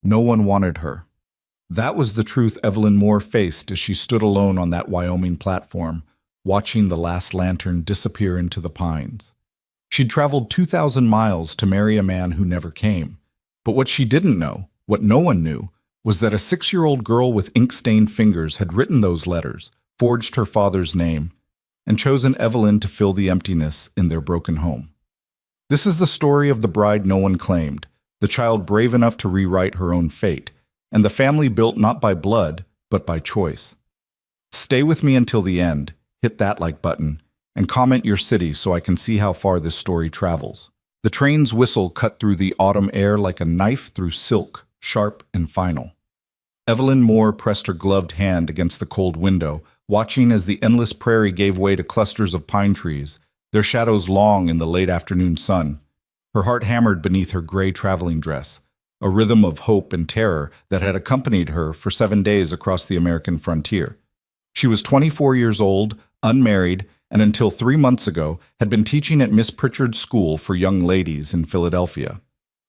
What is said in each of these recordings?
No one wanted her. That was the truth Evelyn Moore faced as she stood alone on that Wyoming platform, watching the last lantern disappear into the pines. She'd traveled 2,000 miles to marry a man who never came. But what she didn't know, what no one knew, was that a 6-year-old girl with ink-stained fingers had written those letters, forged her father's name, and chosen Evelyn to fill the emptiness in their broken home. This is the story of the bride no one claimed, the child brave enough to rewrite her own fate, and the family built not by blood, but by choice. Stay with me until the end, hit that like button, and comment your city so I can see how far this story travels. The train's whistle cut through the autumn air like a knife through silk, sharp and final. Evelyn Moore pressed her gloved hand against the cold window, watching as the endless prairie gave way to clusters of pine trees, their shadows long in the late afternoon sun. Her heart hammered beneath her gray traveling dress, a rhythm of hope and terror that had accompanied her for 7 days across the American frontier. She was 24 years old, unmarried, and until 3 months ago had been teaching at Miss Pritchard's School for Young Ladies in Philadelphia.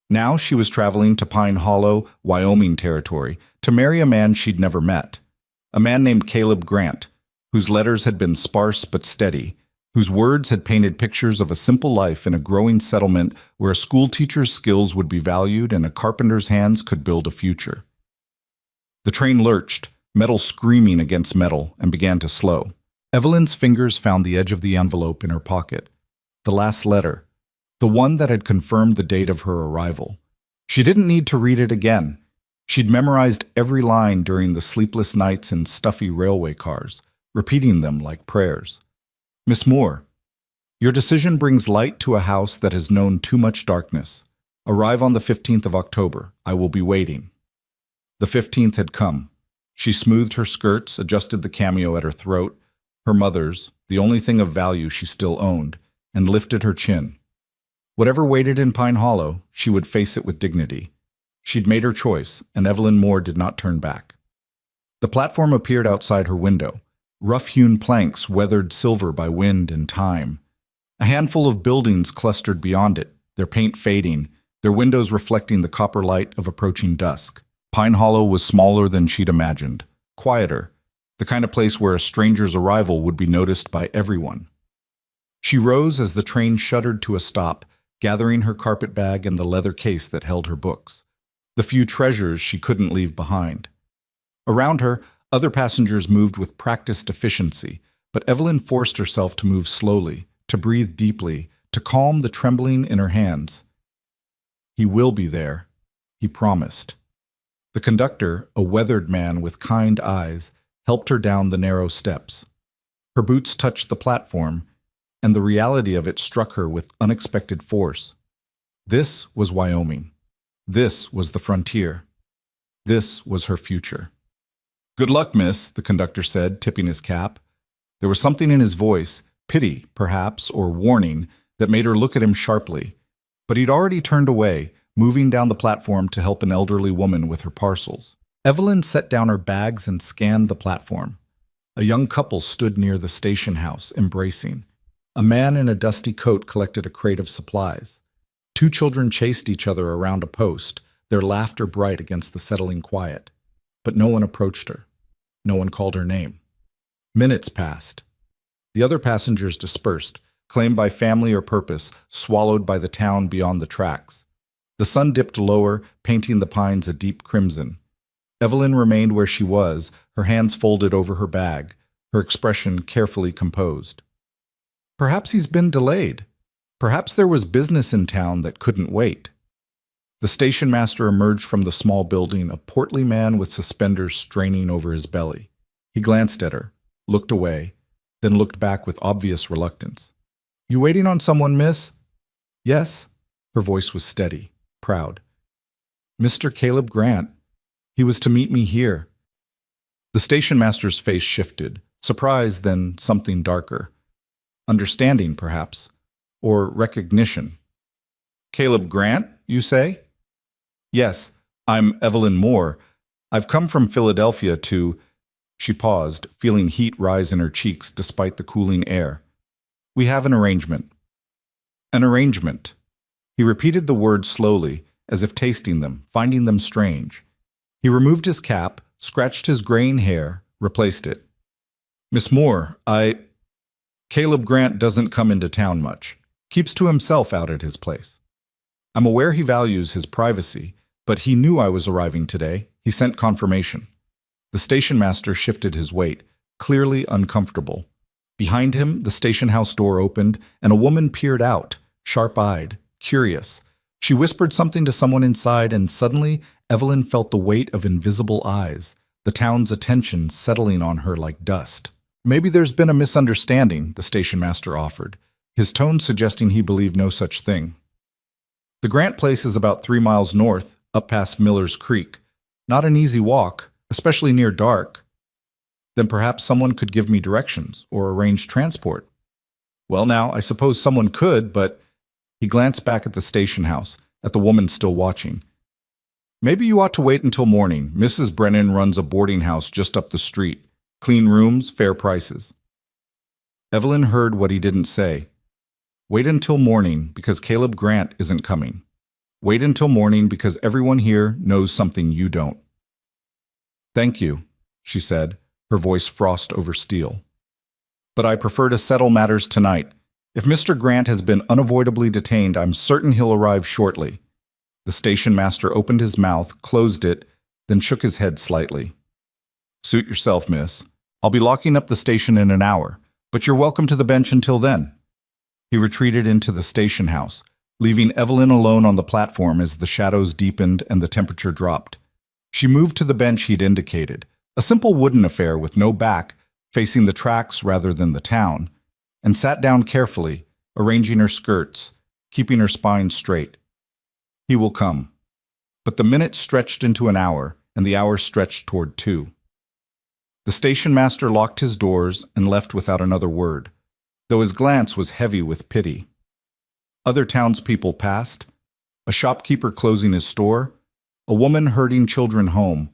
Now she was traveling to Pine Hollow, Wyoming territory, to marry a man she'd never met. A man named Caleb Grant, whose letters had been sparse but steady, whose words had painted pictures of a simple life in a growing settlement where a schoolteacher's skills would be valued and a carpenter's hands could build a future. The train lurched, metal screaming against metal, and began to slow. Evelyn's fingers found the edge of the envelope in her pocket. The last letter, the one that had confirmed the date of her arrival. She didn't need to read it again. She'd memorized every line during the sleepless nights in stuffy railway cars, repeating them like prayers. Miss Moore, your decision brings light to a house that has known too much darkness. Arrive on the 15th of October. I will be waiting. The 15th had come. She smoothed her skirts, adjusted the cameo at her throat, her mother's, the only thing of value she still owned, and lifted her chin. Whatever waited in Pine Hollow, she would face it with dignity. She'd made her choice, and Evelyn Moore did not turn back. The platform appeared outside her window, rough-hewn planks weathered silver by wind and time. A handful of buildings clustered beyond it, their paint fading, their windows reflecting the copper light of approaching dusk. Pine Hollow was smaller than she'd imagined, quieter, the kind of place where a stranger's arrival would be noticed by everyone. She rose as the train shuddered to a stop, gathering her carpet bag and the leather case that held her books, the few treasures she couldn't leave behind. Around her, other passengers moved with practiced efficiency, but Evelyn forced herself to move slowly, to breathe deeply, to calm the trembling in her hands. He will be there, he promised. The conductor, a weathered man with kind eyes, helped her down the narrow steps. Her boots touched the platform, and the reality of it struck her with unexpected force. This was Wyoming. This was the frontier. This was her future. "Good luck, miss," the conductor said, tipping his cap. There was something in his voice, pity, perhaps, or warning, that made her look at him sharply. But he'd already turned away, moving down the platform to help an elderly woman with her parcels. Evelyn set down her bags and scanned the platform. A young couple stood near the station house, embracing. A man in a dusty coat collected a crate of supplies. 2 children chased each other around a post, their laughter bright against the settling quiet. But no one approached her. No one called her name. Minutes passed. The other passengers dispersed, claimed by family or purpose, swallowed by the town beyond the tracks. The sun dipped lower, painting the pines a deep crimson. Evelyn remained where she was, her hands folded over her bag, her expression carefully composed. Perhaps he's been delayed. Perhaps there was business in town that couldn't wait. The station master emerged from the small building, a portly man with suspenders straining over his belly. He glanced at her, looked away, then looked back with obvious reluctance. "You waiting on someone, miss?" "Yes." Her voice was steady, proud. "Mr. Caleb Grant. He was to meet me here." The station master's face shifted, surprise, then something darker. Understanding, perhaps, or recognition. "Caleb Grant, you say?" "Yes, I'm Evelyn Moore. I've come from Philadelphia to—" She paused, feeling heat rise in her cheeks despite the cooling air. "We have an arrangement." "An arrangement." He repeated the words slowly, as if tasting them, finding them strange. He removed his cap, scratched his graying hair, replaced it. Miss Moore, Caleb Grant doesn't come into town much. Keeps to himself out at his place. I'm aware he values his privacy, but he knew I was arriving today. He sent confirmation. The station master shifted his weight, clearly uncomfortable. Behind him, the station house door opened, and a woman peered out, sharp-eyed, curious. She whispered something to someone inside, and suddenly Evelyn felt the weight of invisible eyes, the town's attention settling on her like dust. Maybe there's been a misunderstanding, the station master offered, his tone suggesting he believed no such thing. The Grant place is about 3 miles north, up past Miller's Creek. Not an easy walk, especially near dark. Then perhaps someone could give me directions or arrange transport. Well now, I suppose someone could, but... He glanced back at the station house, at the woman still watching. Maybe you ought to wait until morning. Mrs. Brennan runs a boarding house just up the street. Clean rooms, fair prices. Evelyn heard what he didn't say. Wait until morning because Caleb Grant isn't coming. Wait until morning because everyone here knows something you don't. Thank you, she said, her voice frost over steel. But I prefer to settle matters tonight. If Mr. Grant has been unavoidably detained, I'm certain he'll arrive shortly. The station master opened his mouth, closed it, then shook his head slightly. Suit yourself, miss. I'll be locking up the station in an hour, but you're welcome to the bench until then. He retreated into the station house, leaving Evelyn alone on the platform as the shadows deepened and the temperature dropped. She moved to the bench he'd indicated, a simple wooden affair with no back, facing the tracks rather than the town, and sat down carefully, arranging her skirts, keeping her spine straight. He will come. But the minutes stretched into an hour, and the hour stretched toward 2. The station master locked his doors and left without another word, though his glance was heavy with pity. Other townspeople passed, a shopkeeper closing his store, a woman herding children home,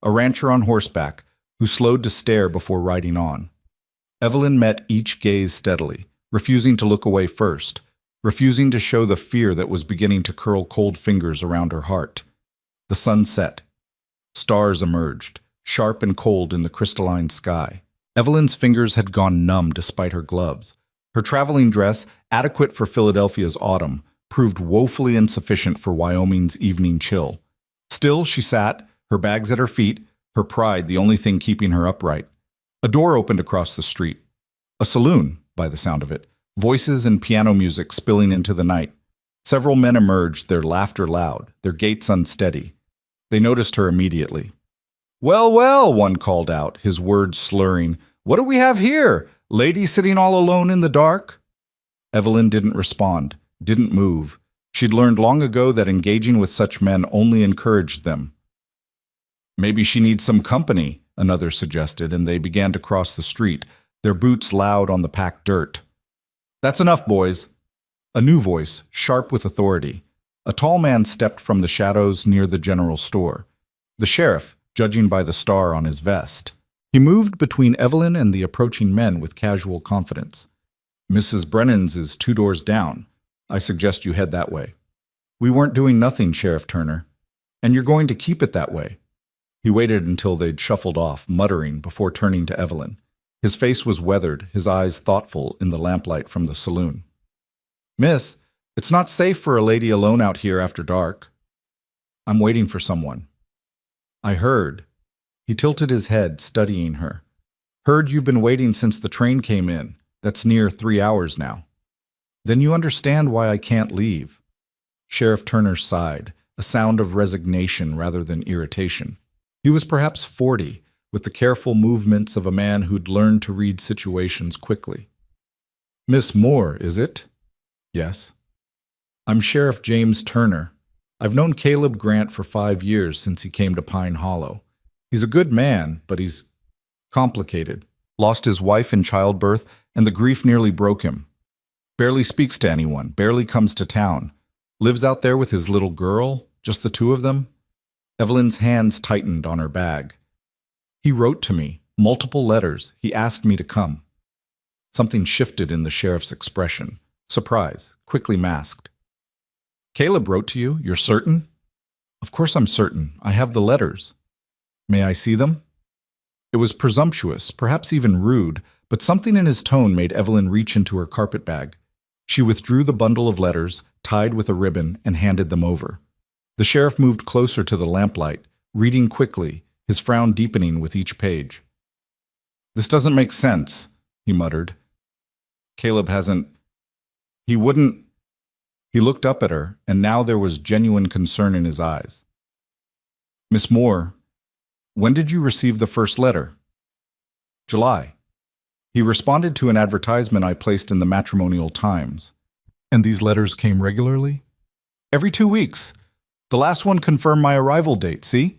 a rancher on horseback who slowed to stare before riding on. Evelyn met each gaze steadily, refusing to look away first, refusing to show the fear that was beginning to curl cold fingers around her heart. The sun set. Stars emerged, sharp and cold in the crystalline sky. Evelyn's fingers had gone numb despite her gloves. Her traveling dress, adequate for Philadelphia's autumn, proved woefully insufficient for Wyoming's evening chill. Still, she sat, her bags at her feet, her pride the only thing keeping her upright. A door opened across the street. A saloon, by the sound of it, voices and piano music spilling into the night. Several men emerged, their laughter loud, their gaits unsteady. They noticed her immediately. "Well, well," one called out, his words slurring. "What do we have here? Lady sitting all alone in the dark?" Evelyn didn't respond, didn't move. She'd learned long ago that engaging with such men only encouraged them. "Maybe she needs some company," another suggested, and they began to cross the street, their boots loud on the packed dirt. "That's enough, boys." A new voice, sharp with authority. A tall man stepped from the shadows near the general store. The sheriff, judging by the star on his vest. He moved between Evelyn and the approaching men with casual confidence. "Mrs. Brennan's is 2 doors down. I suggest you head that way." "We weren't doing nothing, Sheriff Turner. And you're going to keep it that way." He waited until they'd shuffled off, muttering, before turning to Evelyn. His face was weathered, his eyes thoughtful in the lamplight from the saloon. "Miss, it's not safe for a lady alone out here after dark." "I'm waiting for someone." "I heard." He tilted his head, studying her. "Heard you've been waiting since the train came in. That's near 3 hours now." "Then you understand why I can't leave." Sheriff Turner sighed, a sound of resignation rather than irritation. He was perhaps 40, with the careful movements of a man who'd learned to read situations quickly. "Miss Moore, is it?" "Yes." "I'm Sheriff James Turner. I've known Caleb Grant for 5 years since he came to Pine Hollow. He's a good man, but he's complicated. Lost his wife in childbirth, and the grief nearly broke him. Barely speaks to anyone, barely comes to town. Lives out there with his little girl, just the 2 of them." Evelyn's hands tightened on her bag. "He wrote to me, multiple letters. He asked me to come." Something shifted in the sheriff's expression. Surprise, quickly masked. "Caleb wrote to you? You're certain?" "Of course I'm certain. I have the letters." May I see them? It was presumptuous, perhaps even rude, but something in his tone made Evelyn reach into her carpetbag. She withdrew the bundle of letters, tied with a ribbon, and handed them over. The sheriff moved closer to the lamplight, reading quickly, his frown deepening with each page. "This doesn't make sense," he muttered. "Caleb hasn't... He wouldn't..." He looked up at her, and now there was genuine concern in his eyes. "Miss Moore, when did you receive the first letter?" "July." He responded to an advertisement I placed in the Matrimonial Times. "And these letters came regularly?" "Every 2 weeks. The last one confirmed my arrival date, see?"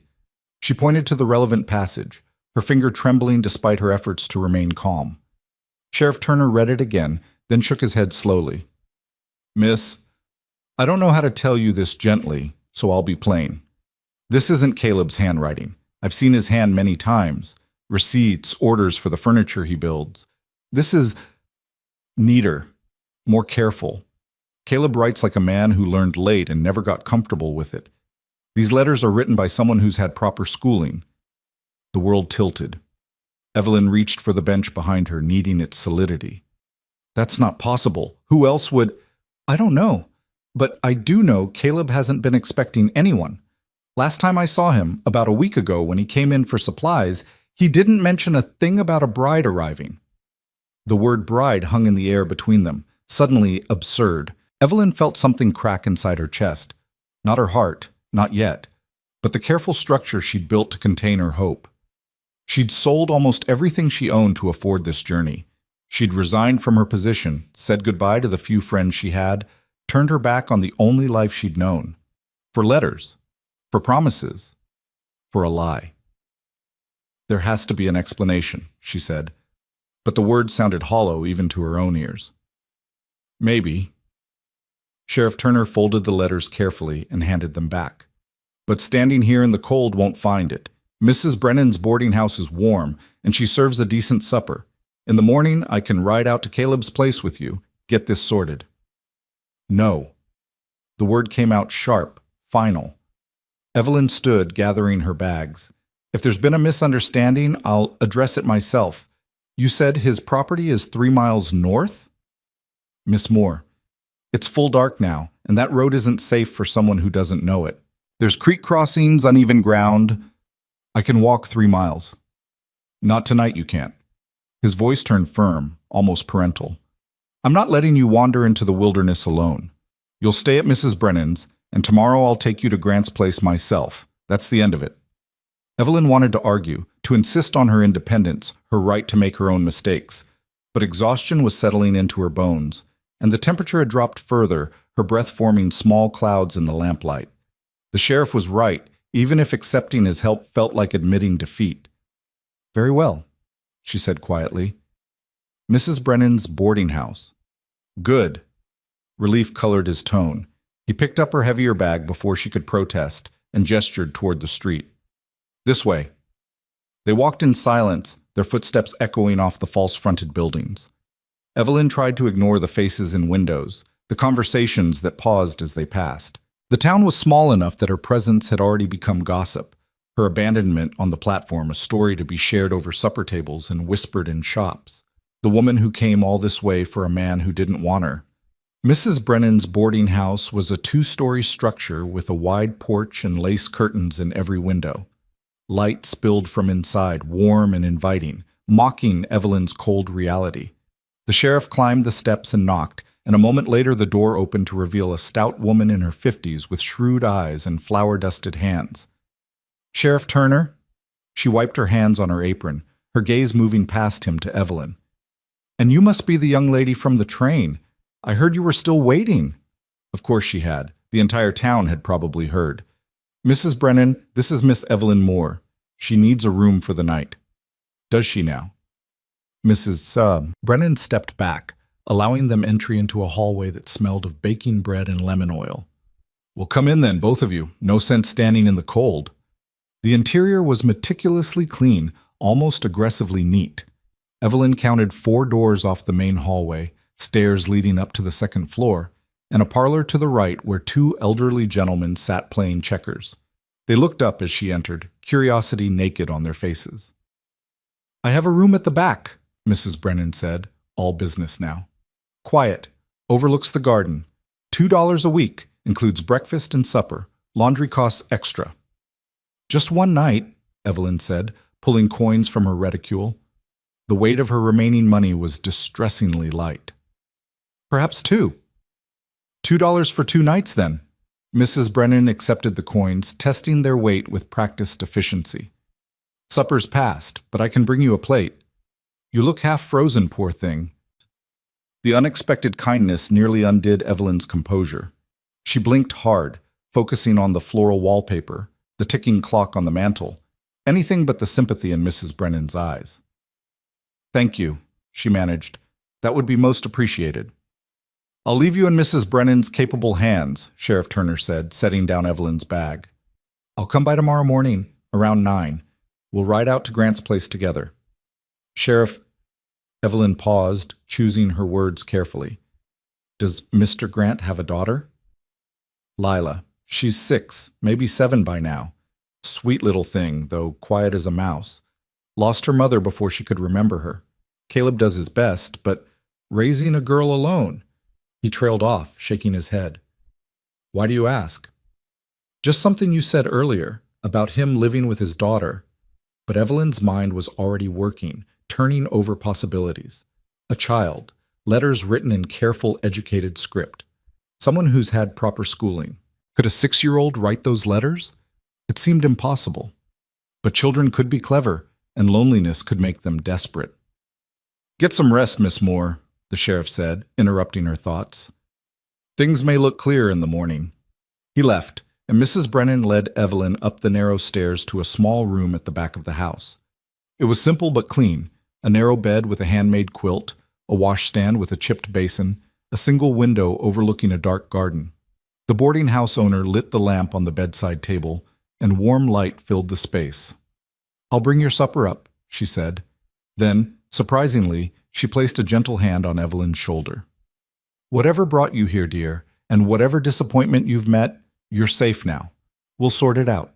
She pointed to the relevant passage, her finger trembling despite her efforts to remain calm. Sheriff Turner read it again, then shook his head slowly. "Miss, I don't know how to tell you this gently, so I'll be plain. This isn't Caleb's handwriting. I've seen his hand many times. Receipts, orders for the furniture he builds. This is neater, more careful. Caleb writes like a man who learned late and never got comfortable with it. These letters are written by someone who's had proper schooling." The world tilted. Evelyn reached for the bench behind her, needing its solidity. "That's not possible. Who else would—" "I don't know. But I do know Caleb hasn't been expecting anyone. Last time I saw him, about a week ago when he came in for supplies, he didn't mention a thing about a bride arriving." The word bride hung in the air between them, suddenly absurd. Evelyn felt something crack inside her chest. Not her heart, not yet, but the careful structure she'd built to contain her hope. She'd sold almost everything she owned to afford this journey. She'd resigned from her position, said goodbye to the few friends she had, turned her back on the only life she'd known. For letters, for promises, for a lie. "There has to be an explanation," she said, but the words sounded hollow even to her own ears. "Maybe." Sheriff Turner folded the letters carefully and handed them back. "But standing here in the cold won't find it. Mrs. Brennan's boarding house is warm, and she serves a decent supper. In the morning, I can ride out to Caleb's place with you, get this sorted." "No." The word came out sharp, final. Evelyn stood, gathering her bags. "If there's been a misunderstanding, I'll address it myself. You said his property is 3 miles north?" "Miss Moore, it's full dark now, and that road isn't safe for someone who doesn't know it. There's creek crossings, uneven ground. I can walk 3 miles. Not tonight, you can't." His voice turned firm, almost parental. "I'm not letting you wander into the wilderness alone. You'll stay at Mrs. Brennan's, and tomorrow I'll take you to Grant's place myself. That's the end of it." Evelyn wanted to argue, to insist on her independence, her right to make her own mistakes. But exhaustion was settling into her bones, and the temperature had dropped further, her breath forming small clouds in the lamplight. The sheriff was right, even if accepting his help felt like admitting defeat. "Very well," she said quietly. "Mrs. Brennan's boarding house." "Good." Relief colored his tone. He picked up her heavier bag before she could protest and gestured toward the street. "This way." They walked in silence, their footsteps echoing off the false-fronted buildings. Evelyn tried to ignore the faces in windows, the conversations that paused as they passed. The town was small enough that her presence had already become gossip, her abandonment on the platform a story to be shared over supper tables and whispered in shops. The woman who came all this way for a man who didn't want her. Mrs. Brennan's boarding house was a 2-story structure with a wide porch and lace curtains in every window. Light spilled from inside, warm and inviting, mocking Evelyn's cold reality. The sheriff climbed the steps and knocked, and a moment later the door opened to reveal a stout woman in her 50s with shrewd eyes and flour-dusted hands. "Sheriff Turner?" She wiped her hands on her apron, her gaze moving past him to Evelyn. "And you must be the young lady from the train. I heard you were still waiting." Of course she had. The entire town had probably heard. "Mrs. Brennan, this is Miss Evelyn Moore. She needs a room for the night." "Does she now?" Mrs. Brennan stepped back, allowing them entry into a hallway that smelled of baking bread and lemon oil. "Well, come in then, both of you. No sense standing in the cold." The interior was meticulously clean, almost aggressively neat. Evelyn counted 4 doors off the main hallway, stairs leading up to the second floor, and a parlor to the right where 2 elderly gentlemen sat playing checkers. They looked up as she entered, curiosity naked on their faces. "I have a room at the back," Mrs. Brennan said, all business now. "Quiet, overlooks the garden. $2 a week, includes breakfast and supper. Laundry costs extra." "Just one night," Evelyn said, pulling coins from her reticule. The weight of her remaining money was distressingly light. "Perhaps two." $2 for 2 nights, then." Mrs. Brennan accepted the coins, testing their weight with practiced efficiency. "Supper's past, but I can bring you a plate. You look half frozen, poor thing." The unexpected kindness nearly undid Evelyn's composure. She blinked hard, focusing on the floral wallpaper, the ticking clock on the mantel, anything but the sympathy in Mrs. Brennan's eyes. "Thank you," she managed. "That would be most appreciated." "I'll leave you in Mrs. Brennan's capable hands," Sheriff Turner said, setting down Evelyn's bag. "I'll come by tomorrow morning, around 9. We'll ride out to Grant's place together." "Sheriff," Evelyn paused, choosing her words carefully. "Does Mr. Grant have a daughter?" "Lila. She's 6, maybe 7 by now. Sweet little thing, though quiet as a mouse. Lost her mother before she could remember her. Caleb does his best, but raising a girl alone—" He trailed off, shaking his head. "Why do you ask?" "Just something you said earlier, about him living with his daughter." But Evelyn's mind was already working, turning over possibilities. A child, letters written in careful, educated script. Someone who's had proper schooling. Could a 6-year-old write those letters? It seemed impossible. But children could be clever, and loneliness could make them desperate. "Get some rest, Miss Moore," the sheriff said, interrupting her thoughts. "Things may look clear in the morning." He left, and Mrs. Brennan led Evelyn up the narrow stairs to a small room at the back of the house. It was simple but clean, a narrow bed with a handmade quilt, a washstand with a chipped basin, a single window overlooking a dark garden. The boarding house owner lit the lamp on the bedside table, and warm light filled the space. "I'll bring your supper up," she said. Then, surprisingly, she placed a gentle hand on Evelyn's shoulder. "Whatever brought you here, dear, and whatever disappointment you've met, you're safe now. We'll sort it out."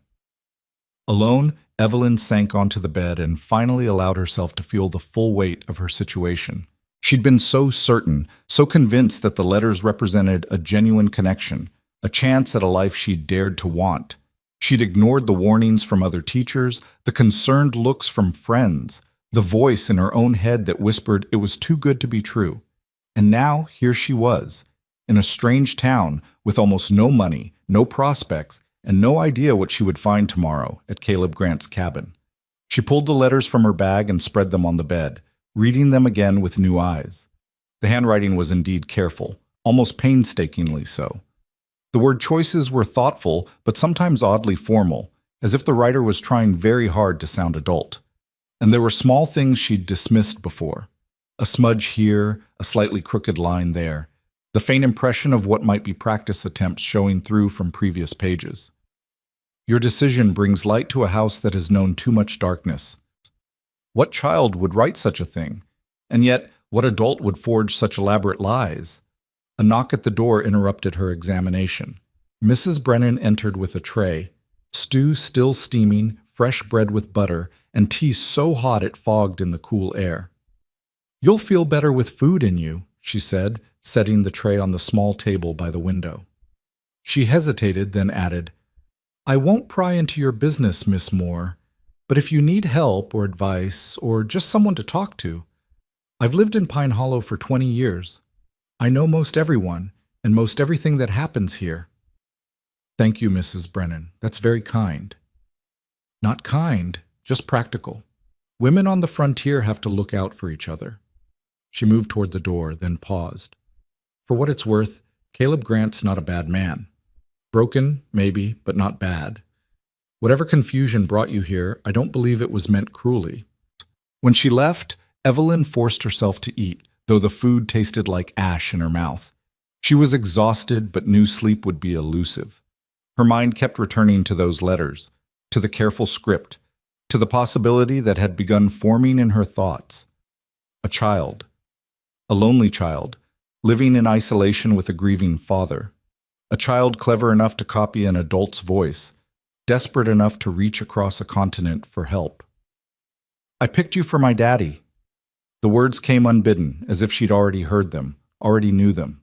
Alone, Evelyn sank onto the bed and finally allowed herself to feel the full weight of her situation. She'd been so certain, so convinced that the letters represented a genuine connection, a chance at a life she'd dared to want. She'd ignored the warnings from other teachers, the concerned looks from friends, the voice in her own head that whispered it was too good to be true. And now, here she was, in a strange town with almost no money, no prospects, and no idea what she would find tomorrow at Caleb Grant's cabin. She pulled the letters from her bag and spread them on the bed, reading them again with new eyes. The handwriting was indeed careful, almost painstakingly so. The word choices were thoughtful, but sometimes oddly formal, as if the writer was trying very hard to sound adult. And there were small things she'd dismissed before. A smudge here, a slightly crooked line there, the faint impression of what might be practice attempts showing through from previous pages. "Your decision brings light to a house that has known too much darkness." What child would write such a thing? And yet, what adult would forge such elaborate lies? A knock at the door interrupted her examination. Mrs. Brennan entered with a tray, stew still steaming, fresh bread with butter, and tea so hot it fogged in the cool air. "You'll feel better with food in you," she said, setting the tray on the small table by the window. She hesitated, then added, "I won't pry into your business, Miss Moore, but if you need help or advice or just someone to talk to, I've lived in Pine Hollow for 20 years. I know most everyone and most everything that happens here." "Thank you, Mrs. Brennan. That's very kind." "Not kind, just practical. Women on the frontier have to look out for each other." She moved toward the door, then paused. "For what it's worth, Caleb Grant's not a bad man. Broken, maybe, but not bad. Whatever confusion brought you here, I don't believe it was meant cruelly." When she left, Evelyn forced herself to eat, though the food tasted like ash in her mouth. She was exhausted, but knew sleep would be elusive. Her mind kept returning to those letters, to the careful script, to the possibility that had begun forming in her thoughts. A child. A lonely child, living in isolation with a grieving father. A child clever enough to copy an adult's voice. desperate enough to reach across a continent for help. "I picked you for my daddy." The words came unbidden, as if she'd already heard them, already knew them.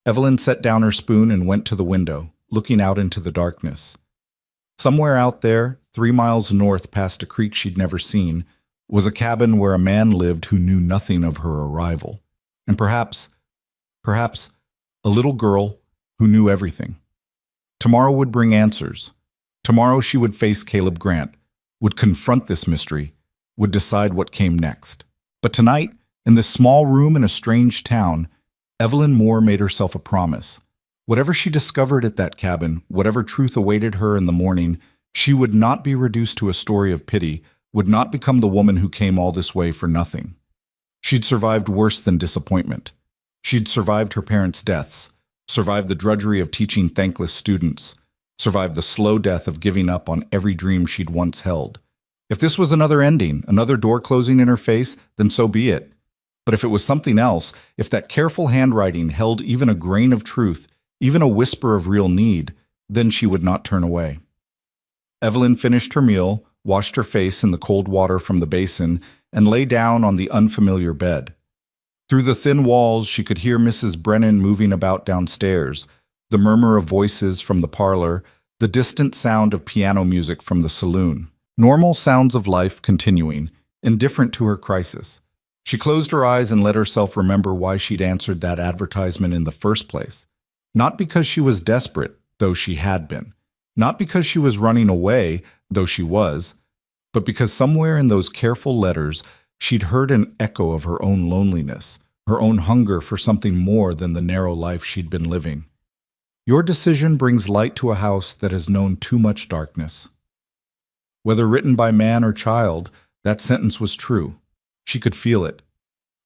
Evelyn set down her spoon and went to the window, looking out into the darkness. Somewhere out there, 3 miles north past a creek she'd never seen, was a cabin where a man lived who knew nothing of her arrival. And perhaps, a little girl who knew everything. Tomorrow would bring answers. Tomorrow she would face Caleb Grant, would confront this mystery, would decide what came next. But tonight, in this small room in a strange town, Evelyn Moore made herself a promise. Whatever she discovered at that cabin, whatever truth awaited her in the morning, she would not be reduced to a story of pity, would not become the woman who came all this way for nothing. She'd survived worse than disappointment. She'd survived her parents' deaths, survived the drudgery of teaching thankless students, survived the slow death of giving up on every dream she'd once held. If this was another ending, another door closing in her face, then so be it. But if it was something else, if that careful handwriting held even a grain of truth, even a whisper of real need, then she would not turn away. Evelyn finished her meal, washed her face in the cold water from the basin, and lay down on the unfamiliar bed. Through the thin walls, she could hear Mrs. Brennan moving about downstairs, the murmur of voices from the parlor, the distant sound of piano music from the saloon. Normal sounds of life continuing, indifferent to her crisis. She closed her eyes and let herself remember why she'd answered that advertisement in the first place. Not because she was desperate, though she had been. Not because she was running away, though she was. But because somewhere in those careful letters, she'd heard an echo of her own loneliness, her own hunger for something more than the narrow life she'd been living. Your decision brings light to a house that has known too much darkness. Whether written by man or child, that sentence was true. She could feel it.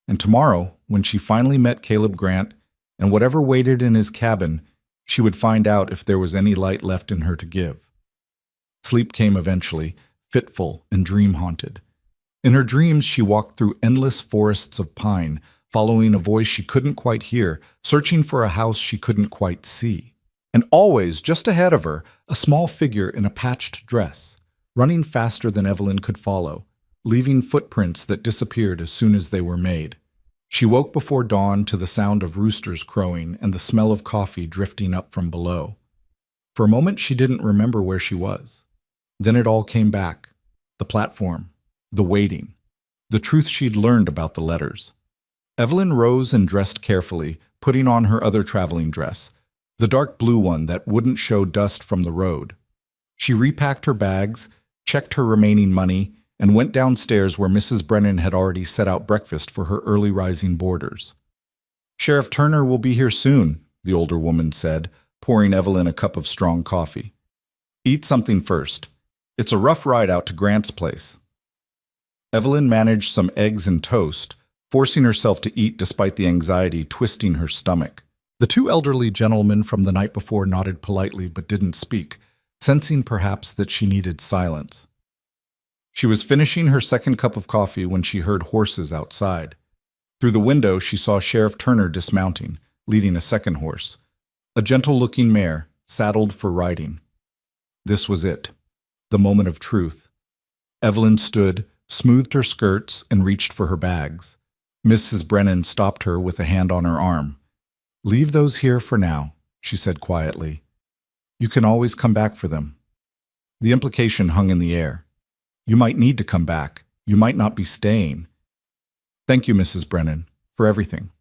And tomorrow, when she finally met Caleb Grant, and whatever waited in his cabin, she would find out if there was any light left in her to give. Sleep came eventually, fitful and dream-haunted. In her dreams, she walked through endless forests of pine, following a voice she couldn't quite hear, searching for a house she couldn't quite see. And always, just ahead of her, a small figure in a patched dress, running faster than Evelyn could follow, leaving footprints that disappeared as soon as they were made. She woke before dawn to the sound of roosters crowing and the smell of coffee drifting up from below. For a moment, she didn't remember where she was. Then it all came back. The platform, the waiting, the truth she'd learned about the letters. Evelyn rose and dressed carefully, putting on her other traveling dress, the dark blue one that wouldn't show dust from the road. She repacked her bags, checked her remaining money, and went downstairs where Mrs. Brennan had already set out breakfast for her early-rising boarders. "Sheriff Turner will be here soon," the older woman said, pouring Evelyn a cup of strong coffee. "Eat something first. It's a rough ride out to Grant's place." Evelyn managed some eggs and toast, forcing herself to eat despite the anxiety twisting her stomach. The 2 elderly gentlemen from the night before nodded politely but didn't speak, sensing perhaps that she needed silence. She was finishing her second cup of coffee when she heard horses outside. Through the window, she saw Sheriff Turner dismounting, leading a second horse, a gentle-looking mare, saddled for riding. This was it, the moment of truth. Evelyn stood, smoothed her skirts, and reached for her bags. Mrs. Brennan stopped her with a hand on her arm. "Leave those here for now," she said quietly. "You can always come back for them." The implication hung in the air. You might need to come back. You might not be staying. "Thank you, Mrs. Brennan, for everything."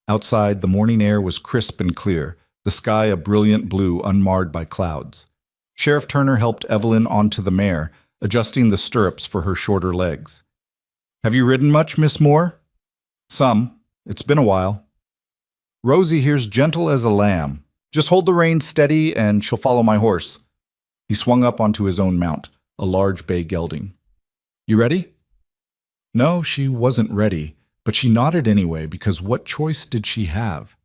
Outside, the morning air was crisp and clear, the sky a brilliant blue unmarred by clouds. Sheriff Turner helped Evelyn onto the mare, adjusting the stirrups for her shorter legs. "Have you ridden much, Miss Moore?" "Some. It's been a while." "Rosie here's gentle as a lamb. Just hold the reins steady and she'll follow my horse." He swung up onto his own mount, a large bay gelding. "You ready?" No, she wasn't ready, but she nodded anyway because what choice did she have?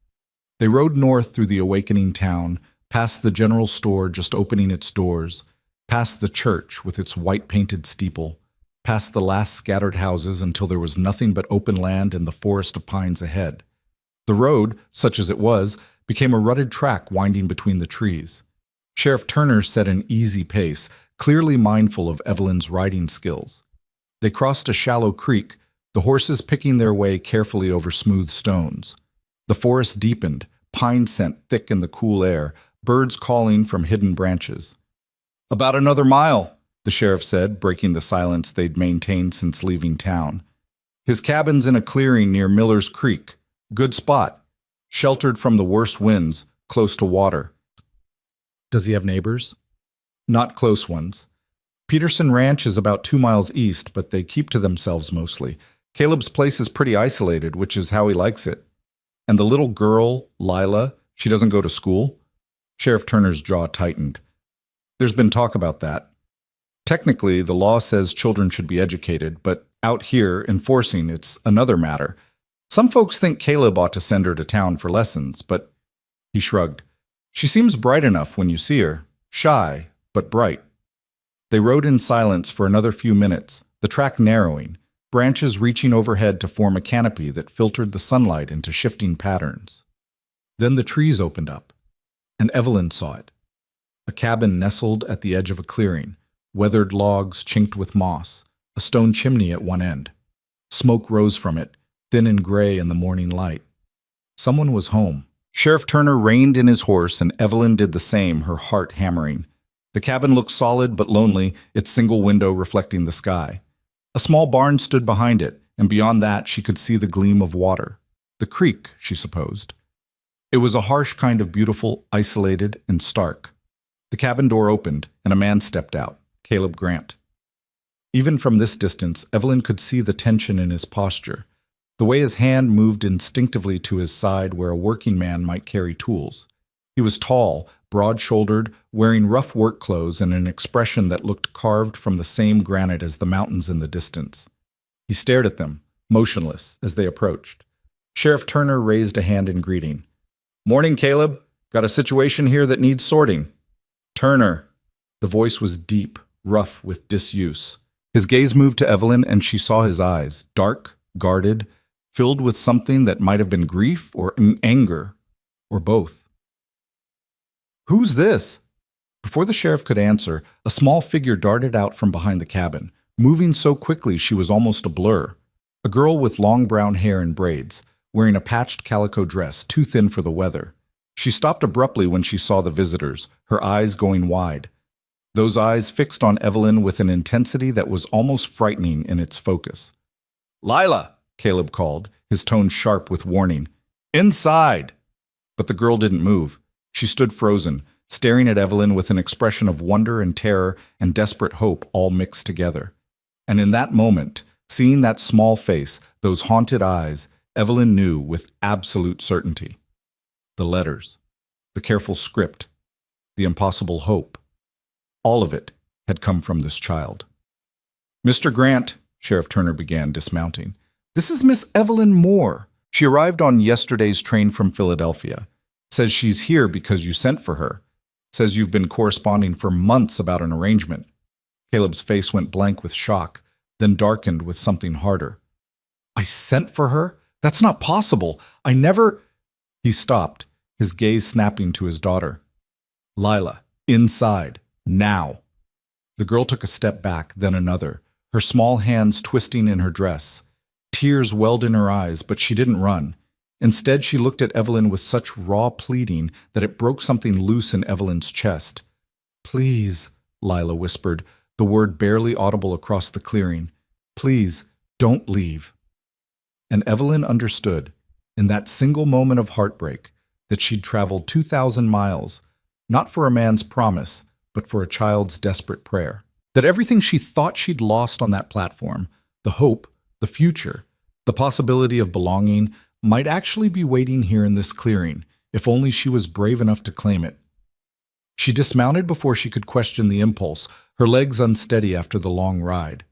They rode north through the awakening town, past the general store just opening its doors, past the church with its white-painted steeple, past the last scattered houses until there was nothing but open land and the forest of pines ahead. The road, such as it was, became a rutted track winding between the trees. Sheriff Turner set an easy pace, clearly mindful of Evelyn's riding skills. They crossed a shallow creek, the horses picking their way carefully over smooth stones. The forest deepened, pine scent thick in the cool air, birds calling from hidden branches. "About another mile," the sheriff said, breaking the silence they'd maintained since leaving town. "His cabin's in a clearing near Miller's Creek. Good spot. Sheltered from the worst winds, close to water." "Does he have neighbors?" "Not close ones. Peterson Ranch is about 2 miles east, but they keep to themselves mostly. Caleb's place is pretty isolated, which is how he likes it. And the little girl, Lila, she doesn't go to school?" Sheriff Turner's jaw tightened. "There's been talk about that. Technically, the law says children should be educated, but out here, enforcing it's another matter. Some folks think Caleb ought to send her to town for lessons, but..." He shrugged. "She seems bright enough when you see her. Shy, but bright." They rode in silence for another few minutes, the track narrowing, branches reaching overhead to form a canopy that filtered the sunlight into shifting patterns. Then the trees opened up, and Evelyn saw it. A cabin nestled at the edge of a clearing, weathered logs chinked with moss, a stone chimney at one end. Smoke rose from it, thin and gray in the morning light. Someone was home. Sheriff Turner reined in his horse, and Evelyn did the same, her heart hammering. The cabin looked solid but lonely, its single window reflecting the sky. A small barn stood behind it, and beyond that she could see the gleam of water. The creek, she supposed. It was a harsh kind of beautiful, isolated, and stark. The cabin door opened, and a man stepped out, Caleb Grant. Even from this distance, Evelyn could see the tension in his posture, the way his hand moved instinctively to his side where a working man might carry tools. He was tall, broad-shouldered, wearing rough work clothes and an expression that looked carved from the same granite as the mountains in the distance. He stared at them, motionless, as they approached. Sheriff Turner raised a hand in greeting. "Morning, Caleb. Got a situation here that needs sorting." "Turner." The voice was deep, rough with disuse. His gaze moved to Evelyn, and she saw his eyes, dark, guarded, filled with something that might have been grief or anger, or both. "Who's this?" Before the sheriff could answer, a small figure darted out from behind the cabin, moving so quickly she was almost a blur. A girl with long brown hair and braids, wearing a patched calico dress too thin for the weather. She stopped abruptly when she saw the visitors, her eyes going wide. Those eyes fixed on Evelyn with an intensity that was almost frightening in its focus. "Lila!" Caleb called, his tone sharp with warning. "Inside!" But the girl didn't move. She stood frozen, staring at Evelyn with an expression of wonder and terror and desperate hope all mixed together. And in that moment, seeing that small face, those haunted eyes, Evelyn knew with absolute certainty. The letters, the careful script, the impossible hope, all of it had come from this child. "Mr. Grant," Sheriff Turner began, dismounting, "this is Miss Evelyn Moore. She arrived on yesterday's train from Philadelphia. Says she's here because you sent for her. Says you've been corresponding for months about an arrangement." Caleb's face went blank with shock, then darkened with something harder. "I sent for her? That's not possible. I never—" He stopped, his gaze snapping to his daughter. "Lila, inside, now." The girl took a step back, then another, her small hands twisting in her dress. Tears welled in her eyes, but she didn't run. Instead, she looked at Evelyn with such raw pleading that it broke something loose in Evelyn's chest. "Please," Lila whispered, the word barely audible across the clearing. "Please, don't leave." And Evelyn understood, in that single moment of heartbreak, that she'd traveled 2,000 miles, not for a man's promise, but for a child's desperate prayer. That everything she thought she'd lost on that platform, the hope, the future, the possibility of belonging, might actually be waiting here in this clearing, if only she was brave enough to claim it. She dismounted before she could question the impulse, her legs unsteady after the long ride.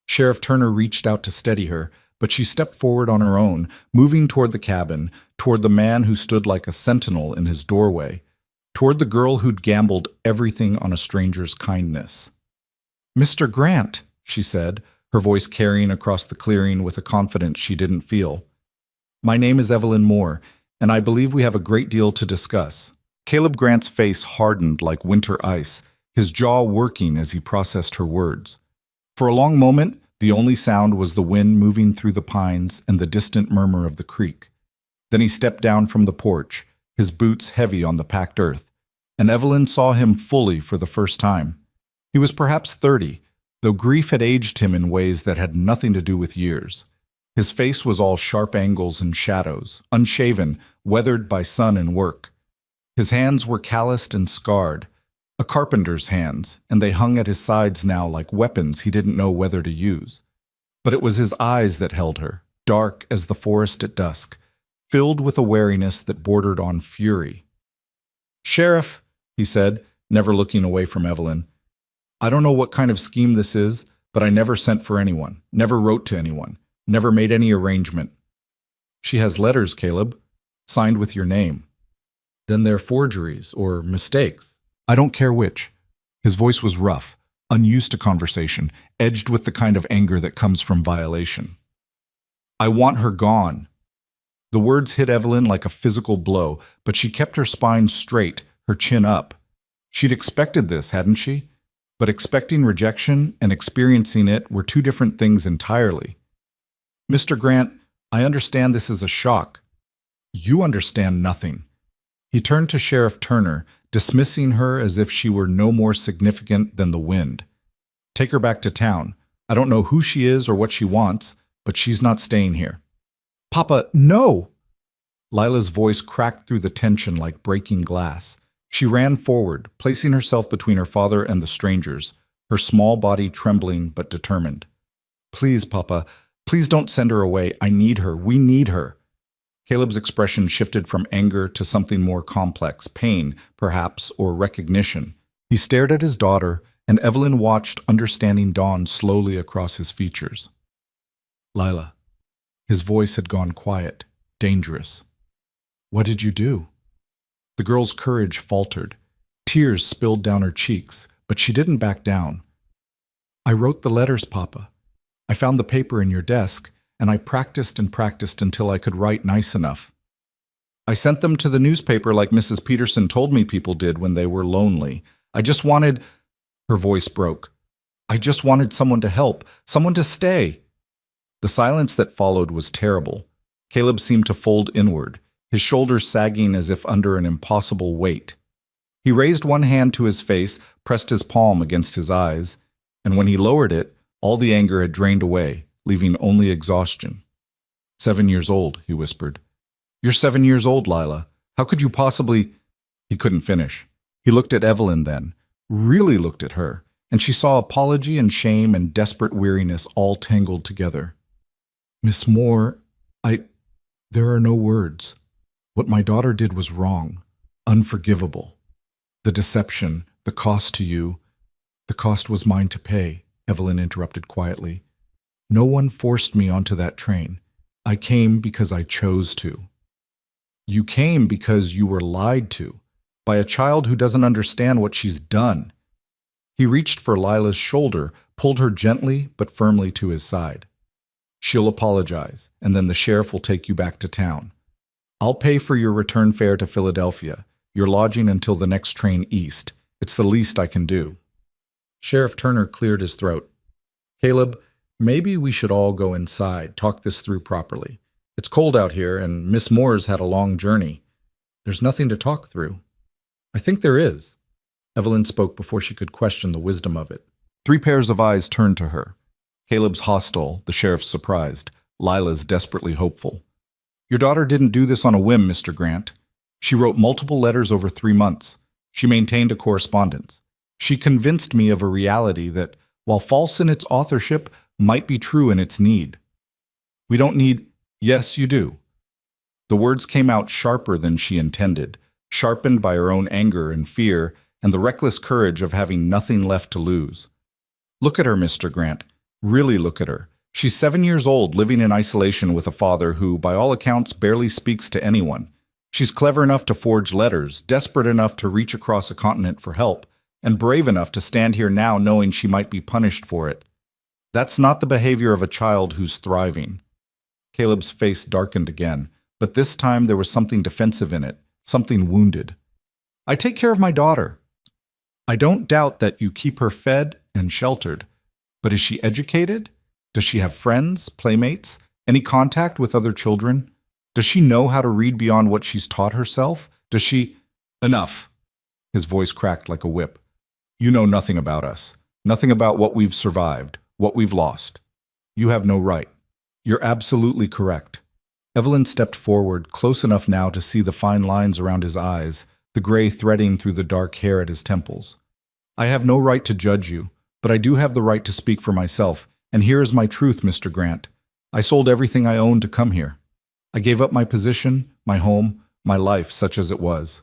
Sheriff Turner reached out to steady her, but she stepped forward on her own, moving toward the cabin, toward the man who stood like a sentinel in his doorway, toward the girl who'd gambled everything on a stranger's kindness. "Mr. Grant," she said, her voice carrying across the clearing with a confidence she didn't feel. "My name is Evelyn Moore, and I believe we have a great deal to discuss." Caleb Grant's face hardened like winter ice, his jaw working as he processed her words. For a long moment, the only sound was the wind moving through the pines and the distant murmur of the creek. Then he stepped down from the porch, his boots heavy on the packed earth, and Evelyn saw him fully for the first time. He was perhaps 30, though grief had aged him in ways that had nothing to do with years. His face was all sharp angles and shadows, unshaven, weathered by sun and work. His hands were calloused and scarred, a carpenter's hands, and they hung at his sides now like weapons he didn't know whether to use. But it was his eyes that held her, dark as the forest at dusk, filled with a wariness that bordered on fury. "Sheriff," he said, never looking away from Evelyn, "I don't know what kind of scheme this is, but I never sent for anyone, never wrote to anyone, never made any arrangement." "She has letters, Caleb, signed with your name." "Then they're forgeries or mistakes." "I don't care which." His voice was rough, unused to conversation, edged with the kind of anger that comes from violation. "I want her gone." The words hit Evelyn like a physical blow, but she kept her spine straight, her chin up. She'd expected this, hadn't she? But expecting rejection and experiencing it were two different things entirely. "Mr. Grant, I understand this is a shock." "You understand nothing." He turned to Sheriff Turner, dismissing her as if she were no more significant than the wind. "Take her back to town. I don't know who she is or what she wants, but she's not staying here." "Papa, no!" Lila's voice cracked through the tension like breaking glass. She ran forward, placing herself between her father and the strangers, her small body trembling but determined. "Please, Papa, please don't send her away. I need her. We need her." Caleb's expression shifted from anger to something more complex, pain, perhaps, or recognition. He stared at his daughter, and Evelyn watched understanding dawn slowly across his features. "Lila." His voice had gone quiet, dangerous. "What did you do?" The girl's courage faltered. Tears spilled down her cheeks, but she didn't back down. "I wrote the letters, Papa. I found the paper in your desk, and I practiced and practiced until I could write nice enough. I sent them to the newspaper like Mrs. Peterson told me people did when they were lonely. I just wanted—" Her voice broke. "I just wanted someone to help, someone to stay." The silence that followed was terrible. Caleb seemed to fold inward, his shoulders sagging as if under an impossible weight. He raised one hand to his face, pressed his palm against his eyes, and when he lowered it, all the anger had drained away, leaving only exhaustion. 7 years old, he whispered. "You're 7 years old, Lila. How could you possibly—" He couldn't finish. He looked at Evelyn then, really looked at her, and she saw apology and shame and desperate weariness all tangled together. "Miss Moore, there are no words. What my daughter did was wrong, unforgivable. The deception, the cost to you, the cost was mine to pay," Evelyn interrupted quietly. "No one forced me onto that train. I came because I chose to." "You came because you were lied to, by a child who doesn't understand what she's done." He reached for Lila's shoulder, pulled her gently but firmly to his side. "She'll apologize, and then the sheriff will take you back to town. I'll pay for your return fare to Philadelphia, your lodging until the next train east. It's the least I can do." Sheriff Turner cleared his throat. "Caleb, maybe we should all go inside, talk this through properly. It's cold out here, and Miss Moore's had a long journey. There's nothing to talk through." "I think there is." Evelyn spoke before she could question the wisdom of it. 3 pairs of eyes turned to her. Caleb's hostile, the sheriff's surprised, Lila's desperately hopeful. "Your daughter didn't do this on a whim, Mr. Grant. She wrote multiple letters over 3 months. She maintained a correspondence. She convinced me of a reality that, while false in its authorship, might be true in its need. We don't need—" "Yes, you do." The words came out sharper than she intended, sharpened by her own anger and fear and the reckless courage of having nothing left to lose. "Look at her, Mr. Grant. Really look at her. She's 7 years old, living in isolation with a father who, by all accounts, barely speaks to anyone. She's clever enough to forge letters, desperate enough to reach across a continent for help, and brave enough to stand here now knowing she might be punished for it. That's not the behavior of a child who's thriving." Caleb's face darkened again, but this time there was something defensive in it, something wounded. I take care of my daughter. I don't doubt that you keep her fed and sheltered. But is she educated? Does she have friends, playmates, any contact with other children? Does she know how to read beyond what she's taught herself? Does she— Enough. His voice cracked like a whip. You know nothing about us. Nothing about what we've survived, what we've lost. You have no right. You're absolutely correct. Evelyn stepped forward, close enough now to see the fine lines around his eyes, the gray threading through the dark hair at his temples. I have no right to judge you, but I do have the right to speak for myself, and here is my truth, Mr. Grant. I sold everything I owned to come here. I gave up my position, my home, my life, such as it was.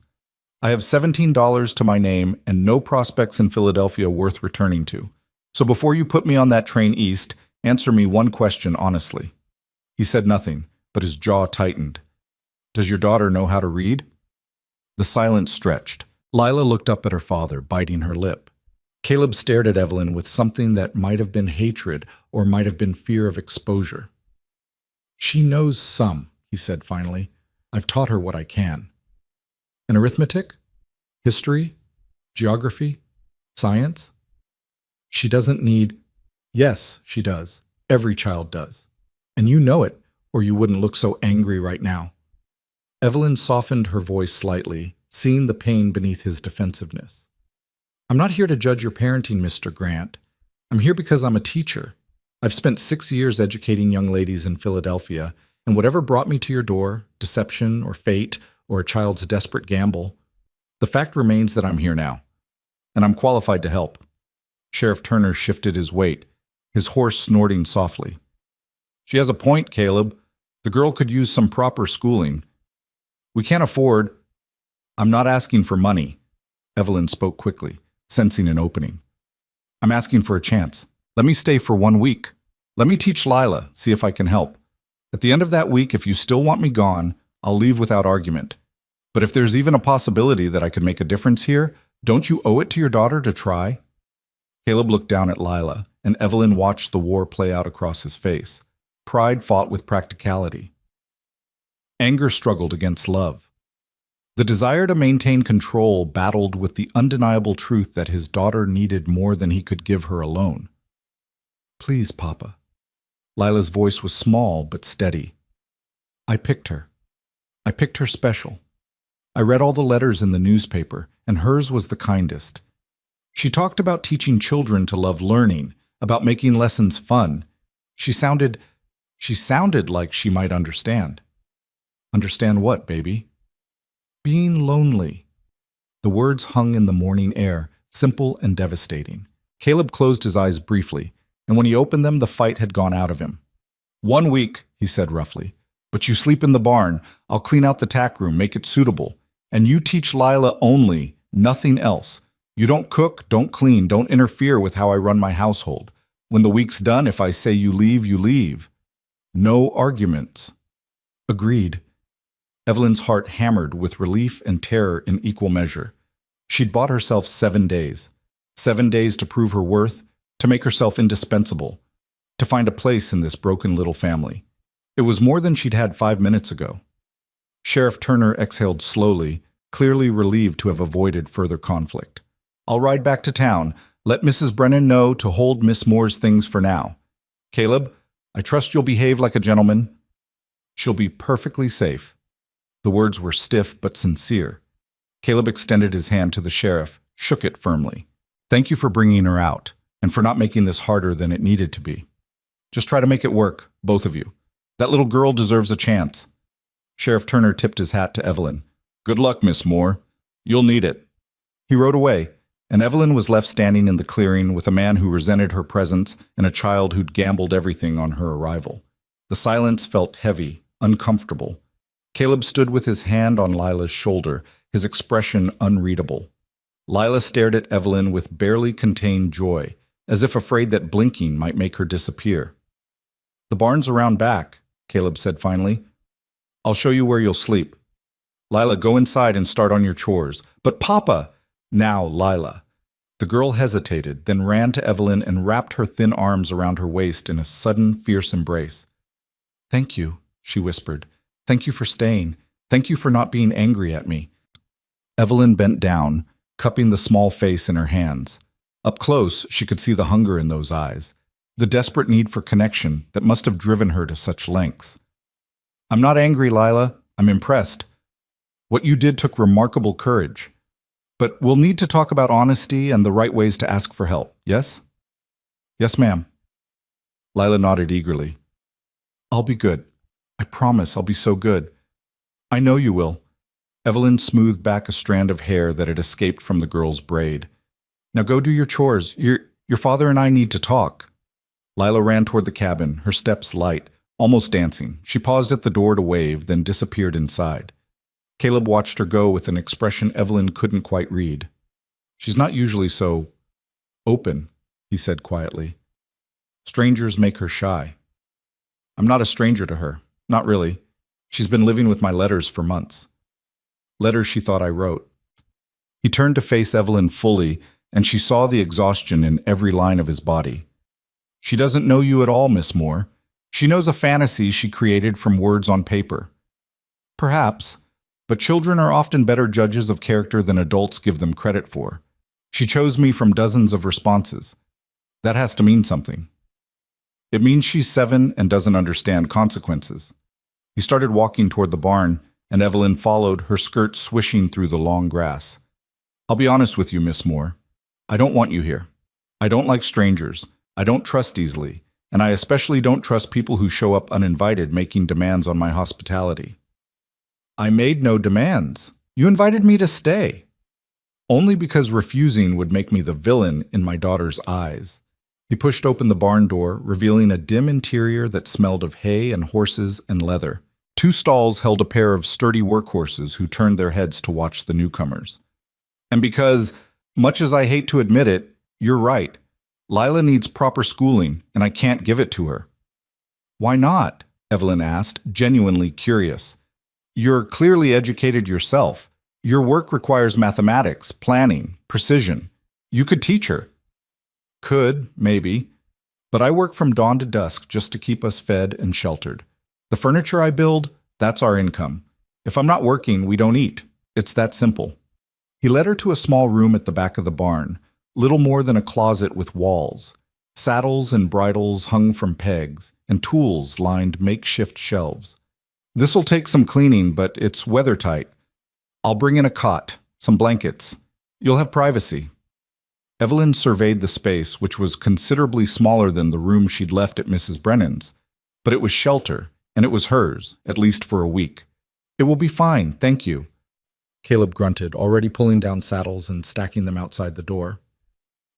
I have $17 to my name and no prospects in Philadelphia worth returning to. So before you put me on that train east, answer me one question honestly. He said nothing, but his jaw tightened. Does your daughter know how to read? The silence stretched. Lila looked up at her father, biting her lip. Caleb stared at Evelyn with something that might have been hatred or might have been fear of exposure. She knows some, he said finally. I've taught her what I can. And arithmetic? History? Geography? Science? She doesn't need— Yes, she does. Every child does. And you know it, or you wouldn't look so angry right now. Evelyn softened her voice slightly, seeing the pain beneath his defensiveness. I'm not here to judge your parenting, Mr. Grant. I'm here because I'm a teacher. I've spent 6 years educating young ladies in Philadelphia, and whatever brought me to your door, deception or fate or a child's desperate gamble, the fact remains that I'm here now, and I'm qualified to help. Sheriff Turner shifted his weight, his horse snorting softly. She has a point, Caleb. The girl could use some proper schooling. We can't afford— I'm not asking for money. Evelyn spoke quickly, sensing an opening. I'm asking for a chance. Let me stay for 1 week. Let me teach Lila, see if I can help. At the end of that week, if you still want me gone, I'll leave without argument. But if there's even a possibility that I could make a difference here, don't you owe it to your daughter to try? Caleb looked down at Lila, and Evelyn watched the war play out across his face. Pride fought with practicality. Anger struggled against love. The desire to maintain control battled with the undeniable truth that his daughter needed more than he could give her alone. Please, Papa. Lila's voice was small but steady. I picked her. I picked her special. I read all the letters in the newspaper, and hers was the kindest. She talked about teaching children to love learning, about making lessons fun. She sounded like she might understand. Understand what, baby? Being lonely. The words hung in the morning air, simple and devastating. Caleb closed his eyes briefly, and when he opened them, the fight had gone out of him. 1 week, he said roughly. But you sleep in the barn. I'll clean out the tack room, make it suitable. And you teach Lila only, nothing else. You don't cook, don't clean, don't interfere with how I run my household. When the week's done, if I say you leave, you leave. No arguments. Agreed. Evelyn's heart hammered with relief and terror in equal measure. She'd bought herself 7 days. 7 days to prove her worth, to make herself indispensable, to find a place in this broken little family. It was more than she'd had 5 minutes ago. Sheriff Turner exhaled slowly, clearly relieved to have avoided further conflict. I'll ride back to town. Let Mrs. Brennan know to hold Miss Moore's things for now. Caleb, I trust you'll behave like a gentleman. She'll be perfectly safe. The words were stiff but sincere. Caleb extended his hand to the sheriff, shook it firmly. Thank you for bringing her out, and for not making this harder than it needed to be. Just try to make it work, both of you. That little girl deserves a chance. Sheriff Turner tipped his hat to Evelyn. Good luck, Miss Moore. You'll need it. He rode away, and Evelyn was left standing in the clearing with a man who resented her presence and a child who'd gambled everything on her arrival. The silence felt heavy, uncomfortable. Caleb stood with his hand on Lila's shoulder, his expression unreadable. Lila stared at Evelyn with barely contained joy, as if afraid that blinking might make her disappear. The barn's around back, Caleb said finally. I'll show you where you'll sleep. Lila, go inside and start on your chores. But Papa! Now, Lila. The girl hesitated, then ran to Evelyn and wrapped her thin arms around her waist in a sudden, fierce embrace. Thank you, she whispered. Thank you for staying. Thank you for not being angry at me. Evelyn bent down, cupping the small face in her hands. Up close, she could see the hunger in those eyes, the desperate need for connection that must have driven her to such lengths. I'm not angry, Lila. I'm impressed. What you did took remarkable courage. But we'll need to talk about honesty and the right ways to ask for help, yes? Yes, ma'am. Lila nodded eagerly. I'll be good. I promise I'll be so good. I know you will. Evelyn smoothed back a strand of hair that had escaped from the girl's braid. Now go do your chores. Your father and I need to talk. Lila ran toward the cabin, her steps light, almost dancing. She paused at the door to wave, then disappeared inside. Caleb watched her go with an expression Evelyn couldn't quite read. She's not usually so open, he said quietly. Strangers make her shy. I'm not a stranger to her. Not really. She's been living with my letters for months. Letters she thought I wrote. He turned to face Evelyn fully, and she saw the exhaustion in every line of his body. She doesn't know you at all, Miss Moore. She knows a fantasy she created from words on paper. Perhaps, but children are often better judges of character than adults give them credit for. She chose me from dozens of responses. That has to mean something. It means she's 7 and doesn't understand consequences. He started walking toward the barn, and Evelyn followed, her skirt swishing through the long grass. I'll be honest with you, Miss Moore. I don't want you here. I don't like strangers. I don't trust easily, and I especially don't trust people who show up uninvited making demands on my hospitality. I made no demands. You invited me to stay. Only because refusing would make me the villain in my daughter's eyes. He pushed open the barn door, revealing a dim interior that smelled of hay and horses and leather. 2 stalls held a pair of sturdy workhorses who turned their heads to watch the newcomers. And because, much as I hate to admit it, you're right. Lila needs proper schooling, and I can't give it to her. Why not? Evelyn asked, genuinely curious. You're clearly educated yourself. Your work requires mathematics, planning, precision. You could teach her. Could, maybe. But I work from dawn to dusk just to keep us fed and sheltered. The furniture I build, that's our income. If I'm not working, we don't eat. It's that simple. He led her to a small room at the back of the barn, little more than a closet with walls. Saddles and bridles hung from pegs, and tools lined makeshift shelves. This'll take some cleaning, but it's weather-tight. I'll bring in a cot, some blankets. You'll have privacy. Evelyn surveyed the space, which was considerably smaller than the room she'd left at Mrs. Brennan's. But it was shelter, and it was hers, at least for a week. It will be fine, thank you. Caleb grunted, already pulling down saddles and stacking them outside the door.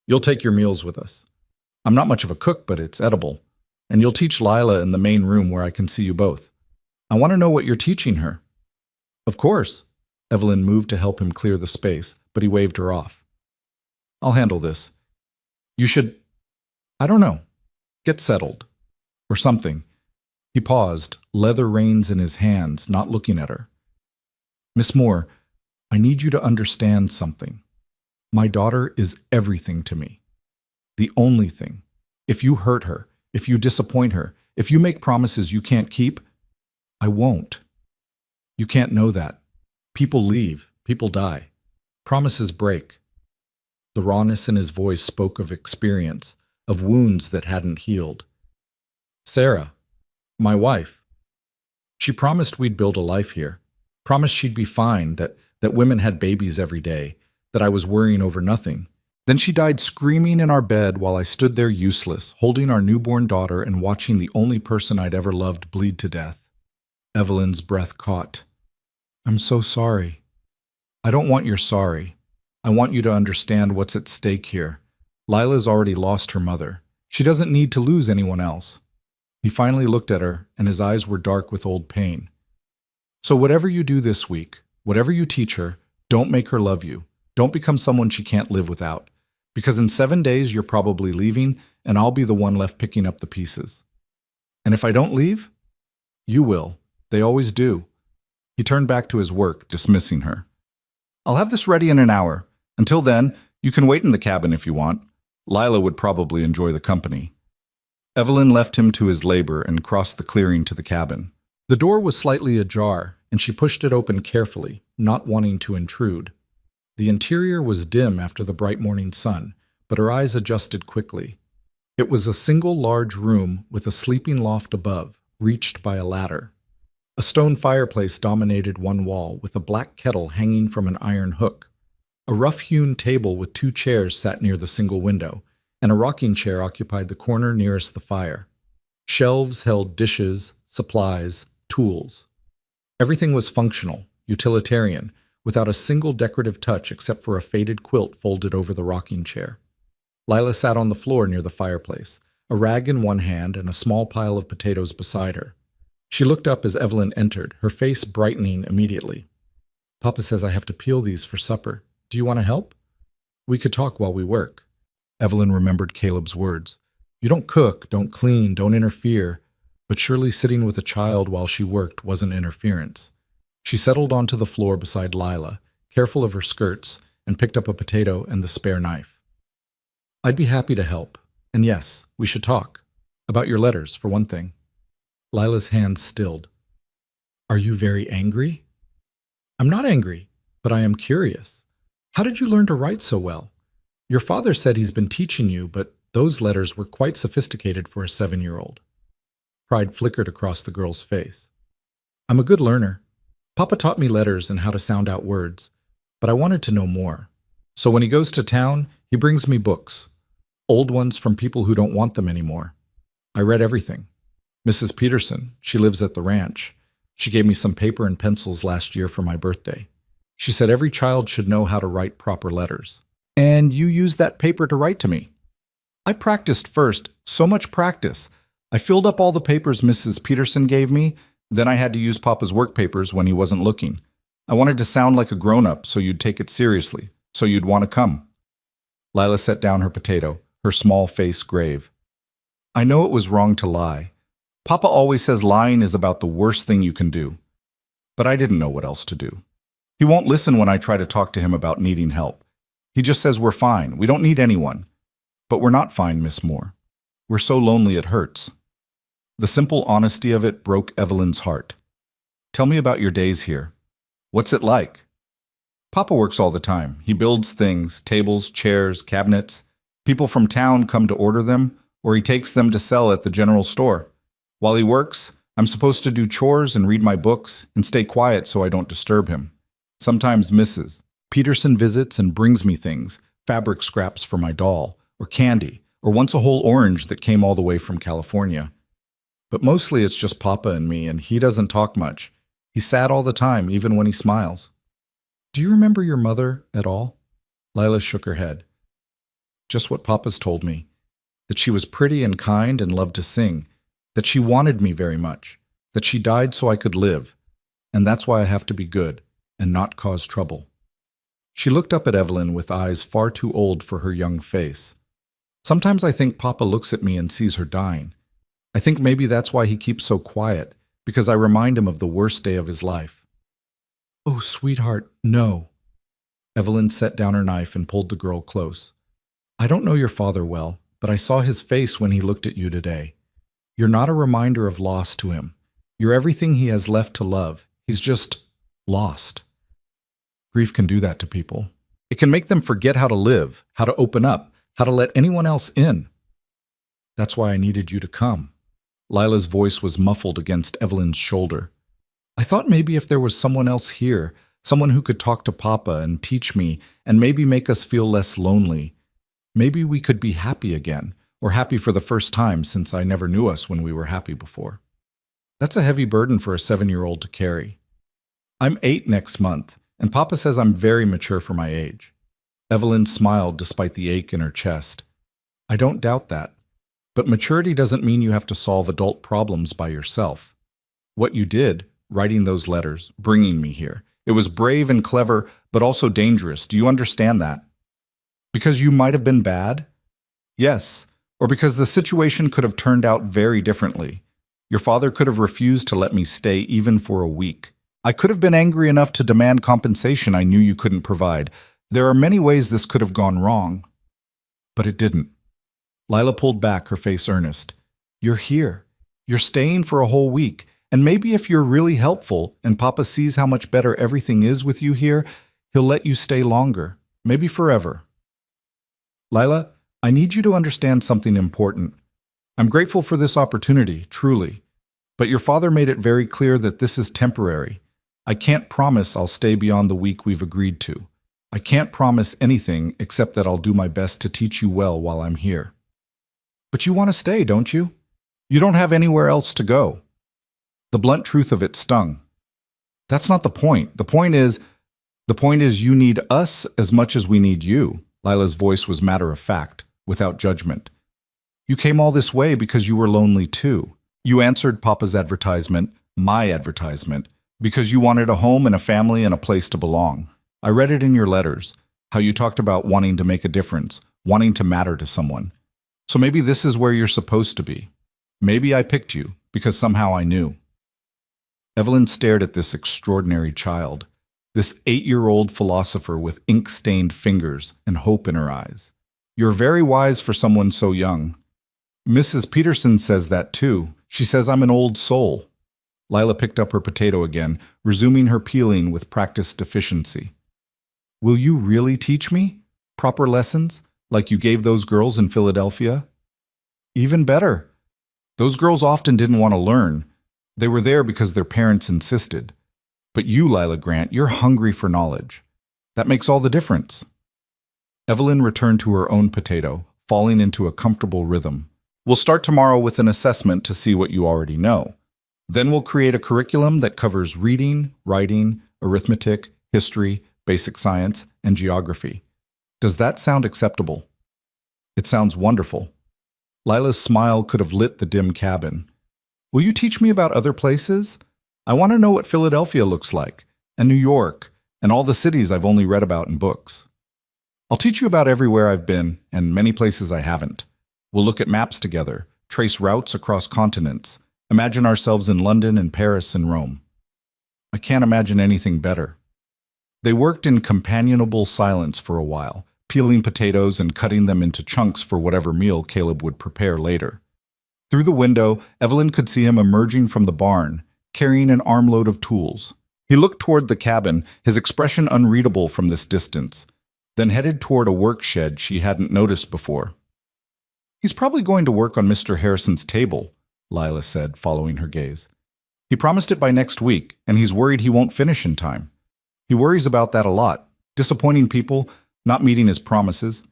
You'll take your meals with us. I'm not much of a cook, but it's edible. And you'll teach Lila in the main room where I can see you both. I want to know what you're teaching her. Of course. Evelyn moved to help him clear the space, but he waved her off. I'll handle this. You should, I don't know, get settled. Or something. He paused, leather reins in his hands, not looking at her. Miss Moore, I need you to understand something. My daughter is everything to me. The only thing. If you hurt her, if you disappoint her, if you make promises you can't keep, I won't. You can't know that. People leave. People die. Promises break. The rawness in his voice spoke of experience, of wounds that hadn't healed. Sarah, my wife, she promised we'd build a life here. Promised she'd be fine, that women had babies every day, that I was worrying over nothing. Then she died screaming in our bed while I stood there useless, holding our newborn daughter and watching the only person I'd ever loved bleed to death. Evelyn's breath caught. I'm so sorry. I don't want your sorry. I want you to understand what's at stake here. Lila's already lost her mother. She doesn't need to lose anyone else. He finally looked at her, and his eyes were dark with old pain. So whatever you do this week, whatever you teach her, don't make her love you. Don't become someone she can't live without. Because in 7 days you're probably leaving, and I'll be the one left picking up the pieces. And if I don't leave, you will. They always do. He turned back to his work, dismissing her. I'll have this ready in an hour. Until then, you can wait in the cabin if you want. Lila would probably enjoy the company. Evelyn left him to his labor and crossed the clearing to the cabin. The door was slightly ajar, and she pushed it open carefully, not wanting to intrude. The interior was dim after the bright morning sun, but her eyes adjusted quickly. It was a single large room with a sleeping loft above, reached by a ladder. A stone fireplace dominated one wall, with a black kettle hanging from an iron hook. A rough-hewn table with 2 chairs sat near the single window, and a rocking chair occupied the corner nearest the fire. Shelves held dishes, supplies, tools. Everything was functional, utilitarian, without a single decorative touch except for a faded quilt folded over the rocking chair. Lila sat on the floor near the fireplace, a rag in one hand and a small pile of potatoes beside her. She looked up as Evelyn entered, her face brightening immediately. "Papa says I have to peel these for supper. Do you want to help? We could talk while we work." Evelyn remembered Caleb's words. You don't cook, don't clean, don't interfere. But surely sitting with a child while she worked wasn't interference. She settled onto the floor beside Lila, careful of her skirts, and picked up a potato and the spare knife. "I'd be happy to help. And yes, we should talk. About your letters, for one thing." Lila's hands stilled. "Are you very angry?" "I'm not angry, but I am curious. How did you learn to write so well? Your father said he's been teaching you, but those letters were quite sophisticated for a 7-year-old. Pride flickered across the girl's face. "I'm a good learner. Papa taught me letters and how to sound out words, but I wanted to know more. So when he goes to town, he brings me books. Old ones from people who don't want them anymore. I read everything. Mrs. Peterson, she lives at the ranch. She gave me some paper and pencils last year for my birthday. She said every child should know how to write proper letters. And you used that paper to write to me." "I practiced first, so much practice. I filled up all the papers Mrs. Peterson gave me, then I had to use Papa's work papers when he wasn't looking. I wanted to sound like a grown-up so you'd take it seriously, so you'd want to come." Lila set down her potato, her small face grave. "I know it was wrong to lie. Papa always says lying is about the worst thing you can do. But I didn't know what else to do. He won't listen when I try to talk to him about needing help. He just says we're fine, we don't need anyone. But we're not fine, Miss Moore. We're so lonely it hurts." The simple honesty of it broke Evelyn's heart. "Tell me about your days here. What's it like?" "Papa works all the time. He builds things, tables, chairs, cabinets. People from town come to order them, or he takes them to sell at the general store. While he works, I'm supposed to do chores and read my books and stay quiet so I don't disturb him. Sometimes Mrs. Peterson visits and brings me things, fabric scraps for my doll, or candy, or once a whole orange that came all the way from California. But mostly it's just Papa and me, and he doesn't talk much. He's sad all the time, even when he smiles." "Do you remember your mother at all?" Lila shook her head. "Just what Papa's told me, that she was pretty and kind and loved to sing, that she wanted me very much, that she died so I could live, and that's why I have to be good and not cause trouble." She looked up at Evelyn with eyes far too old for her young face. "Sometimes I think Papa looks at me and sees her dying. I think maybe that's why he keeps so quiet, because I remind him of the worst day of his life." "Oh, sweetheart, no." Evelyn set down her knife and pulled the girl close. "I don't know your father well, but I saw his face when he looked at you today. You're not a reminder of loss to him. You're everything he has left to love. He's just lost." Grief can do that to people. It can make them forget how to live, how to open up, how to let anyone else in. That's why I needed you to come. Lila's voice was muffled against Evelyn's shoulder. "I thought maybe if there was someone else here, someone who could talk to Papa and teach me and maybe make us feel less lonely, maybe we could be happy again, or happy for the first time since I never knew us when we were happy before." That's a heavy burden for a 7-year-old to carry. "I'm 8 next month, and Papa says I'm very mature for my age." Evelyn smiled despite the ache in her chest. "I don't doubt that. But maturity doesn't mean you have to solve adult problems by yourself. What you did, writing those letters, bringing me here, it was brave and clever, but also dangerous. Do you understand that? Because you might have been bad? Yes. Or because the situation could have turned out very differently. Your father could have refused to let me stay even for a week. I could have been angry enough to demand compensation I knew you couldn't provide. There are many ways this could have gone wrong. But it didn't." Lila pulled back, her face earnest. "You're here. You're staying for a whole week. And maybe if you're really helpful and Papa sees how much better everything is with you here, He'll let you stay longer, maybe forever. Lila, I need you to understand something important. I'm grateful for this opportunity, truly. But your father made it very clear that this is temporary. I can't promise I'll stay beyond the week we've agreed to. I can't promise anything except that I'll do my best to teach you well while I'm here. But you want to stay, don't you? You don't have anywhere else to go. The blunt truth of it stung. That's not the point. The point is you need us as much as we need you. Lila's voice was matter of fact, without judgment. You came all this way because you were lonely too. You answered Papa's advertisement, my advertisement, because you wanted a home and a family and a place to belong. I read it in your letters, how you talked about wanting to make a difference, wanting to matter to someone. So maybe this is where you're supposed to be. Maybe I picked you, because somehow I knew. Evelyn stared at this extraordinary child, this 8-year-old philosopher with ink-stained fingers and hope in her eyes. You're very wise for someone so young. Mrs. Peterson says that too. She says I'm an old soul. Lila picked up her potato again, resuming her peeling with practiced efficiency. Will you really teach me? Proper lessons, like you gave those girls in Philadelphia? Even better. Those girls often didn't want to learn. They were there because their parents insisted. But you, Lila Grant, you're hungry for knowledge. That makes all the difference. Evelyn returned to her own potato, falling into a comfortable rhythm. We'll start tomorrow with an assessment to see what you already know. Then we'll create a curriculum that covers reading, writing, arithmetic, history, basic science, and geography. Does that sound acceptable? It sounds wonderful. Lila's smile could have lit the dim cabin. Will you teach me about other places? I want to know what Philadelphia looks like, and New York, and all the cities I've only read about in books. I'll teach you about everywhere I've been, and many places I haven't. We'll look at maps together, trace routes across continents, imagine ourselves in London and Paris and Rome. I can't imagine anything better. They worked in companionable silence for a while, peeling potatoes and cutting them into chunks for whatever meal Caleb would prepare later. Through the window, Evelyn could see him emerging from the barn, carrying an armload of tools. He looked toward the cabin, his expression unreadable from this distance, then headed toward a work shed she hadn't noticed before. He's probably going to work on Mr. Harrison's table, Lila said, following her gaze. He promised it by next week, and he's worried he won't finish in time. He worries about that a lot, disappointing people, not meeting his promises.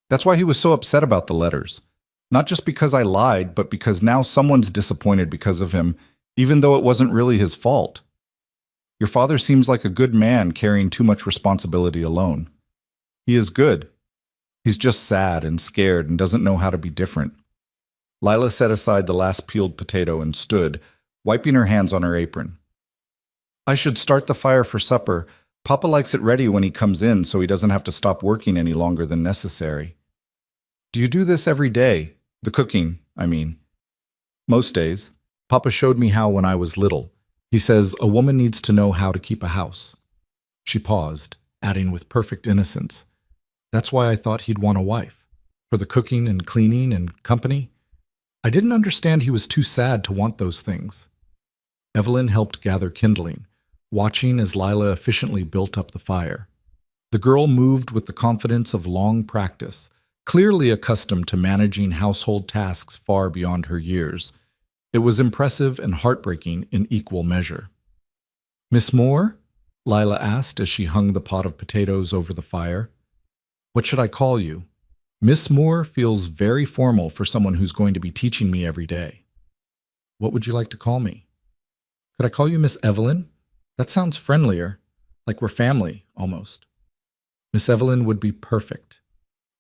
That's why he was so upset about the letters. Not just because I lied, but because now someone's disappointed because of him, even though it wasn't really his fault. Your father seems like a good man carrying too much responsibility alone. He is good. He's just sad and scared and doesn't know how to be different. Lila set aside the last peeled potato and stood, wiping her hands on her apron. I should start the fire for supper. Papa likes it ready when he comes in so he doesn't have to stop working any longer than necessary. Do you do this every day? The cooking, I mean. Most days. Papa showed me how when I was little. He says a woman needs to know how to keep a house. She paused, adding with perfect innocence. That's why I thought he'd want a wife. For the cooking and cleaning and company. I didn't understand he was too sad to want those things. Evelyn helped gather kindling, watching as Lila efficiently built up the fire. The girl moved with the confidence of long practice, clearly accustomed to managing household tasks far beyond her years. It was impressive and heartbreaking in equal measure. Miss Moore? Lila asked as she hung the pot of potatoes over the fire. What should I call you? Miss Moore feels very formal for someone who's going to be teaching me every day. What would you like to call me? Could I call you Miss Evelyn? That sounds friendlier, like we're family, almost. Miss Evelyn would be perfect.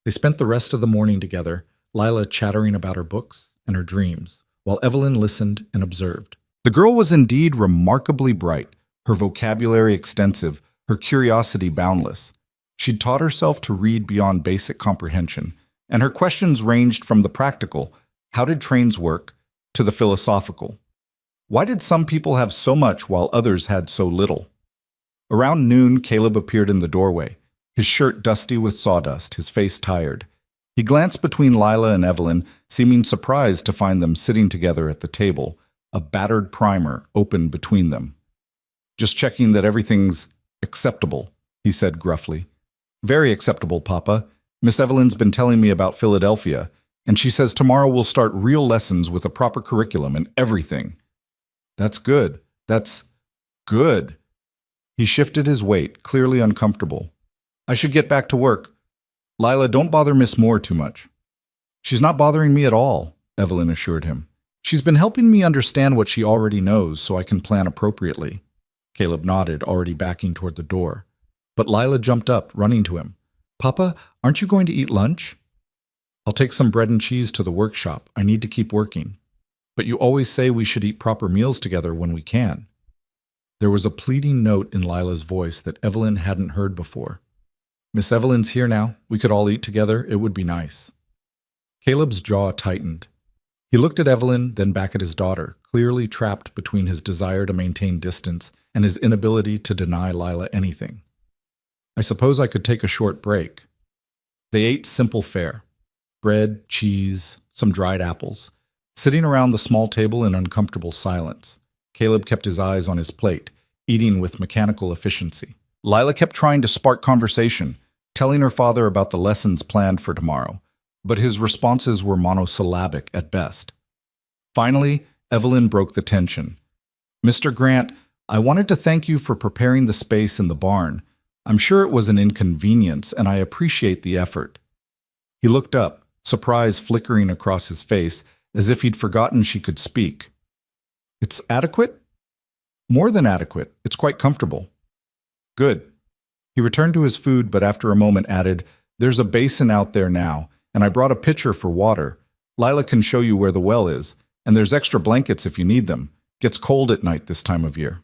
They spent the rest of the morning together, Lila chattering about her books and her dreams, while Evelyn listened and observed. The girl was indeed remarkably bright, her vocabulary extensive, her curiosity boundless. She'd taught herself to read beyond basic comprehension, and her questions ranged from the practical, how did trains work, to the philosophical. Why did some people have so much while others had so little? Around noon, Caleb appeared in the doorway, his shirt dusty with sawdust, his face tired. He glanced between Lila and Evelyn, seeming surprised to find them sitting together at the table, a battered primer open between them. Just checking that everything's acceptable, he said gruffly. Very acceptable, Papa. Miss Evelyn's been telling me about Philadelphia, and she says tomorrow we'll start real lessons with a proper curriculum and everything. That's good. That's good. He shifted his weight, clearly uncomfortable. I should get back to work. Lila, don't bother Miss Moore too much. She's not bothering me at all, Evelyn assured him. She's been helping me understand what she already knows so I can plan appropriately. Caleb nodded, already backing toward the door. But Lila jumped up, running to him. Papa, aren't you going to eat lunch? I'll take some bread and cheese to the workshop. I need to keep working. But you always say we should eat proper meals together when we can. There was a pleading note in Lila's voice that Evelyn hadn't heard before. Miss Evelyn's here now. We could all eat together. It would be nice. Caleb's jaw tightened. He looked at Evelyn, then back at his daughter, clearly trapped between his desire to maintain distance and his inability to deny Lila anything. I suppose I could take a short break. They ate simple fare. Bread, cheese, some dried apples. Sitting around the small table in uncomfortable silence, Caleb kept his eyes on his plate, eating with mechanical efficiency. Lila kept trying to spark conversation, telling her father about the lessons planned for tomorrow, but his responses were monosyllabic at best. Finally, Evelyn broke the tension. Mr. Grant, I wanted to thank you for preparing the space in the barn. I'm sure it was an inconvenience, and I appreciate the effort. He looked up, surprise flickering across his face, as if he'd forgotten she could speak. It's adequate? More than adequate. It's quite comfortable. Good. He returned to his food, but after a moment added, There's a basin out there now, and I brought a pitcher for water. Lila can show you where the well is, and there's extra blankets if you need them. Gets cold at night this time of year.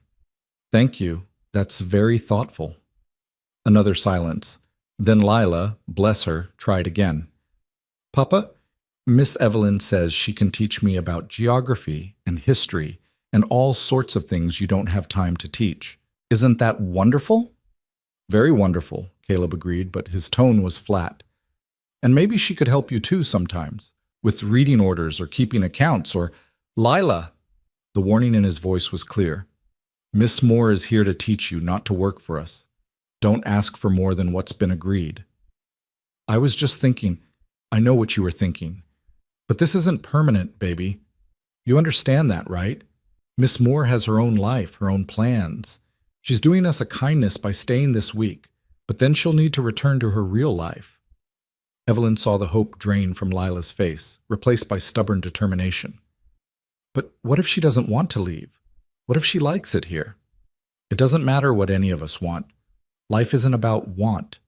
Thank you. That's very thoughtful. Another silence. Then Lila, bless her, tried again. Papa, Miss Evelyn says she can teach me about geography and history and all sorts of things you don't have time to teach. Isn't that wonderful? Very wonderful, Caleb agreed, but his tone was flat. And maybe she could help you too sometimes, with reading orders or keeping accounts or… Lila! The warning in his voice was clear. Miss Moore is here to teach you, not to work for us. Don't ask for more than what's been agreed. I was just thinking, I know what you were thinking. But this isn't permanent, baby. You understand that, right? Miss Moore has her own life, her own plans. She's doing us a kindness by staying this week, but then she'll need to return to her real life. Evelyn saw the hope drain from Lila's face, replaced by stubborn determination. But what if she doesn't want to leave? What if she likes it here? It doesn't matter what any of us want. Life isn't about want.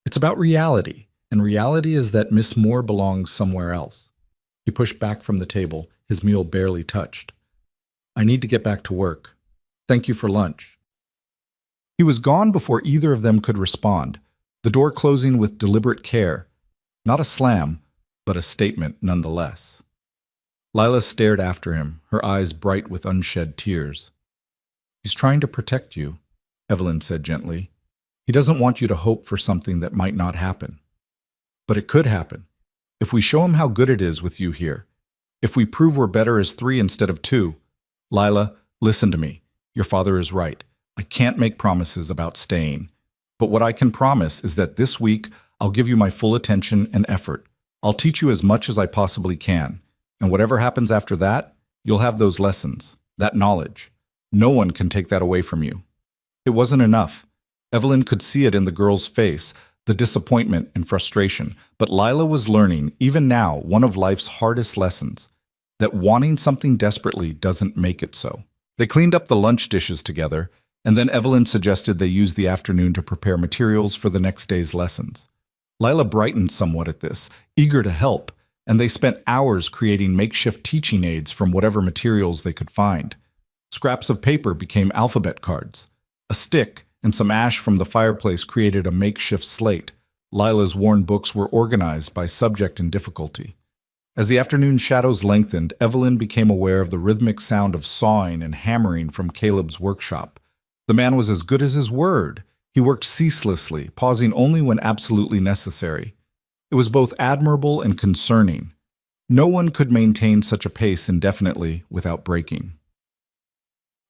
It's about reality, and reality is that Miss Moore belongs somewhere else. He pushed back from the table, his meal barely touched. I need to get back to work. Thank you for lunch. He was gone before either of them could respond, the door closing with deliberate care. Not a slam, but a statement nonetheless. Lila stared after him, her eyes bright with unshed tears. He's trying to protect you, Evelyn said gently. He doesn't want you to hope for something that might not happen. But it could happen. If we show him how good it is with you here. If we prove we're better as 3 instead of 2. Lila, listen to me. Your father is right. I can't make promises about staying. But what I can promise is that this week I'll give you my full attention and effort. I'll teach you as much as I possibly can. And whatever happens after that, you'll have those lessons, that knowledge. No one can take that away from you. It wasn't enough. Evelyn could see it in the girl's face, the disappointment and frustration. But Lila was learning, even now, one of life's hardest lessons, that wanting something desperately doesn't make it so. They cleaned up the lunch dishes together, and then Evelyn suggested they use the afternoon to prepare materials for the next day's lessons. Lila brightened somewhat at this, eager to help, and they spent hours creating makeshift teaching aids from whatever materials they could find. Scraps of paper became alphabet cards. A stick and some ash from the fireplace created a makeshift slate. Lila's worn books were organized by subject and difficulty. As the afternoon shadows lengthened, Evelyn became aware of the rhythmic sound of sawing and hammering from Caleb's workshop. The man was as good as his word. He worked ceaselessly, pausing only when absolutely necessary. It was both admirable and concerning. No one could maintain such a pace indefinitely without breaking.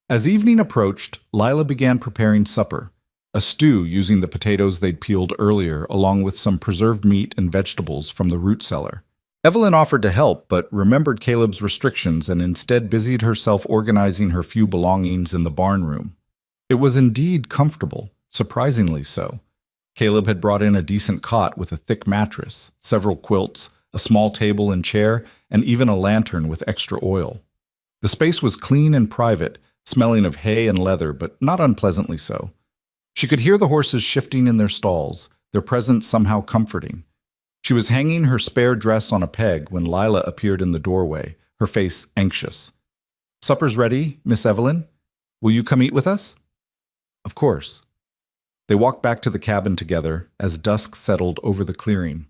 As evening approached, Lila began preparing supper. a stew using the potatoes they'd peeled earlier, along with some preserved meat and vegetables from the root cellar. Evelyn offered to help, but remembered Caleb's restrictions and instead busied herself organizing her few belongings in the barn room. It was indeed comfortable, surprisingly so. Caleb had brought in a decent cot with a thick mattress, several quilts, a small table and chair, and even a lantern with extra oil. The space was clean and private, smelling of hay and leather, but not unpleasantly so. She could hear the horses shifting in their stalls, their presence somehow comforting. She was hanging her spare dress on a peg when Lila appeared in the doorway, her face anxious. "Supper's ready, Miss Evelyn. Will you come eat with us?" "Of course." They walked back to the cabin together as dusk settled over the clearing.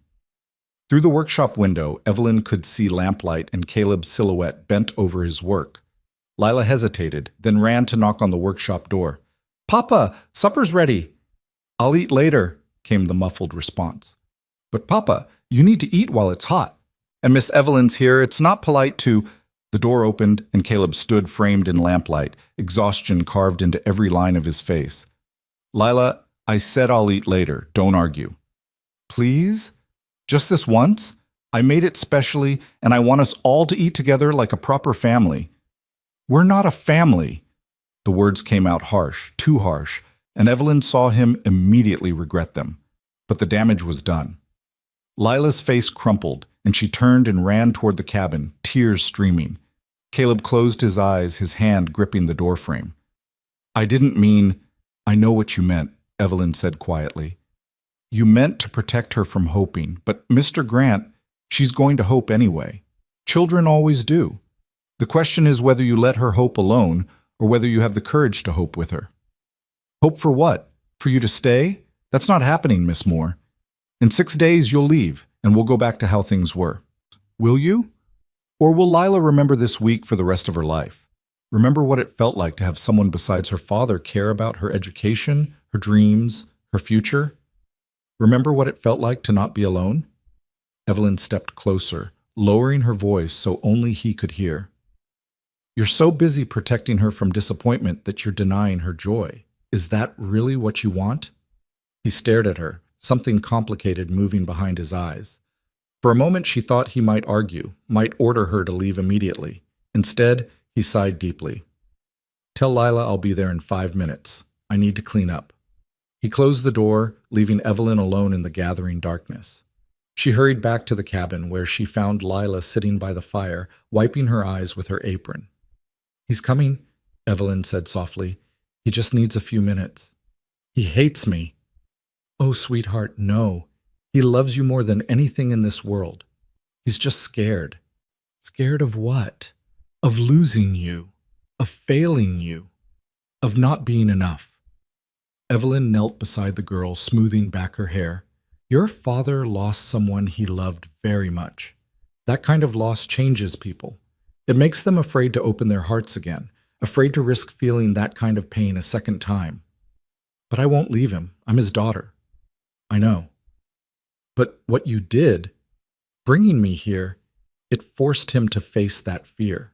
Through the workshop window, Evelyn could see lamplight and Caleb's silhouette bent over his work. Lila hesitated, then ran to knock on the workshop door. "Papa, supper's ready." "I'll eat later," came the muffled response. "But Papa, you need to eat while it's hot. And Miss Evelyn's here, it's not polite to—" The door opened and Caleb stood framed in lamplight, exhaustion carved into every line of his face. "Lila, I said I'll eat later, don't argue." "Please? Just this once? I made it specially, and I want us all to eat together like a proper family." "We're not a family." The words came out harsh, too harsh, and Evelyn saw him immediately regret them. But the damage was done. Lila's face crumpled, and she turned and ran toward the cabin, tears streaming. Caleb closed his eyes, his hand gripping the doorframe. "I didn't mean—" "I know what you meant," Evelyn said quietly. "You meant to protect her from hoping, but Mr. Grant, she's going to hope anyway. Children always do. The question is whether you let her hope alone or whether you have the courage to hope with her." "Hope for what? For you to stay? That's not happening, Miss Moore. In 6 days you'll leave, and we'll go back to how things were." "Will you? Or will Lila remember this week for the rest of her life? Remember what it felt like to have someone besides her father care about her education, her dreams, her future? Remember what it felt like to not be alone?" Evelyn stepped closer, lowering her voice so only he could hear. "You're so busy protecting her from disappointment that you're denying her joy. Is that really what you want?" He stared at her, something complicated moving behind his eyes. For a moment she thought he might argue, might order her to leave immediately. Instead, he sighed deeply. "Tell Lila I'll be there in 5 minutes. I need to clean up." He closed the door, leaving Evelyn alone in the gathering darkness. She hurried back to the cabin, where she found Lila sitting by the fire, wiping her eyes with her apron. "He's coming," Evelyn said softly. "He just needs a few minutes." "He hates me." "Oh, sweetheart, no. He loves you more than anything in this world. He's just scared." "Scared of what?" "Of losing you. Of failing you. Of not being enough." Evelyn knelt beside the girl, smoothing back her hair. "Your father lost someone he loved very much. That kind of loss changes people. It makes them afraid to open their hearts again, afraid to risk feeling that kind of pain a second time. But I won't leave him. I'm his daughter." "I know. But what you did, bringing me here, it forced him to face that fear.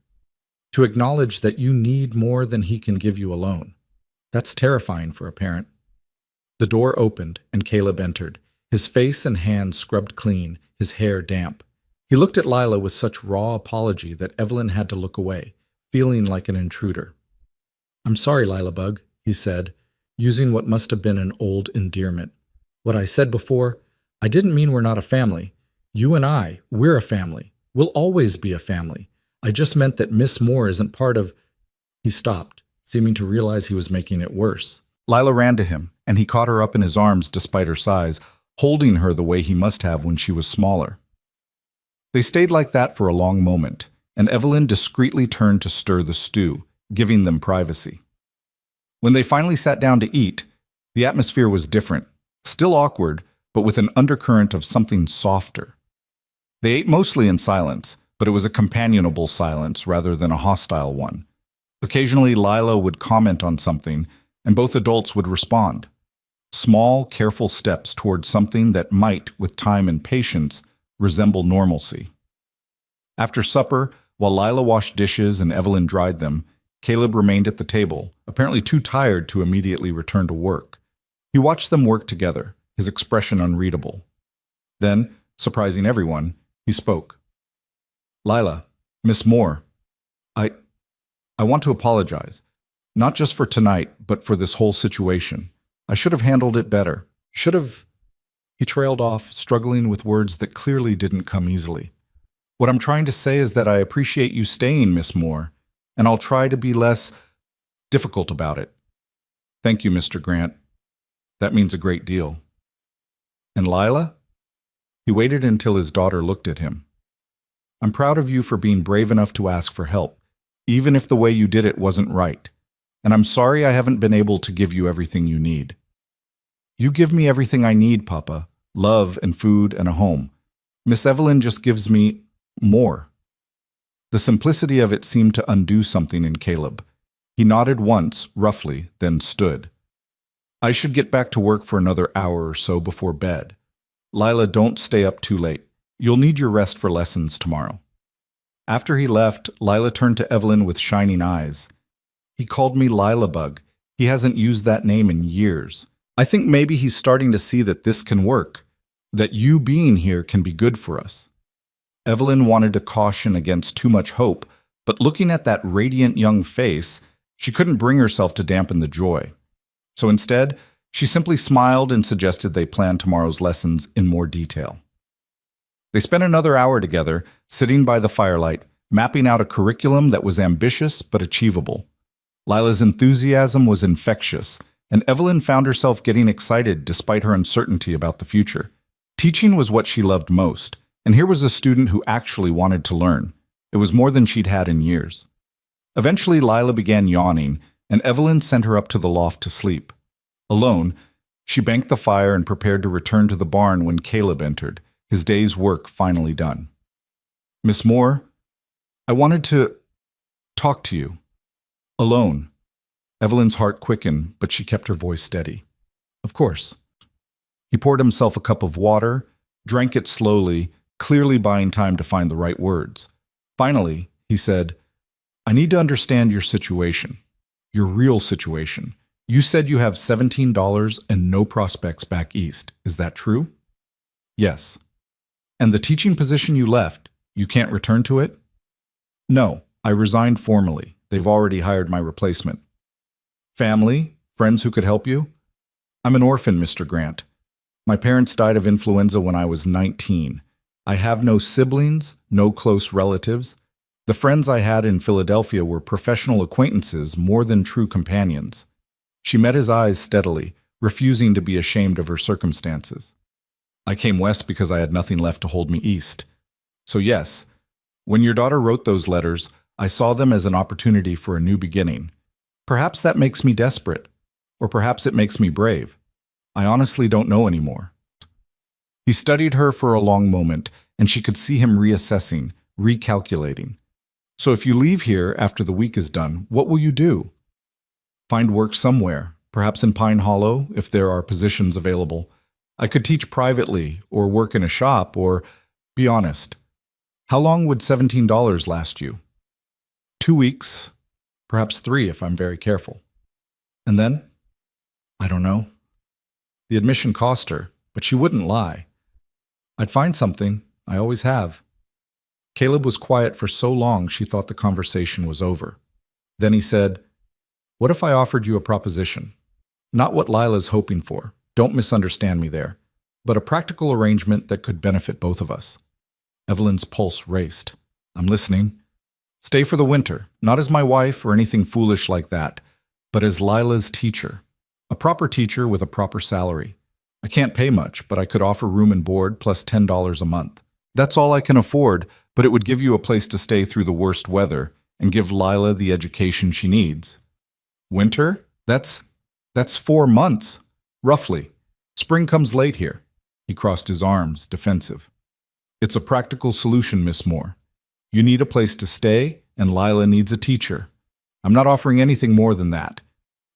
To acknowledge that you need more than he can give you alone. That's terrifying for a parent." The door opened and Caleb entered, his face and hands scrubbed clean, his hair damp. He looked at Lila with such raw apology that Evelyn had to look away, feeling like an intruder. "I'm sorry, Lila Bug," he said, using what must have been an old endearment. "What I said before, I didn't mean we're not a family. You and I, we're a family. We'll always be a family. I just meant that Miss Moore isn't part of—" He stopped, seeming to realize he was making it worse. Lila ran to him, and he caught her up in his arms despite her size, holding her the way he must have when she was smaller. They stayed like that for a long moment, and Evelyn discreetly turned to stir the stew, giving them privacy. When they finally sat down to eat, the atmosphere was different, still awkward, but with an undercurrent of something softer. They ate mostly in silence, but it was a companionable silence rather than a hostile one. Occasionally, Lila would comment on something, and both adults would respond. Small, careful steps toward something that might, with time and patience, resemble normalcy. After supper, while Lila washed dishes and Evelyn dried them, Caleb remained at the table, apparently too tired to immediately return to work. He watched them work together, his expression unreadable. Then, surprising everyone, he spoke. Lila, Miss Moore, I want to apologize. Not just for tonight, but for this whole situation. I should have handled it better. Should have... He trailed off, struggling with words that clearly didn't come easily. What I'm trying to say is that I appreciate you staying, Miss Moore, and I'll try to be less difficult about it. Thank you, Mr. Grant. That means a great deal. And Lila? He waited until his daughter looked at him. I'm proud of you for being brave enough to ask for help, even if the way you did it wasn't right. And I'm sorry I haven't been able to give you everything you need. You give me everything I need, Papa. Love and food and a home. Miss Evelyn just gives me more. The simplicity of it seemed to undo something in Caleb. He nodded once, roughly, then stood. I should get back to work for another hour or so before bed. Lila, don't stay up too late. You'll need your rest for lessons tomorrow. After he left, Lila turned to Evelyn with shining eyes. He called me Lila Bug. He hasn't used that name in years. I think maybe he's starting to see that this can work, that you being here can be good for us. Evelyn wanted to caution against too much hope, but looking at that radiant young face, she couldn't bring herself to dampen the joy. So instead, she simply smiled and suggested they plan tomorrow's lessons in more detail. They spent another hour together, sitting by the firelight, mapping out a curriculum that was ambitious but achievable. Lila's enthusiasm was infectious, and Evelyn found herself getting excited despite her uncertainty about the future. Teaching was what she loved most, and here was a student who actually wanted to learn. It was more than she'd had in years. Eventually, Lila began yawning, and Evelyn sent her up to the loft to sleep. Alone, she banked the fire and prepared to return to the barn when Caleb entered, his day's work finally done. Miss Moore, I wanted to talk to you. Alone. Evelyn's heart quickened, but she kept her voice steady. Of course. He poured himself a cup of water, drank it slowly, clearly buying time to find the right words. Finally, he said, I need to understand your situation, your real situation. You said you have $17 and no prospects back east. Is that true? Yes. And the teaching position you left, you can't return to it? No, I resigned formally. They've already hired my replacement. Family? Friends who could help you? I'm an orphan, Mr. Grant. My parents died of influenza when I was 19. I have no siblings, no close relatives. The friends I had in Philadelphia were professional acquaintances more than true companions. She met his eyes steadily, refusing to be ashamed of her circumstances. I came west because I had nothing left to hold me east. So yes, when your daughter wrote those letters, I saw them as an opportunity for a new beginning. Perhaps that makes me desperate, or perhaps it makes me brave. I honestly don't know anymore. He studied her for a long moment, and she could see him reassessing, recalculating. So if you leave here after the week is done, what will you do? Find work somewhere, perhaps in Pine Hollow, if there are positions available. I could teach privately, or work in a shop, or, be honest, how long would $17 last you? 2 weeks, perhaps 3 if I'm very careful. And then? I don't know. The admission cost her, but she wouldn't lie. I'd find something, I always have. Caleb was quiet for so long she thought the conversation was over. Then he said, What if I offered you a proposition? Not what Lila's hoping for, don't misunderstand me there, but a practical arrangement that could benefit both of us. Evelyn's pulse raced. I'm listening. Stay for the winter, not as my wife or anything foolish like that, but as Lila's teacher. A proper teacher with a proper salary. I can't pay much, but I could offer room and board plus $10 a month. That's all I can afford, but it would give you a place to stay through the worst weather and give Lila the education she needs. Winter? That's 4 months, roughly. Spring comes late here. He crossed his arms, defensive. It's a practical solution, Miss Moore. You need a place to stay, and Lila needs a teacher. I'm not offering anything more than that.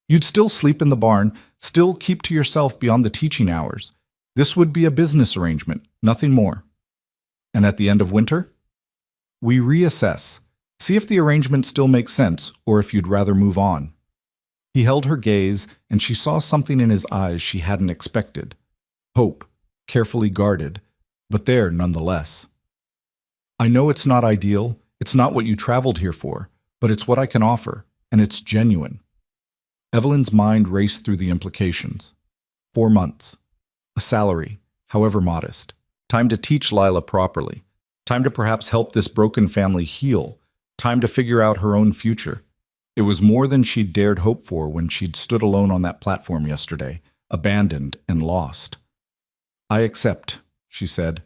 You'd still sleep in the barn, still keep to yourself beyond the teaching hours. This would be a business arrangement, nothing more. And at the end of winter? We reassess. See if the arrangement still makes sense, or if you'd rather move on. He held her gaze, and she saw something in his eyes she hadn't expected. Hope, carefully guarded, but there nonetheless. I know it's not ideal, it's not what you traveled here for, but it's what I can offer, and it's genuine. Evelyn's mind raced through the implications. 4 months. A salary, however modest. Time to teach Lila properly. Time to perhaps help this broken family heal. Time to figure out her own future. It was more than she'd dared hope for when she'd stood alone on that platform yesterday, abandoned and lost. I accept, she said.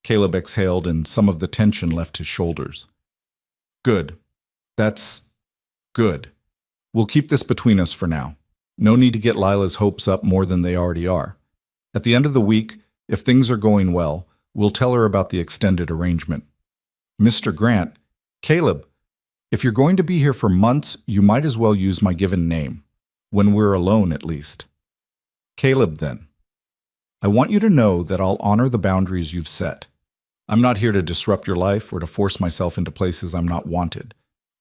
Caleb exhaled and some of the tension left his shoulders. Good. That's good. We'll keep this between us for now. No need to get Lila's hopes up more than they already are. At the end of the week, if things are going well, we'll tell her about the extended arrangement. Mr. Grant, Caleb, if you're going to be here for months, you might as well use my given name. When we're alone, at least. Caleb, then. I want you to know that I'll honor the boundaries you've set. I'm not here to disrupt your life or to force myself into places I'm not wanted.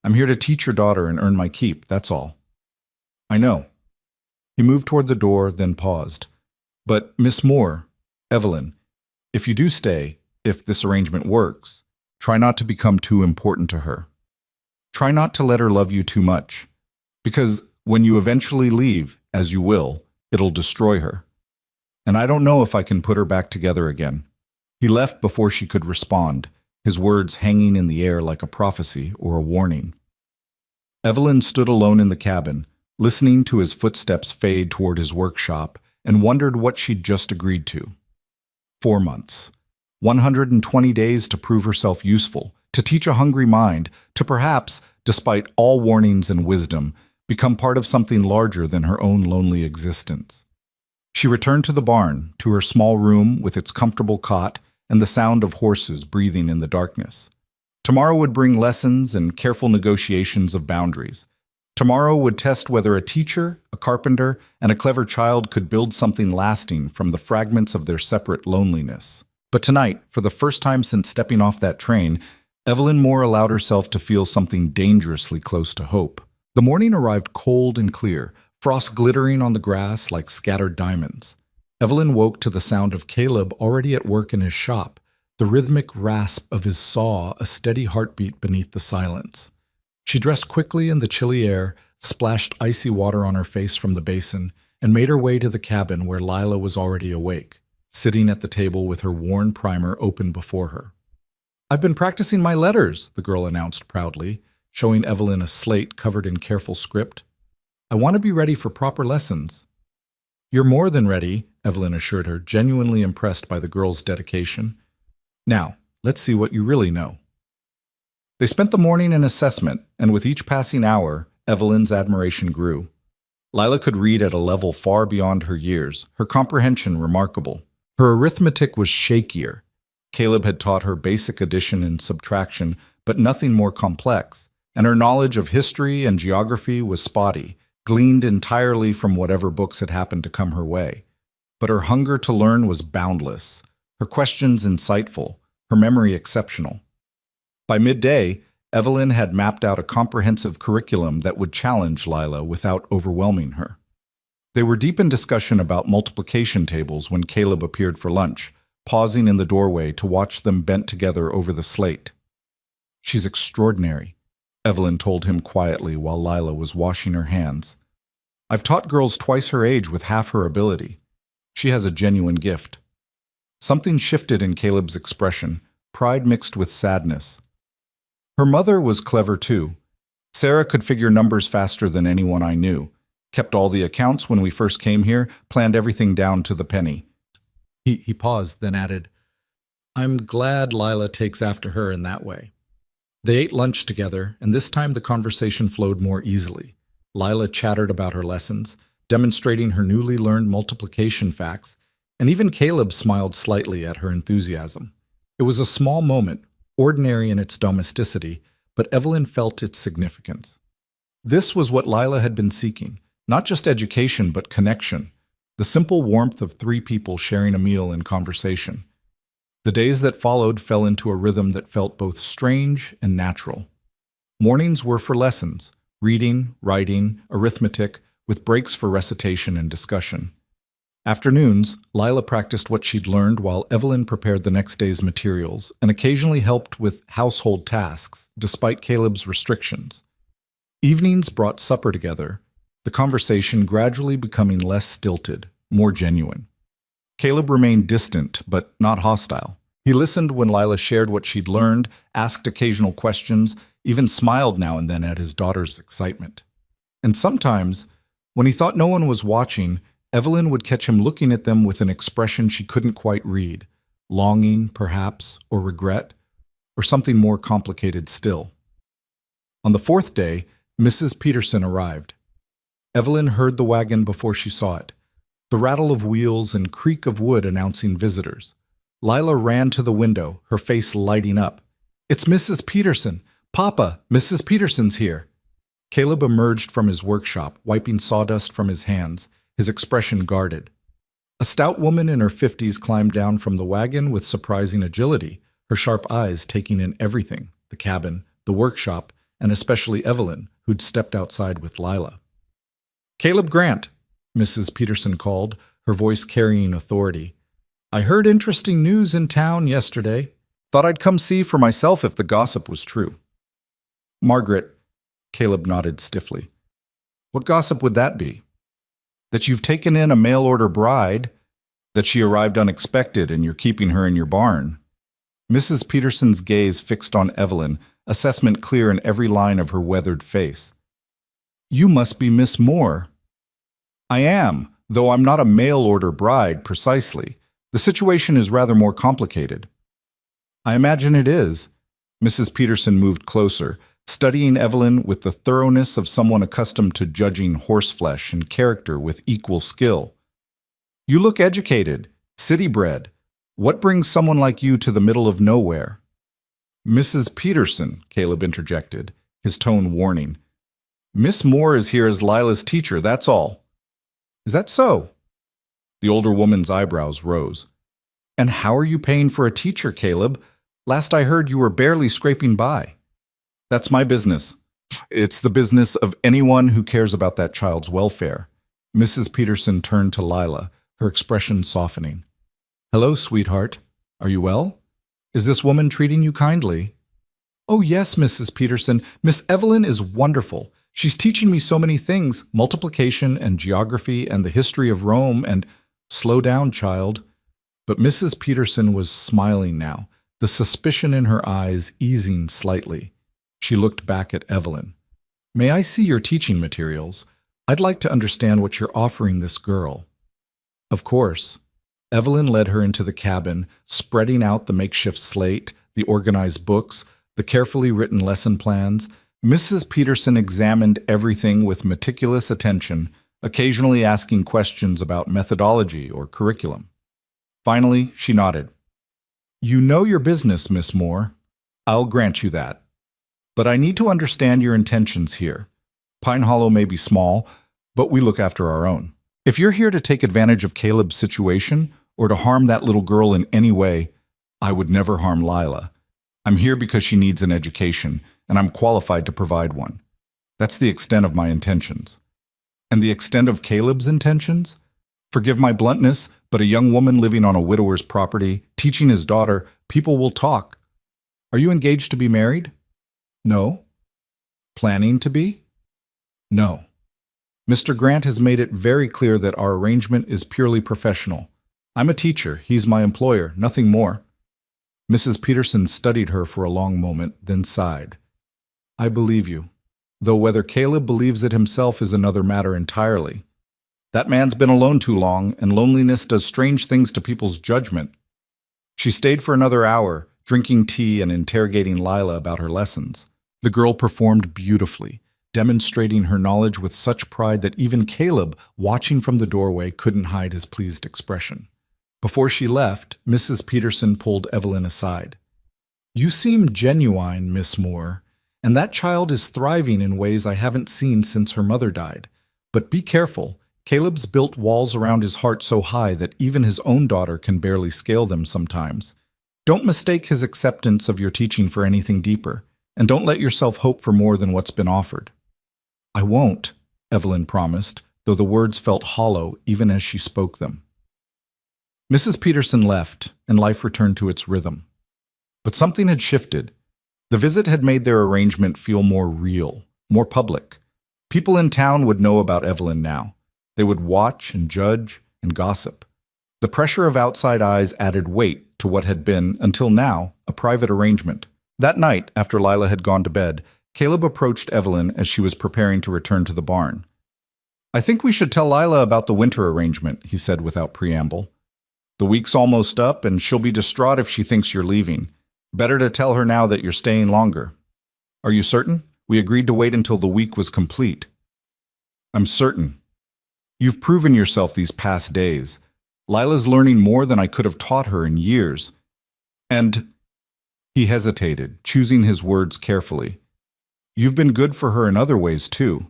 I'm here to teach your daughter and earn my keep, that's all. I know. He moved toward the door, then paused. But, Miss Moore, Evelyn, if you do stay, if this arrangement works, try not to become too important to her. Try not to let her love you too much. Because when you eventually leave, as you will, it'll destroy her. And I don't know if I can put her back together again. He left before she could respond, his words hanging in the air like a prophecy or a warning. Evelyn stood alone in the cabin, listening to his footsteps fade toward his workshop, and wondered what she'd just agreed to. 4 months. 120 days to prove herself useful, to teach a hungry mind, to perhaps, despite all warnings and wisdom, become part of something larger than her own lonely existence. She returned to the barn, to her small room with its comfortable cot and the sound of horses breathing in the darkness. Tomorrow would bring lessons and careful negotiations of boundaries. Tomorrow would test whether a teacher, a carpenter, and a clever child could build something lasting from the fragments of their separate loneliness. But tonight, for the first time since stepping off that train, Evelyn Moore allowed herself to feel something dangerously close to hope. The morning arrived cold and clear, frost glittering on the grass like scattered diamonds. Evelyn woke to the sound of Caleb already at work in his shop, the rhythmic rasp of his saw a steady heartbeat beneath the silence. She dressed quickly in the chilly air, splashed icy water on her face from the basin, and made her way to the cabin where Lila was already awake, sitting at the table with her worn primer open before her. "I've been practicing my letters," the girl announced proudly, showing Evelyn a slate covered in careful script. "I want to be ready for proper lessons." "You're more than ready," Evelyn assured her, genuinely impressed by the girl's dedication. "Now, let's see what you really know." They spent the morning in assessment, and with each passing hour, Evelyn's admiration grew. Lila could read at a level far beyond her years, her comprehension remarkable. Her arithmetic was shakier. Caleb had taught her basic addition and subtraction, but nothing more complex, and her knowledge of history and geography was spotty, gleaned entirely from whatever books had happened to come her way. But her hunger to learn was boundless, her questions insightful, her memory exceptional. By midday, Evelyn had mapped out a comprehensive curriculum that would challenge Lila without overwhelming her. They were deep in discussion about multiplication tables when Caleb appeared for lunch, pausing in the doorway to watch them bent together over the slate. "She's extraordinary," Evelyn told him quietly while Lila was washing her hands. "I've taught girls twice her age with half her ability. She has a genuine gift." Something shifted in Caleb's expression, pride mixed with sadness. "Her mother was clever too. Sarah could figure numbers faster than anyone I knew. Kept all the accounts when we first came here, planned everything down to the penny." He paused, then added, "I'm glad Lila takes after her in that way." They ate lunch together, and this time the conversation flowed more easily. Lila chattered about her lessons, demonstrating her newly learned multiplication facts, and even Caleb smiled slightly at her enthusiasm. It was a small moment, ordinary in its domesticity, but Evelyn felt its significance. This was what Lila had been seeking, not just education but connection, the simple warmth of 3 people sharing a meal and conversation. The days that followed fell into a rhythm that felt both strange and natural. Mornings were for lessons, reading, writing, arithmetic, with breaks for recitation and discussion. Afternoons, Lila practiced what she'd learned while Evelyn prepared the next day's materials and occasionally helped with household tasks, despite Caleb's restrictions. Evenings brought supper together, the conversation gradually becoming less stilted, more genuine. Caleb remained distant, but not hostile. He listened when Lila shared what she'd learned, asked occasional questions, even smiled now and then at his daughter's excitement. And sometimes, when he thought no one was watching, Evelyn would catch him looking at them with an expression she couldn't quite read, longing, perhaps, or regret, or something more complicated still. On the fourth day, Mrs. Peterson arrived. Evelyn heard the wagon before she saw it, the rattle of wheels and creak of wood announcing visitors. Lila ran to the window, her face lighting up. "It's Mrs. Peterson! Papa, Mrs. Peterson's here!" Caleb emerged from his workshop, wiping sawdust from his hands, his expression guarded. A stout woman in her 50s climbed down from the wagon with surprising agility, her sharp eyes taking in everything, the cabin, the workshop, and especially Evelyn, who'd stepped outside with Lila. "Caleb Grant," Mrs. Peterson called, her voice carrying authority. "I heard interesting news in town yesterday. Thought I'd come see for myself if the gossip was true." "Margaret," Caleb nodded stiffly. "What gossip would that be?" "That you've taken in a mail-order bride, that she arrived unexpected and you're keeping her in your barn." Mrs. Peterson's gaze fixed on Evelyn, assessment clear in every line of her weathered face. "You must be Miss Moore." "I am, though I'm not a mail-order bride, precisely. The situation is rather more complicated." "I imagine it is." Mrs. Peterson moved closer, studying Evelyn with the thoroughness of someone accustomed to judging horseflesh and character with equal skill. "You look educated, city-bred. What brings someone like you to the middle of nowhere?" "Mrs. Peterson," Caleb interjected, his tone warning. "Miss Moore is here as Lila's teacher, that's all." "Is that so?" The older woman's eyebrows rose. "And how are you paying for a teacher, Caleb? Last I heard you were barely scraping by." "That's my business. It's the business of anyone who cares about that child's welfare." Mrs. Peterson turned to Lila, her expression softening. "Hello, sweetheart. Are you well? Is this woman treating you kindly?" "Oh, yes, Mrs. Peterson. Miss Evelyn is wonderful. She's teaching me so many things, multiplication and geography and the history of Rome and—" "Slow down, child." But Mrs. Peterson was smiling now, the suspicion in her eyes easing slightly. She looked back at Evelyn. "May I see your teaching materials? I'd like to understand what you're offering this girl." "Of course." Evelyn led her into the cabin, spreading out the makeshift slate, the organized books, the carefully written lesson plans. Mrs. Peterson examined everything with meticulous attention, occasionally asking questions about methodology or curriculum. Finally, she nodded. "You know your business, Miss Moore. I'll grant you that. But I need to understand your intentions here. Pine Hollow may be small, but we look after our own. If you're here to take advantage of Caleb's situation or to harm that little girl in any way, I would never harm Lila. I'm here because she needs an education, and I'm qualified to provide one. That's the extent of my intentions." "And the extent of Caleb's intentions? Forgive my bluntness, but a young woman living on a widower's property, teaching his daughter, people will talk. Are you engaged to be married?" "No." "Planning to be?" "No. Mr. Grant has made it very clear that our arrangement is purely professional. I'm a teacher, he's my employer, nothing more." Mrs. Peterson studied her for a long moment, then sighed. "I believe you, though whether Caleb believes it himself is another matter entirely. That man's been alone too long, and loneliness does strange things to people's judgment." She stayed for another hour, drinking tea and interrogating Lila about her lessons. The girl performed beautifully, demonstrating her knowledge with such pride that even Caleb, watching from the doorway, couldn't hide his pleased expression. Before she left, Mrs. Peterson pulled Evelyn aside. "You seem genuine, Miss Moore, and that child is thriving in ways I haven't seen since her mother died. But be careful. Caleb's built walls around his heart so high that even his own daughter can barely scale them sometimes. Don't mistake his acceptance of your teaching for anything deeper, and don't let yourself hope for more than what's been offered." "I won't," Evelyn promised, though the words felt hollow even as she spoke them. Mrs. Peterson left, and life returned to its rhythm. But something had shifted. The visit had made their arrangement feel more real, more public. People in town would know about Evelyn now. They would watch and judge and gossip. The pressure of outside eyes added weight to what had been, until now, a private arrangement. That night, after Lila had gone to bed, Caleb approached Evelyn as she was preparing to return to the barn. "I think we should tell Lila about the winter arrangement," he said without preamble. "The week's almost up, and she'll be distraught if she thinks you're leaving. Better to tell her now that you're staying longer." "Are you certain? We agreed to wait until the week was complete." "I'm certain. You've proven yourself these past days. Lila's learning more than I could have taught her in years. And—" he hesitated, choosing his words carefully. "You've been good for her in other ways, too.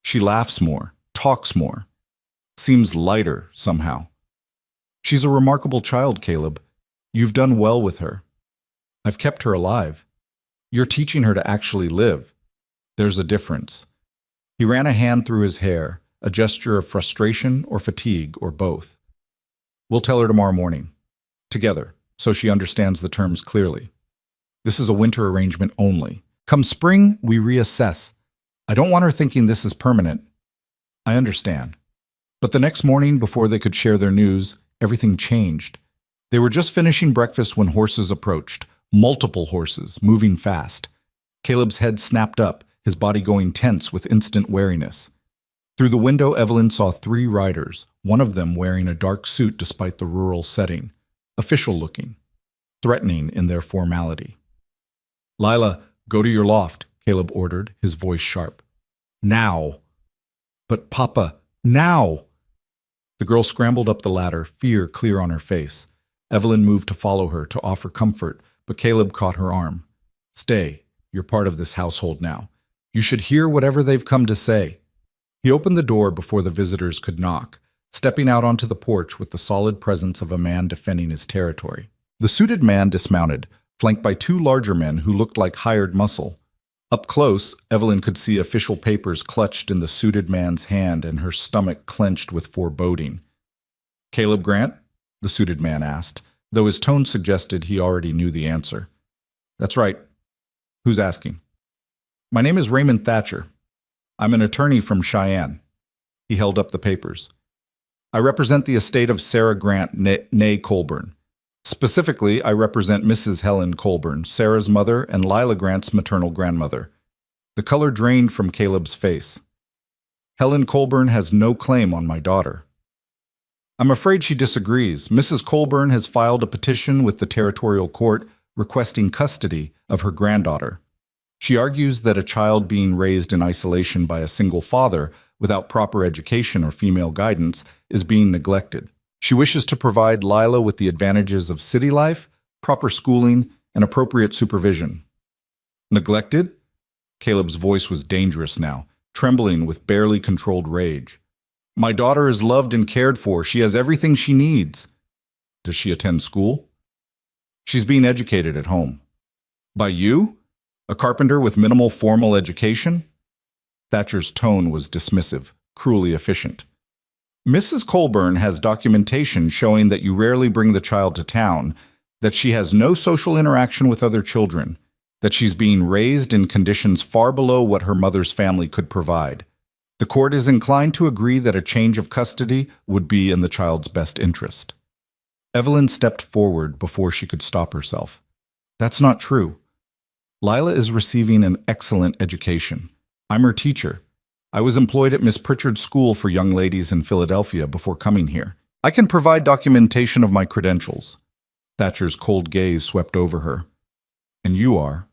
She laughs more, talks more, seems lighter somehow. She's a remarkable child, Caleb. You've done well with her. I've kept her alive. You're teaching her to actually live. There's a difference." He ran a hand through his hair, a gesture of frustration or fatigue or both. "We'll tell her tomorrow morning. Together, so she understands the terms clearly. This is a winter arrangement only. Come spring, we reassess. I don't want her thinking this is permanent." "I understand." But the next morning, before they could share their news, everything changed. They were just finishing breakfast when horses approached, multiple horses, moving fast. Caleb's head snapped up, his body going tense with instant wariness. Through the window, Evelyn saw 3 riders, one of them wearing a dark suit despite the rural setting, official-looking, threatening in their formality. "Lila, go to your loft," Caleb ordered, his voice sharp. "Now." "But Papa, now!" The girl scrambled up the ladder, fear clear on her face. Evelyn moved to follow her, to offer comfort, but Caleb caught her arm. "Stay. You're part of this household now. You should hear whatever they've come to say." He opened the door before the visitors could knock, stepping out onto the porch with the solid presence of a man defending his territory. The suited man dismounted, flanked by 2 larger men who looked like hired muscle. Up close, Evelyn could see official papers clutched in the suited man's hand and her stomach clenched with foreboding. "Caleb Grant?" the suited man asked, though his tone suggested he already knew the answer. "That's right. Who's asking?" "My name is Raymond Thatcher. I'm an attorney from Cheyenne." He held up the papers. "I represent the estate of Sarah Grant, née Colburn. Specifically, I represent Mrs. Helen Colburn, Sarah's mother and Lila Grant's maternal grandmother." The color drained from Caleb's face. "Helen Colburn has no claim on my daughter." "I'm afraid she disagrees. Mrs. Colburn has filed a petition with the territorial court requesting custody of her granddaughter. She argues that a child being raised in isolation by a single father without proper education or female guidance is being neglected. She wishes to provide Lila with the advantages of city life, proper schooling, and appropriate supervision." "Neglected?" Caleb's voice was dangerous now, trembling with barely controlled rage. "My daughter is loved and cared for. She has everything she needs." "Does she attend school?" "She's being educated at home." "By you? A carpenter with minimal formal education?" Thatcher's tone was dismissive, cruelly efficient. "Mrs. Colburn has documentation showing that you rarely bring the child to town, that she has no social interaction with other children, that she's being raised in conditions far below what her mother's family could provide. The court is inclined to agree that a change of custody would be in the child's best interest." Evelyn stepped forward before she could stop herself. "That's not true. Lila is receiving an excellent education. I'm her teacher. I was employed at Miss Pritchard's school for young ladies in Philadelphia before coming here. I can provide documentation of my credentials." Thatcher's cold gaze swept over her. "And you are?"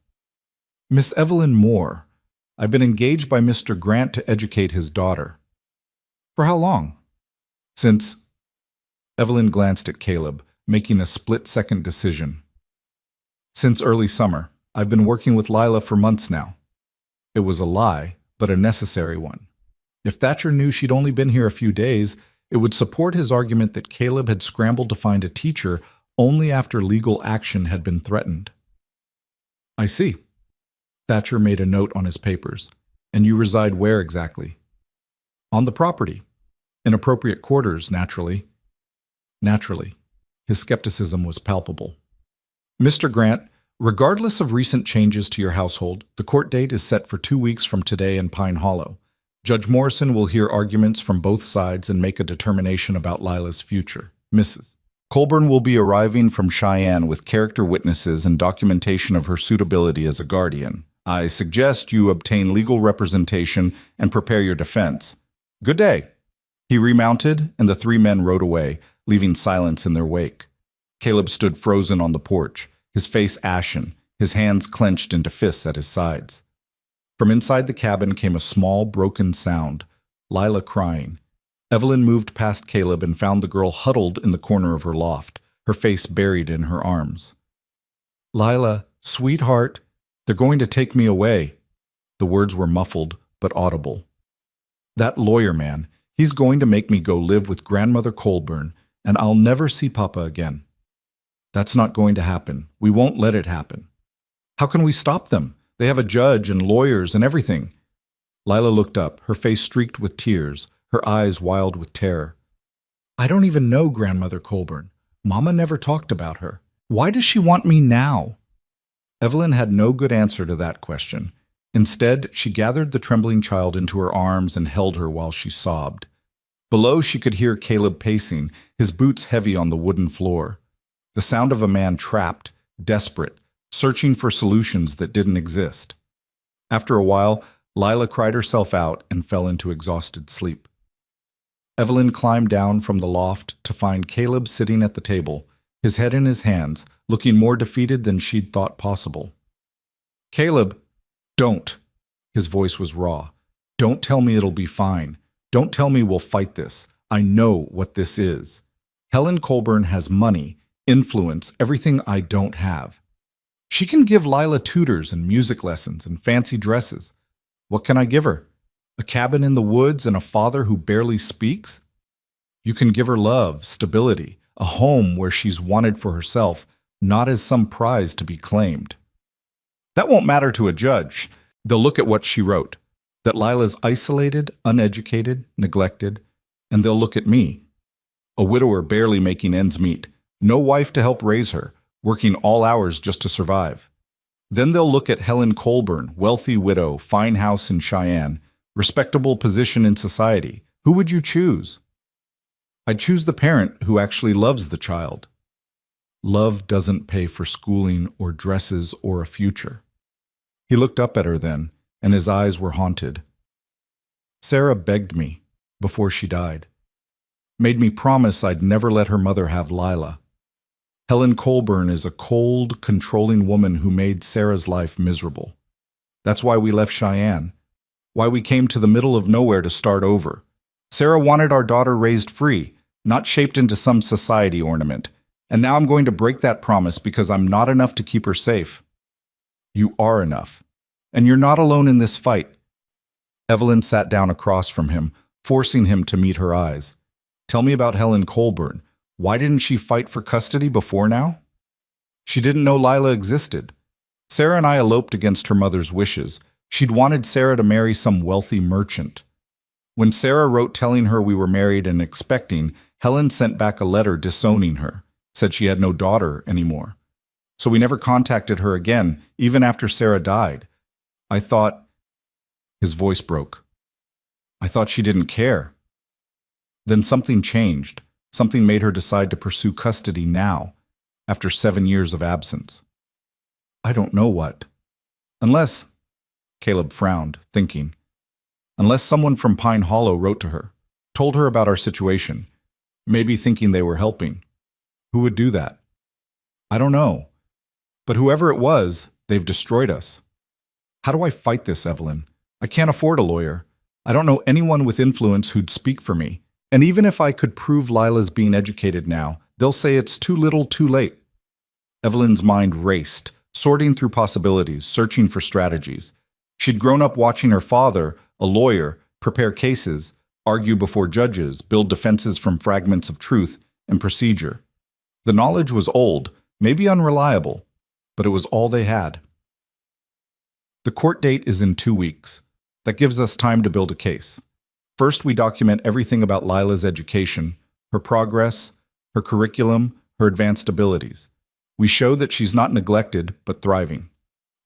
"Miss Evelyn Moore. I've been engaged by Mr. Grant to educate his daughter." "For how long?" "Since—" Evelyn glanced at Caleb, making a split-second decision. "Since early summer. I've been working with Lila for months now." It was a lie, but a necessary one. If Thatcher knew she'd only been here a few days, it would support his argument that Caleb had scrambled to find a teacher only after legal action had been threatened. "I see." Thatcher made a note on his papers. "And you reside where exactly?" "On the property. Inappropriate quarters, naturally. Naturally. His skepticism was palpable. Mr. Grant, regardless of recent changes to your household, the court date is set for 2 weeks from today in Pine Hollow. Judge Morrison will hear arguments from both sides and make a determination about Lila's future. Mrs. Colburn will be arriving from Cheyenne with character witnesses and documentation of her suitability as a guardian. I suggest you obtain legal representation and prepare your defense. Good day. He remounted, and the three men rode away, leaving silence in their wake. Caleb stood frozen on the porch, his face ashen, his hands clenched into fists at his sides. From inside the cabin came a small, broken sound, Lila crying. Evelyn moved past Caleb and found the girl huddled in the corner of her loft, her face buried in her arms. Lila, sweetheart, they're going to take me away. The words were muffled, but audible. That lawyer man, he's going to make me go live with Grandmother Colburn, and I'll never see Papa again. That's not going to happen. We won't let it happen. How can we stop them? They have a judge and lawyers and everything. Lila looked up, her face streaked with tears, her eyes wild with terror. I don't even know Grandmother Colburn. Mama never talked about her. Why does she want me now? Evelyn had no good answer to that question. Instead, she gathered the trembling child into her arms and held her while she sobbed. Below, she could hear Caleb pacing, his boots heavy on the wooden floor. The sound of a man trapped, desperate, searching for solutions that didn't exist. After a while, Lila cried herself out and fell into exhausted sleep. Evelyn climbed down from the loft to find Caleb sitting at the table, his head in his hands, looking more defeated than she'd thought possible. Caleb, don't. His voice was raw. Don't tell me it'll be fine. Don't tell me we'll fight this. I know what this is. Helen Colburn has money, influence, everything I don't have. She can give Lila tutors and music lessons and fancy dresses. What can I give her? A cabin in the woods and a father who barely speaks? You can give her love, stability, a home where she's wanted for herself, not as some prize to be claimed. That won't matter to a judge. They'll look at what she wrote, that Lila's isolated, uneducated, neglected, and they'll look at me, a widower barely making ends meet, no wife to help raise her, working all hours just to survive. Then they'll look at Helen Colburn, wealthy widow, fine house in Cheyenne, respectable position in society. Who would you choose? I'd choose the parent who actually loves the child. Love doesn't pay for schooling or dresses or a future. He looked up at her then, and his eyes were haunted. Sarah begged me, before she died, made me promise I'd never let her mother have Lila. Helen Colburn is a cold, controlling woman who made Sarah's life miserable. That's why we left Cheyenne, why we came to the middle of nowhere to start over. Sarah wanted our daughter raised free, not shaped into some society ornament, and now I'm going to break that promise because I'm not enough to keep her safe. You are enough, and you're not alone in this fight. Evelyn sat down across from him, forcing him to meet her eyes. Tell me about Helen Colburn. Why didn't she fight for custody before now? She didn't know Lila existed. Sarah and I eloped against her mother's wishes. She'd wanted Sarah to marry some wealthy merchant. When Sarah wrote telling her we were married and expecting, Helen sent back a letter disowning her, said she had no daughter anymore. So we never contacted her again, even after Sarah died. I thought... His voice broke. I thought she didn't care. Then something changed. Something made her decide to pursue custody now, after 7 years of absence. I don't know what. Unless... Caleb frowned, thinking. Unless someone from Pine Hollow wrote to her, told her about our situation, maybe thinking they were helping. Who would do that? I don't know. But whoever it was, they've destroyed us. How do I fight this, Evelyn? I can't afford a lawyer. I don't know anyone with influence who'd speak for me. And even if I could prove Lila's being educated now, they'll say it's too little, too late. Evelyn's mind raced, sorting through possibilities, searching for strategies. She'd grown up watching her father, a lawyer, prepare cases, argue before judges, build defenses from fragments of truth and procedure. The knowledge was old, maybe unreliable, but it was all they had. The court date is in 2 weeks. That gives us time to build a case. First, we document everything about Lila's education, her progress, her curriculum, her advanced abilities. We show that she's not neglected, but thriving.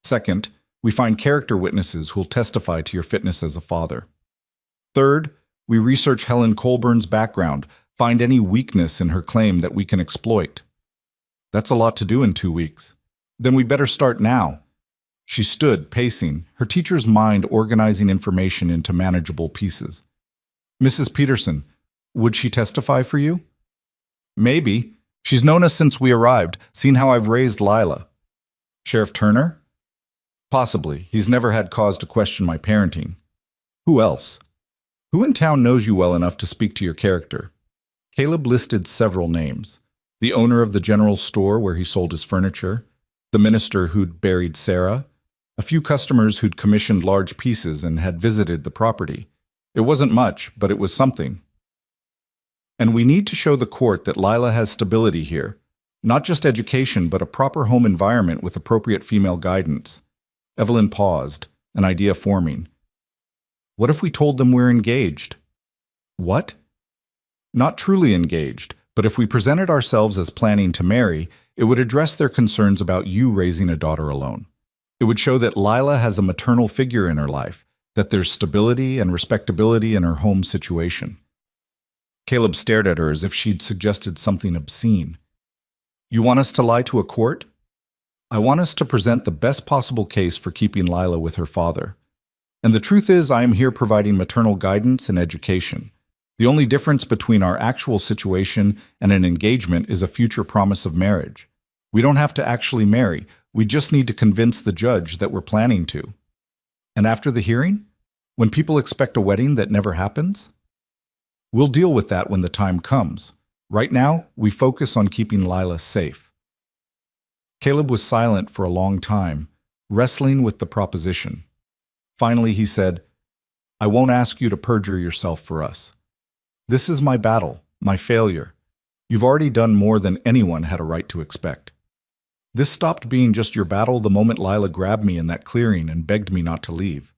Second, we find character witnesses who'll testify to your fitness as a father. Third, we research Helen Colburn's background, find any weakness in her claim that we can exploit. That's a lot to do in 2 weeks. Then we better start now. She stood, pacing, her teacher's mind organizing information into manageable pieces. Mrs. Peterson, would she testify for you? Maybe. She's known us since we arrived, seen how I've raised Lila. Sheriff Turner? Possibly. He's never had cause to question my parenting. Who else? Who in town knows you well enough to speak to your character? Caleb listed several names. The owner of the general store where he sold his furniture, the minister who'd buried Sarah, a few customers who'd commissioned large pieces and had visited the property. It wasn't much, but it was something. And we need to show the court that Lila has stability here. Not just education, but a proper home environment with appropriate female guidance. Evelyn paused, an idea forming. What if we told them we're engaged? What? Not truly engaged, but if we presented ourselves as planning to marry, it would address their concerns about you raising a daughter alone. It would show that Lila has a maternal figure in her life, that there's stability and respectability in her home situation. Caleb stared at her as if she'd suggested something obscene. You want us to lie to a court? I want us to present the best possible case for keeping Lila with her father. And the truth is, I am here providing maternal guidance and education. The only difference between our actual situation and an engagement is a future promise of marriage. We don't have to actually marry. We just need to convince the judge that we're planning to. And after the hearing? When people expect a wedding that never happens? We'll deal with that when the time comes. Right now, we focus on keeping Lila safe. Caleb was silent for a long time, wrestling with the proposition. Finally, he said, I won't ask you to perjure yourself for us. This is my battle, my failure. You've already done more than anyone had a right to expect. This stopped being just your battle the moment Lila grabbed me in that clearing and begged me not to leave.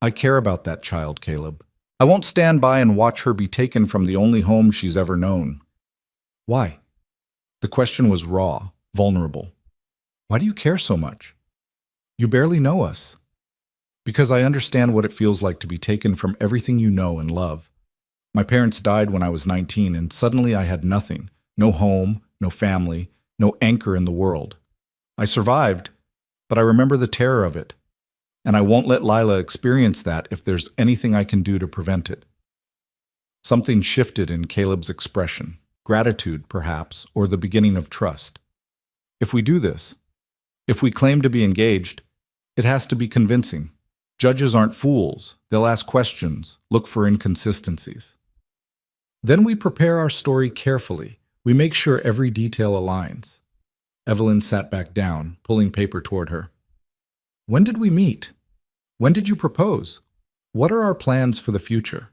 I care about that child, Caleb. I won't stand by and watch her be taken from the only home she's ever known. Why? The question was raw, vulnerable. Why do you care so much? You barely know us. Because I understand what it feels like to be taken from everything you know and love. My parents died when I was 19, and suddenly I had nothing. No home, no family, no anchor in the world. I survived, but I remember the terror of it. And I won't let Lila experience that if there's anything I can do to prevent it. Something shifted in Caleb's expression. Gratitude, perhaps, or the beginning of trust. If we do this, if we claim to be engaged, it has to be convincing. Judges aren't fools. They'll ask questions, look for inconsistencies. Then we prepare our story carefully. We make sure every detail aligns. Evelyn sat back down, pulling paper toward her. When did we meet? When did you propose? What are our plans for the future?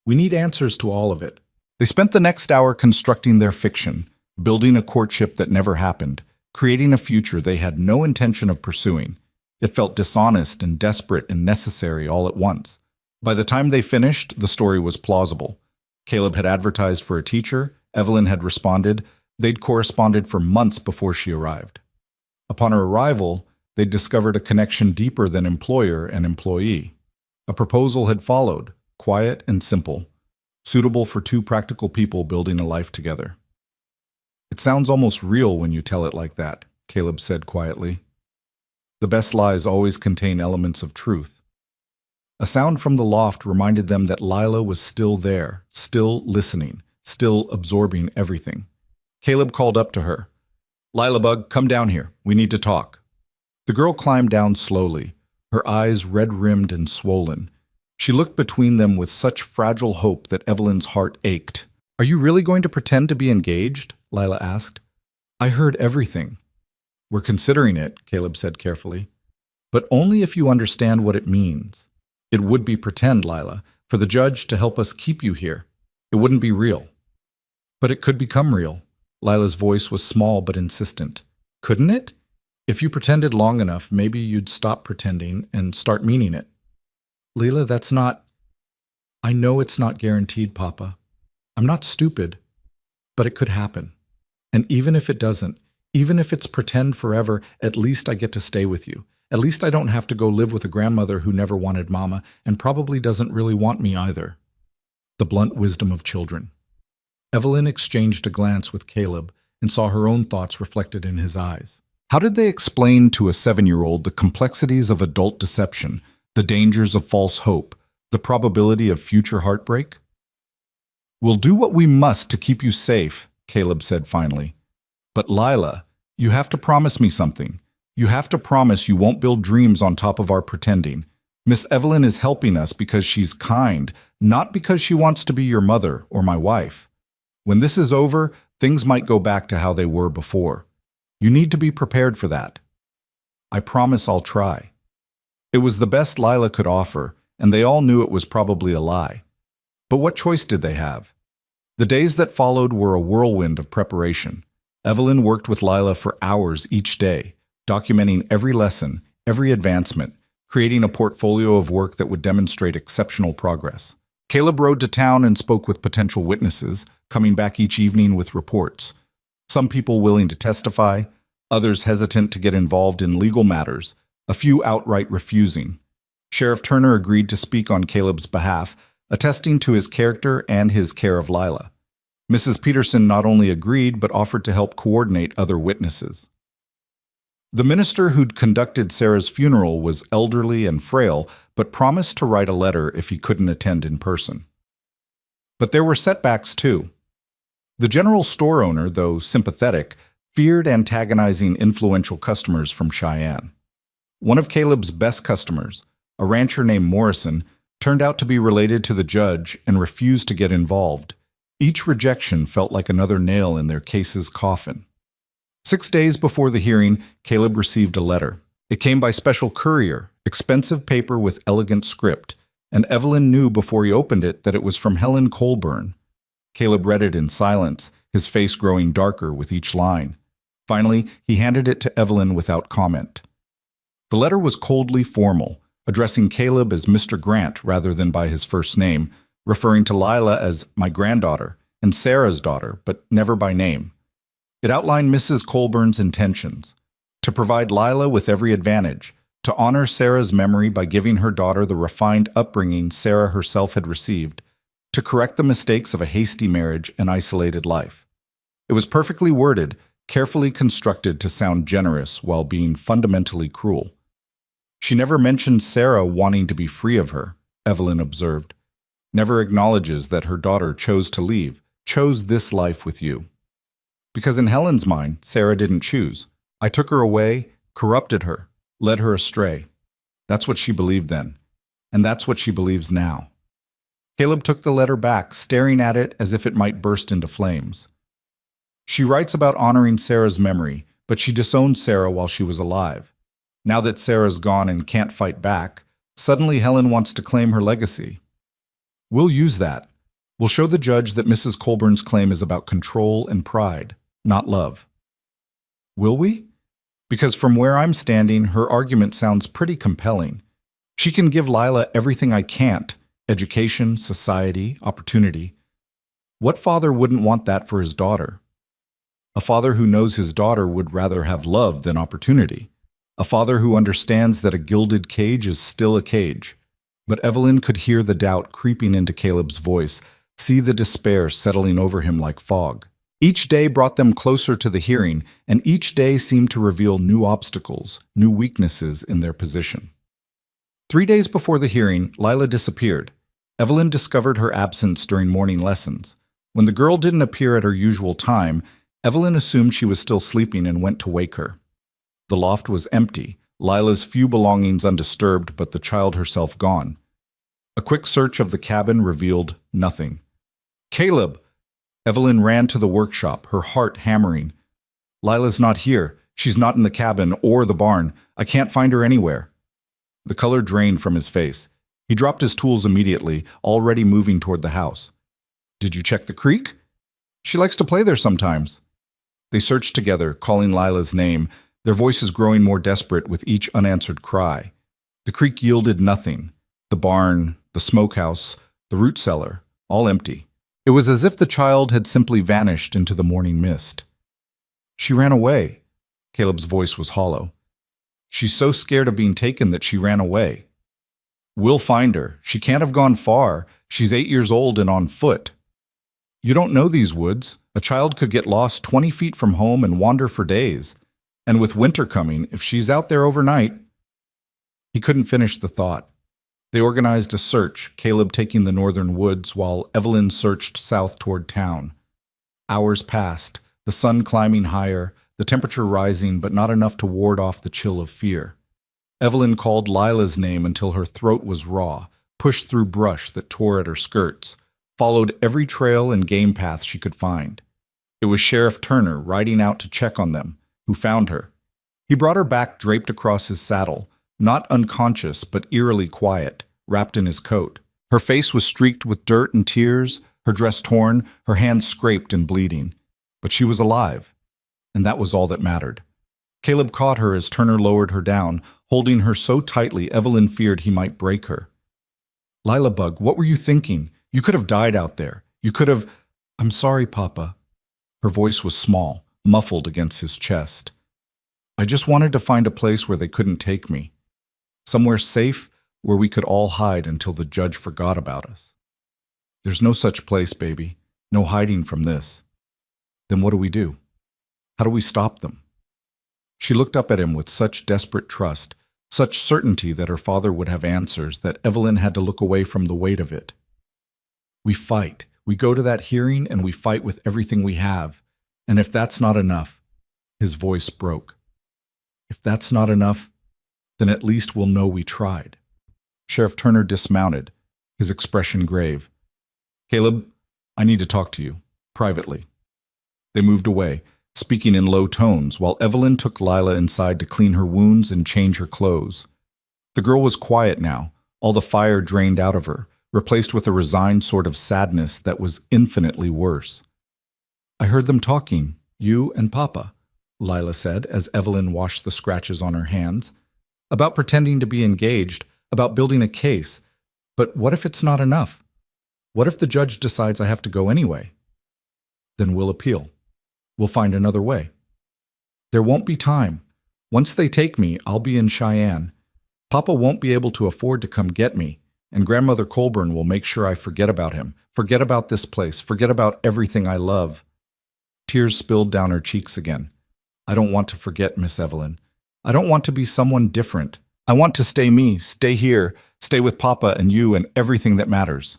We need answers to all of it. They spent the next hour constructing their fiction, building a courtship that never happened, creating a future they had no intention of pursuing. It felt dishonest and desperate and necessary all at once. By the time they finished, the story was plausible. Caleb had advertised for a teacher, Evelyn had responded, they'd corresponded for months before she arrived. Upon her arrival, they'd discovered a connection deeper than employer and employee. A proposal had followed, quiet and simple, suitable for two practical people building a life together. It sounds almost real when you tell it like that, Caleb said quietly. The best lies always contain elements of truth. A sound from the loft reminded them that Lila was still there, still listening, still absorbing everything. Caleb called up to her. Lila Bug, come down here. We need to talk. The girl climbed down slowly, her eyes red-rimmed and swollen. She looked between them with such fragile hope that Evelyn's heart ached. Are you really going to pretend to be engaged? Lila asked. I heard everything. We're considering it, Caleb said carefully. But only if you understand what it means. It would be pretend, Lila, for the judge to help us keep you here. It wouldn't be real. But it could become real. Lila's voice was small but insistent. Couldn't it? If you pretended long enough, maybe you'd stop pretending and start meaning it. Lila, that's not... I know it's not guaranteed, Papa. I'm not stupid, but it could happen. And even if it doesn't, even if it's pretend forever, at least I get to stay with you. At least I don't have to go live with a grandmother who never wanted Mama and probably doesn't really want me either. The blunt wisdom of children. Evelyn exchanged a glance with Caleb and saw her own thoughts reflected in his eyes. How did they explain to a 7-year-old the complexities of adult deception, the dangers of false hope, the probability of future heartbreak? "We'll do what we must to keep you safe," Caleb said finally. "But Lila, you have to promise me something. You have to promise you won't build dreams on top of our pretending. Miss Evelyn is helping us because she's kind, not because she wants to be your mother or my wife. When this is over, things might go back to how they were before. You need to be prepared for that." "I promise I'll try." It was the best Lila could offer, and they all knew it was probably a lie. But what choice did they have? The days that followed were a whirlwind of preparation. Evelyn worked with Lila for hours each day, documenting every lesson, every advancement, creating a portfolio of work that would demonstrate exceptional progress. Caleb rode to town and spoke with potential witnesses, coming back each evening with reports. Some people willing to testify, others hesitant to get involved in legal matters, a few outright refusing. Sheriff Turner agreed to speak on Caleb's behalf, attesting to his character and his care of Lila. Mrs. Peterson not only agreed, but offered to help coordinate other witnesses. The minister who'd conducted Sarah's funeral was elderly and frail, but promised to write a letter if he couldn't attend in person. But there were setbacks too. The general store owner, though sympathetic, feared antagonizing influential customers from Cheyenne. One of Caleb's best customers, a rancher named Morrison, turned out to be related to the judge and refused to get involved. Each rejection felt like another nail in their case's coffin. 6 days before the hearing, Caleb received a letter. It came by special courier, expensive paper with elegant script, and Evelyn knew before he opened it that it was from Helen Colburn. Caleb read it in silence, his face growing darker with each line. Finally, he handed it to Evelyn without comment. The letter was coldly formal, addressing Caleb as Mr. Grant rather than by his first name, referring to Lila as my granddaughter and Sarah's daughter, but never by name. It outlined Mrs. Colburn's intentions: to provide Lila with every advantage, to honor Sarah's memory by giving her daughter the refined upbringing Sarah herself had received, to correct the mistakes of a hasty marriage and isolated life. It was perfectly worded, carefully constructed to sound generous while being fundamentally cruel. "She never mentions Sarah wanting to be free of her," Evelyn observed. "Never acknowledges that her daughter chose to leave, chose this life with you. Because in Helen's mind, Sarah didn't choose. I took her away, corrupted her, led her astray. That's what she believed then, and that's what she believes now." Caleb took the letter back, staring at it as if it might burst into flames. "She writes about honoring Sarah's memory, but she disowned Sarah while she was alive. Now that Sarah's gone and can't fight back, suddenly Helen wants to claim her legacy. We'll use that. We'll show the judge that Mrs. Colburn's claim is about control and pride, not love." "Will we?" Because from where I'm standing, her argument sounds pretty compelling. She can give Lila everything I can't: education, society, opportunity. What father wouldn't want that for his daughter? A father who knows his daughter would rather have love than opportunity. A father who understands that a gilded cage is still a cage. But Evelyn could hear the doubt creeping into Caleb's voice, see the despair settling over him like fog. Each day brought them closer to the hearing, and each day seemed to reveal new obstacles, new weaknesses in their position. 3 days before the hearing, Lila disappeared. Evelyn discovered her absence during morning lessons. When the girl didn't appear at her usual time, Evelyn assumed she was still sleeping and went to wake her. The loft was empty, Lila's few belongings undisturbed, but the child herself gone. A quick search of the cabin revealed nothing. "Caleb!" Evelyn ran to the workshop, her heart hammering. "Lila's not here. She's not in the cabin or the barn. I can't find her anywhere." The color drained from his face. He dropped his tools immediately, already moving toward the house. "Did you check the creek? She likes to play there sometimes." They searched together, calling Lila's name, their voices growing more desperate with each unanswered cry. The creek yielded nothing. The barn, the smokehouse, The root cellar, all empty. It was as if the child had simply vanished into the morning mist. She ran away. Caleb's voice was hollow. She's so scared of being taken that she ran away. We'll find her. She can't have gone far. She's 8 years old and on foot. You don't know these woods. A child could get lost 20 feet from home and wander for days. And with winter coming, if she's out there overnight... He couldn't finish the thought. They organized a search, Caleb taking the northern woods while Evelyn searched south toward town. Hours passed, the sun climbing higher, the temperature rising but not enough to ward off the chill of fear. Evelyn called Lila's name until her throat was raw, pushed through brush that tore at her skirts, followed every trail and game path she could find. It was Sheriff Turner riding out to check on them, who found her. He brought her back draped across his saddle, not unconscious but eerily quiet, wrapped in his coat. Her face was streaked with dirt and tears, her dress torn, her hands scraped and bleeding. But she was alive, and that was all that mattered. Caleb caught her as Turner lowered her down, holding her so tightly Evelyn feared he might break her. "Lila Bug, what were you thinking? You could have died out there. You could have—" "I'm sorry, Papa." Her voice was small, muffled against his chest. "I just wanted to find a place where they couldn't take me. Somewhere safe where we could all hide until the judge forgot about us." "There's no such place, baby. No hiding from this." "Then what do we do? How do we stop them?" She looked up at him with such desperate trust, such certainty that her father would have answers, that Evelyn had to look away from the weight of it. "We fight. We go to that hearing and we fight with everything we have. And if that's not enough," his voice broke. "If that's not enough, then at least we'll know we tried." Sheriff Turner dismounted, his expression grave. "Caleb, I need to talk to you, privately." They moved away, speaking in low tones, while Evelyn took Lila inside to clean her wounds and change her clothes. The girl was quiet now, all the fire drained out of her, replaced with a resigned sort of sadness that was infinitely worse. "I heard them talking, you and Papa," Lila said as Evelyn washed the scratches on her hands. "About pretending to be engaged, about building a case. But what if it's not enough? What if the judge decides I have to go anyway? Then we'll appeal. We'll find another way. There won't be time. Once they take me, I'll be in Cheyenne. Papa won't be able to afford to come get me, and Grandmother Colburn will make sure I forget about him, forget about this place, forget about everything I love." Tears spilled down her cheeks again. "I don't want to forget, Miss Evelyn. I don't want to be someone different. I want to stay me, stay here, stay with Papa and you and everything that matters."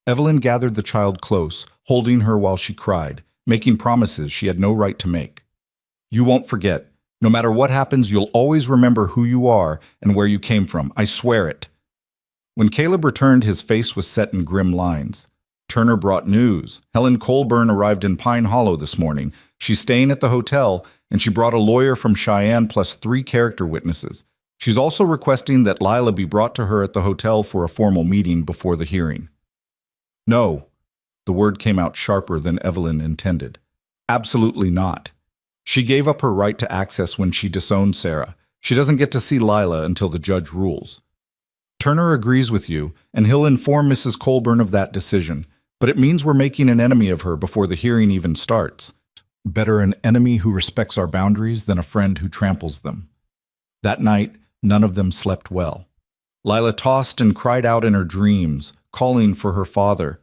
Evelyn gathered the child close, holding her while she cried, making promises she had no right to make. "You won't forget. No matter what happens, you'll always remember who you are and where you came from. I swear it." When Caleb returned, his face was set in grim lines. Turner brought news. Helen Colburn arrived in Pine Hollow this morning. She's staying at the hotel, and she brought a lawyer from Cheyenne plus 3 character witnesses. She's also requesting that Lila be brought to her at the hotel for a formal meeting before the hearing. "No." The word came out sharper than Evelyn intended. "Absolutely not. She gave up her right to access when she disowned Sarah. She doesn't get to see Lila until the judge rules. Turner agrees with you, and he'll inform Mrs. Colburn of that decision, but it means we're making an enemy of her before the hearing even starts. Better an enemy who respects our boundaries than a friend who tramples them." That night, none of them slept well. Lila tossed and cried out in her dreams, calling for her father.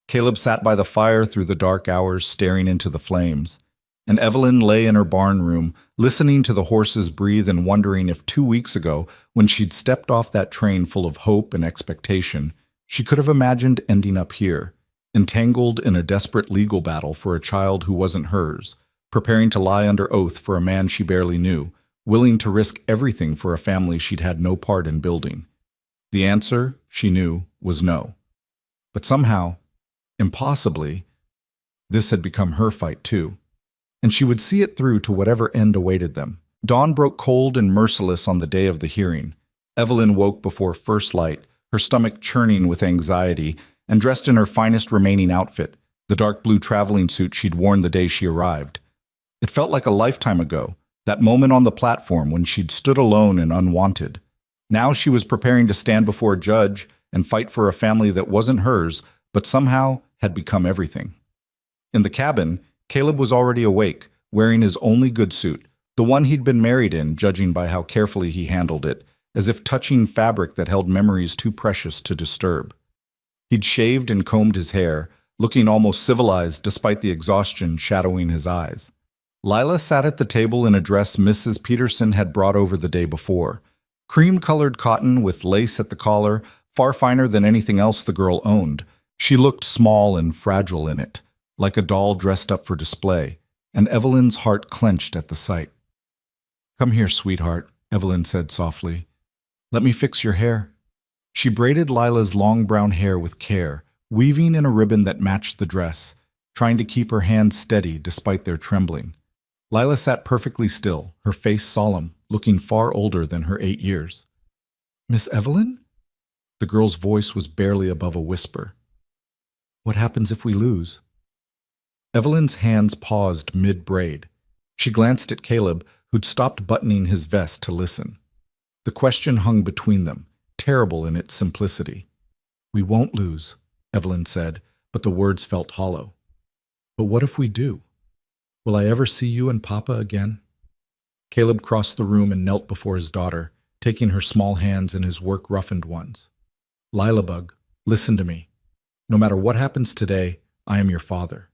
Caleb sat by the fire through the dark hours, staring into the flames. And Evelyn lay in her barn room, listening to the horses breathe and wondering if 2 weeks ago, when she'd stepped off that train full of hope and expectation, she could have imagined ending up here, entangled in a desperate legal battle for a child who wasn't hers, preparing to lie under oath for a man she barely knew, willing to risk everything for a family she'd had no part in building. The answer, she knew, was no. But somehow, impossibly, this had become her fight too. And she would see it through to whatever end awaited them. Dawn broke cold and merciless on the day of the hearing. Evelyn woke before first light, her stomach churning with anxiety, and dressed in her finest remaining outfit, the dark blue traveling suit she'd worn the day she arrived. It felt like a lifetime ago, that moment on the platform when she'd stood alone and unwanted. Now she was preparing to stand before a judge, and fight for a family that wasn't hers, but somehow had become everything. In the cabin, Caleb was already awake, wearing his only good suit, the one he'd been married in, judging by how carefully he handled it, as if touching fabric that held memories too precious to disturb. He'd shaved and combed his hair, looking almost civilized despite the exhaustion shadowing his eyes. Lila sat at the table in a dress Mrs. Peterson had brought over the day before. Cream-colored cotton with lace at the collar, far finer than anything else the girl owned. She looked small and fragile in it, like a doll dressed up for display, and Evelyn's heart clenched at the sight. "Come here, sweetheart," Evelyn said softly. "Let me fix your hair." She braided Lila's long brown hair with care, weaving in a ribbon that matched the dress, trying to keep her hands steady despite their trembling. Lila sat perfectly still, her face solemn, looking far older than her 8 years. "Miss Evelyn?" The girl's voice was barely above a whisper. "What happens if we lose?" Evelyn's hands paused mid-braid. She glanced at Caleb, who'd stopped buttoning his vest to listen. The question hung between them, terrible in its simplicity. "We won't lose," Evelyn said, but the words felt hollow. "But what if we do? Will I ever see you and Papa again?" Caleb crossed the room and knelt before his daughter, taking her small hands in his work-roughened ones. "Lilabug, listen to me. No matter what happens today, I am your father.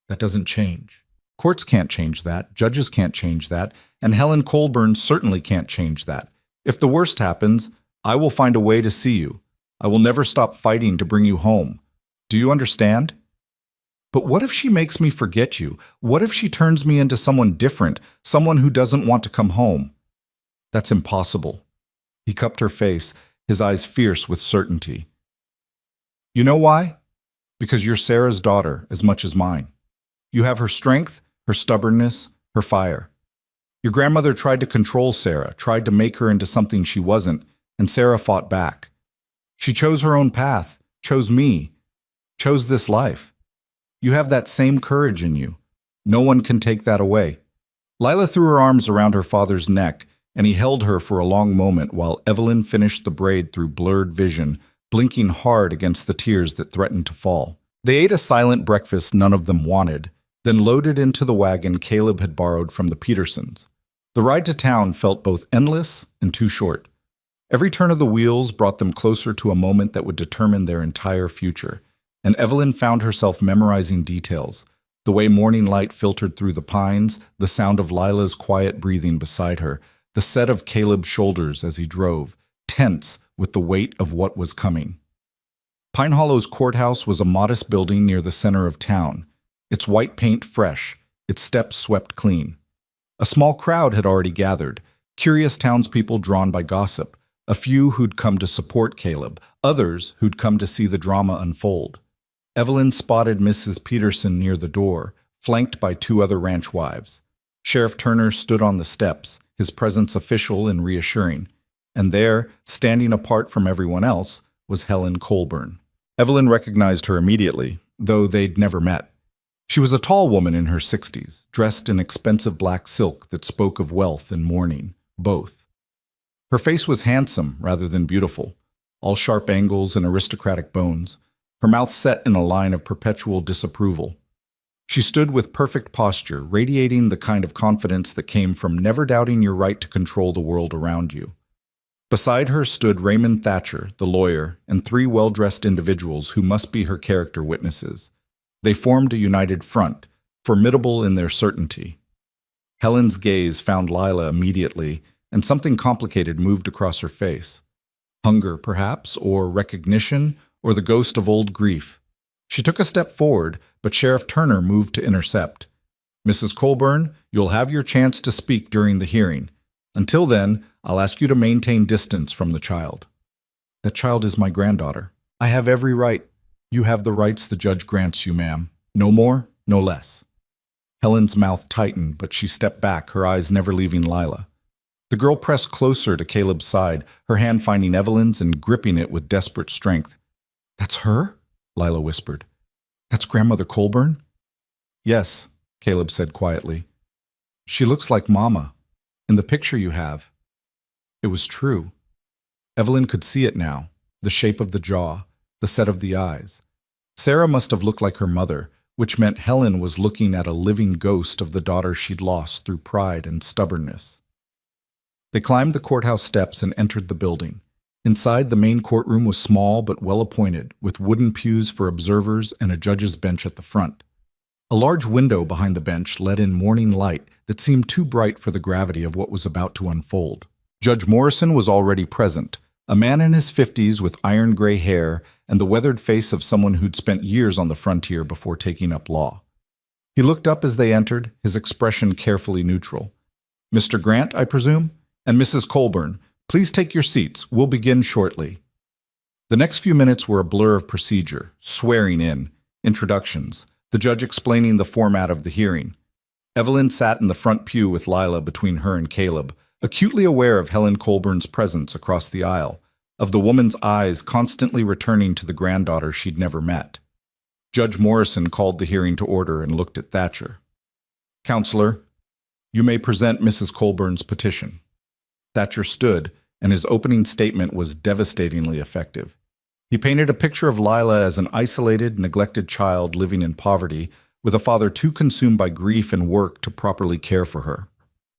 That doesn't change. Courts can't change that, judges can't change that, and Helen Colburn certainly can't change that. If the worst happens, I will find a way to see you. I will never stop fighting to bring you home. Do you understand? But what if she makes me forget you? What if she turns me into someone different, someone who doesn't want to come home? That's impossible." He cupped her face, his eyes fierce with certainty. "You know why? Because you're Sarah's daughter as much as mine. You have her strength, her stubbornness, her fire. Your grandmother tried to control Sarah, tried to make her into something she wasn't, and Sarah fought back. She chose her own path, chose me, chose this life. You have that same courage in you. No one can take that away." Lila threw her arms around her father's neck, and he held her for a long moment while Evelyn finished the braid through blurred vision, blinking hard against the tears that threatened to fall. They ate a silent breakfast none of them wanted, then loaded into the wagon Caleb had borrowed from the Petersons. The ride to town felt both endless and too short. Every turn of the wheels brought them closer to a moment that would determine their entire future, and Evelyn found herself memorizing details: the way morning light filtered through the pines, the sound of Lila's quiet breathing beside her, the set of Caleb's shoulders as he drove, tense with the weight of what was coming. Pine Hollow's courthouse was a modest building near the center of town, its white paint fresh, its steps swept clean. A small crowd had already gathered, curious townspeople drawn by gossip, a few who'd come to support Caleb, others who'd come to see the drama unfold. Evelyn spotted Mrs. Peterson near the door, flanked by 2 other ranch wives. Sheriff Turner stood on the steps, his presence official and reassuring, and there, standing apart from everyone else, was Helen Colburn. Evelyn recognized her immediately, though they'd never met. She was a tall woman in her 60s, dressed in expensive black silk that spoke of wealth and mourning, both. Her face was handsome rather than beautiful, all sharp angles and aristocratic bones, her mouth set in a line of perpetual disapproval. She stood with perfect posture, radiating the kind of confidence that came from never doubting your right to control the world around you. Beside her stood Raymond Thatcher, the lawyer, and 3 well-dressed individuals who must be her character witnesses. They formed a united front, formidable in their certainty. Helen's gaze found Lila immediately, and something complicated moved across her face. Hunger, perhaps, or recognition, or the ghost of old grief. She took a step forward, but Sheriff Turner moved to intercept. "Mrs. Colburn, you'll have your chance to speak during the hearing. Until then, I'll ask you to maintain distance from the child." "That child is my granddaughter. I have every right." "You have the rights the judge grants you, ma'am. No more, no less." Helen's mouth tightened, but she stepped back, her eyes never leaving Lila. The girl pressed closer to Caleb's side, her hand finding Evelyn's and gripping it with desperate strength. "That's her?" Lila whispered. "That's Grandmother Colburn?" "Yes," Caleb said quietly. "She looks like Mama, in the picture you have." It was true. Evelyn could see it now, the shape of the jaw, the set of the eyes. Sarah must have looked like her mother, which meant Helen was looking at a living ghost of the daughter she'd lost through pride and stubbornness. They climbed the courthouse steps and entered the building. Inside, the main courtroom was small but well-appointed, with wooden pews for observers and a judge's bench at the front. A large window behind the bench let in morning light that seemed too bright for the gravity of what was about to unfold. Judge Morrison was already present, a man in his 50s with iron-gray hair and the weathered face of someone who'd spent years on the frontier before taking up law. He looked up as they entered, his expression carefully neutral. "Mr. Grant, I presume? And Mrs. Colburn, please take your seats. We'll begin shortly." The next few minutes were a blur of procedure, swearing in, introductions, the judge explaining the format of the hearing. Evelyn sat in the front pew with Lila between her and Caleb, acutely aware of Helen Colburn's presence across the aisle, of the woman's eyes constantly returning to the granddaughter she'd never met. Judge Morrison called the hearing to order and looked at Thatcher. "Counselor, you may present Mrs. Colburn's petition." Thatcher stood, and his opening statement was devastatingly effective. He painted a picture of Lila as an isolated, neglected child living in poverty, with a father too consumed by grief and work to properly care for her.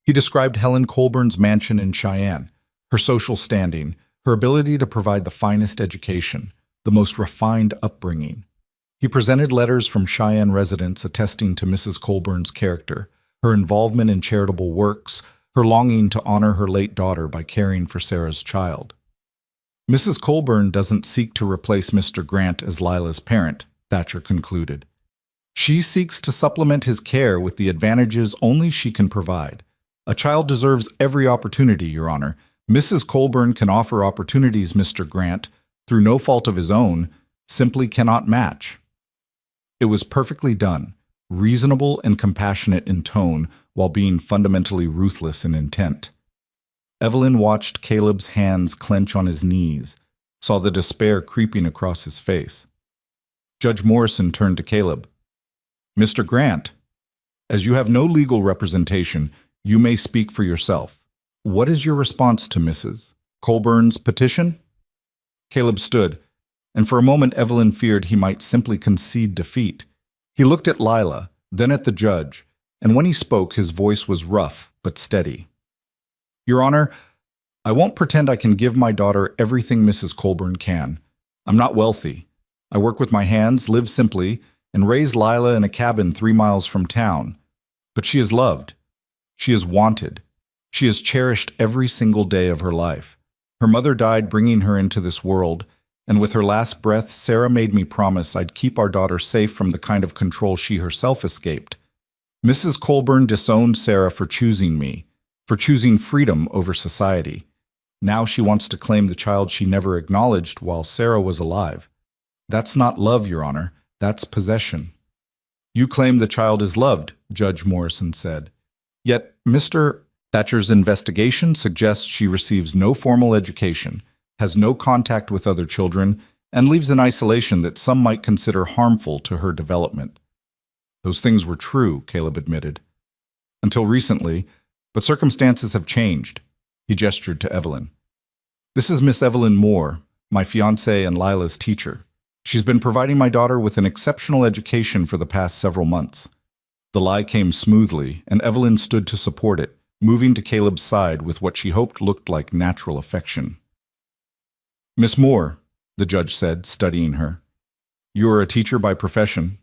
He described Helen Colburn's mansion in Cheyenne, her social standing, her ability to provide the finest education, the most refined upbringing. He presented letters from Cheyenne residents attesting to Mrs. Colburn's character, her involvement in charitable works, her longing to honor her late daughter by caring for Sarah's child. "Mrs. Colburn doesn't seek to replace Mr. Grant as Lila's parent," Thatcher concluded. "She seeks to supplement his care with the advantages only she can provide. A child deserves every opportunity, Your Honor. Mrs. Colburn can offer opportunities Mr. Grant, through no fault of his own, simply cannot match." It was perfectly done, reasonable and compassionate in tone, while being fundamentally ruthless in intent. Evelyn watched Caleb's hands clench on his knees, saw the despair creeping across his face. Judge Morrison turned to Caleb. "Mr. Grant, as you have no legal representation, you may speak for yourself. What is your response to Mrs. Colburn's petition?" Caleb stood, and for a moment Evelyn feared he might simply concede defeat. He looked at Lila, then at the judge, and when he spoke, his voice was rough but steady. "Your Honor, I won't pretend I can give my daughter everything Mrs. Colburn can. I'm not wealthy. I work with my hands, live simply, and raise Lila in a cabin 3 miles from town. But she is loved. She is wanted. She is cherished every single day of her life. Her mother died bringing her into this world, and with her last breath, Sarah made me promise I'd keep our daughter safe from the kind of control she herself escaped. Mrs. Colburn disowned Sarah for choosing me, for choosing freedom over society. Now she wants to claim the child she never acknowledged while Sarah was alive. That's not love, Your Honor. That's possession." "You claim the child is loved," Judge Morrison said. "Yet Mr. Thatcher's investigation suggests she receives no formal education, has no contact with other children, and lives in isolation that some might consider harmful to her development." "Those things were true," Caleb admitted. "Until recently, but circumstances have changed." He gestured to Evelyn. "This is Miss Evelyn Moore, my fiancée and Lila's teacher. She's been providing my daughter with an exceptional education for the past several months." The lie came smoothly, and Evelyn stood to support it, moving to Caleb's side with what she hoped looked like natural affection. "Miss Moore," the judge said, studying her, "you are a teacher by profession?"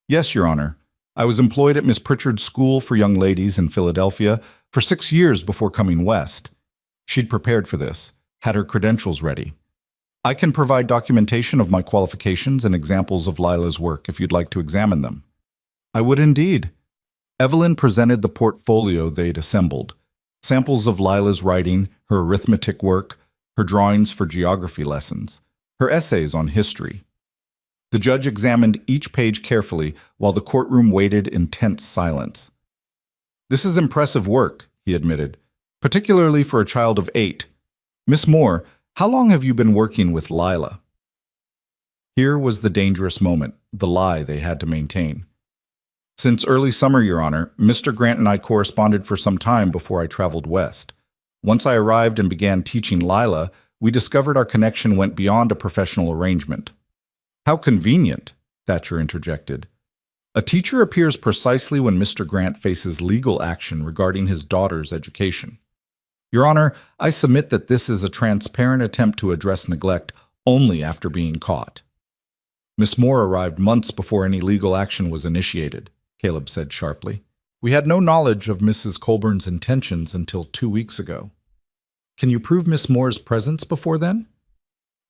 "Yes, Your Honor. I was employed at Miss Pritchard's School for Young Ladies in Philadelphia for 6 years before coming west." She'd prepared for this, had her credentials ready. "I can provide documentation of my qualifications and examples of Lila's work if you'd like to examine them." "I would indeed." Evelyn presented the portfolio they'd assembled, samples of Lila's writing, her arithmetic work, her drawings for geography lessons, her essays on history. The judge examined each page carefully while the courtroom waited in tense silence. "This is impressive work," he admitted, "particularly for a child of 8. Miss Moore, how long have you been working with Lila?" Here was the dangerous moment, the lie they had to maintain. "Since early summer, Your Honor, Mr. Grant and I corresponded for some time before I traveled west. Once I arrived and began teaching Lila, we discovered our connection went beyond a professional arrangement. How convenient, Thatcher interjected. A teacher appears precisely when Mr. Grant faces legal action regarding his daughter's education. Your Honor, I submit that this is a transparent attempt to address neglect only after being caught. Miss Moore arrived months before any legal action was initiated, Caleb said sharply. We had no knowledge of Mrs. Colburn's intentions until 2 weeks ago. Can you prove Miss Moore's presence before then?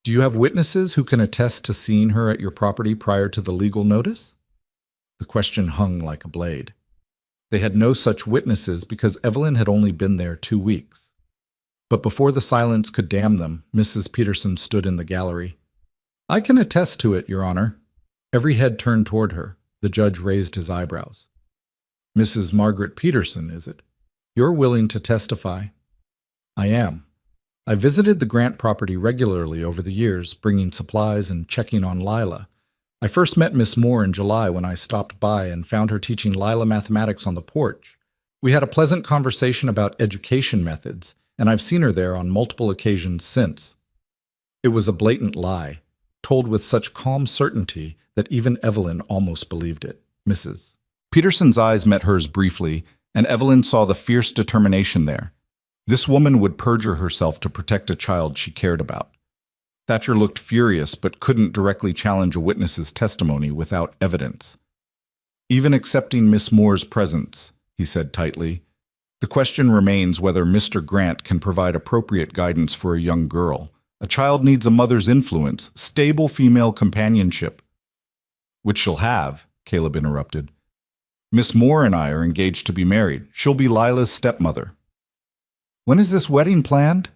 Do you have witnesses who can attest to seeing her at your property prior to the legal notice? The question hung like a blade. They had no such witnesses because Evelyn had only been there 2 weeks. But before the silence could damn them, Mrs. Peterson stood in the gallery. I can attest to it, Your Honor. Every head turned toward her. The judge raised his eyebrows. Mrs. Margaret Peterson, is it? You're willing to testify? I am. I visited the Grant property regularly over the years, bringing supplies and checking on Lila. I first met Miss Moore in July when I stopped by and found her teaching Lila mathematics on the porch. We had a pleasant conversation about education methods, and I've seen her there on multiple occasions since. It was a blatant lie, told with such calm certainty that even Evelyn almost believed it. Mrs. Peterson's eyes met hers briefly, and Evelyn saw the fierce determination there. This woman would perjure herself to protect a child she cared about. Thatcher looked furious but couldn't directly challenge a witness's testimony without evidence. Even accepting Miss Moore's presence, he said tightly, the question remains whether Mr. Grant can provide appropriate guidance for a young girl. A child needs a mother's influence, stable female companionship. Which she'll have, Caleb interrupted. Miss Moore and I are engaged to be married. She'll be Lila's stepmother. When is this wedding planned?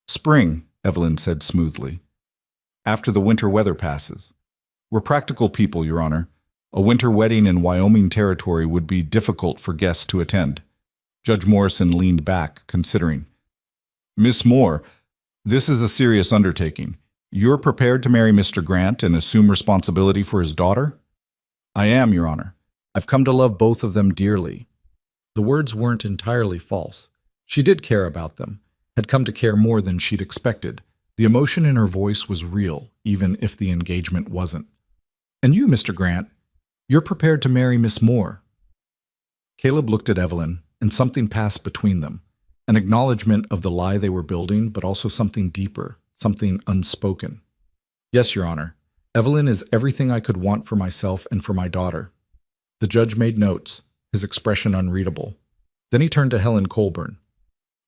Spring, Evelyn said smoothly. After the winter weather passes. We're practical people, Your Honor. A winter wedding in Wyoming territory would be difficult for guests to attend. Judge Morrison leaned back, considering. Miss Moore, this is a serious undertaking. You're prepared to marry Mr. Grant and assume responsibility for his daughter? I am, Your Honor. I've come to love both of them dearly. The words weren't entirely false. She did care about them, had come to care more than she'd expected. The emotion in her voice was real, even if the engagement wasn't. And you, Mr. Grant, you're prepared to marry Miss Moore. Caleb looked at Evelyn, and something passed between them. An acknowledgement of the lie they were building, but also something deeper, something unspoken. Yes, Your Honor. Evelyn is everything I could want for myself and for my daughter. The judge made notes, his expression unreadable. Then he turned to Helen Colburn.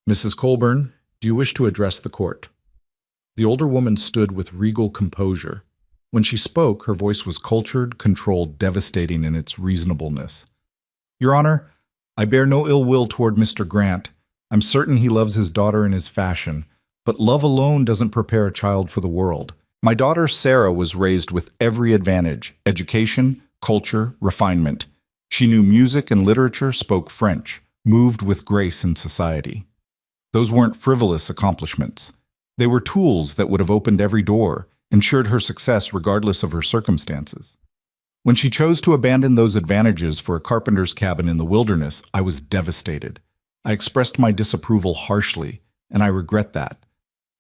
Mrs. Colburn, do you wish to address the court? The older woman stood with regal composure. When she spoke, her voice was cultured, controlled, devastating in its reasonableness. Your Honor, I bear no ill will toward Mr. Grant. I'm certain he loves his daughter in his fashion, but love alone doesn't prepare a child for the world. My daughter Sarah was raised with every advantage: education, culture, refinement. She knew music and literature, spoke French, moved with grace in society. Those weren't frivolous accomplishments. They were tools that would have opened every door, ensured her success regardless of her circumstances. When she chose to abandon those advantages for a carpenter's cabin in the wilderness, I was devastated. I expressed my disapproval harshly, and I regret that.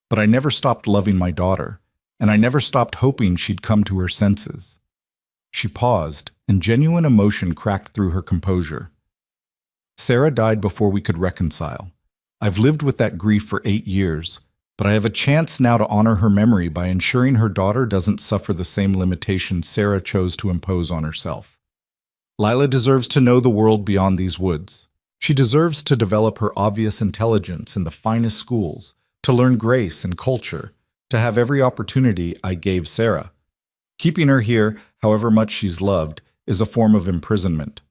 But I never stopped loving my daughter, and I never stopped hoping she'd come to her senses. She paused, and genuine emotion cracked through her composure. Sarah died before we could reconcile. I've lived with that grief for 8 years, but I have a chance now to honor her memory by ensuring her daughter doesn't suffer the same limitations Sarah chose to impose on herself. Lila deserves to know the world beyond these woods. She deserves to develop her obvious intelligence in the finest schools, to learn grace and culture, to have every opportunity I gave Sarah. Keeping her here, however much she's loved, is a form of imprisonment.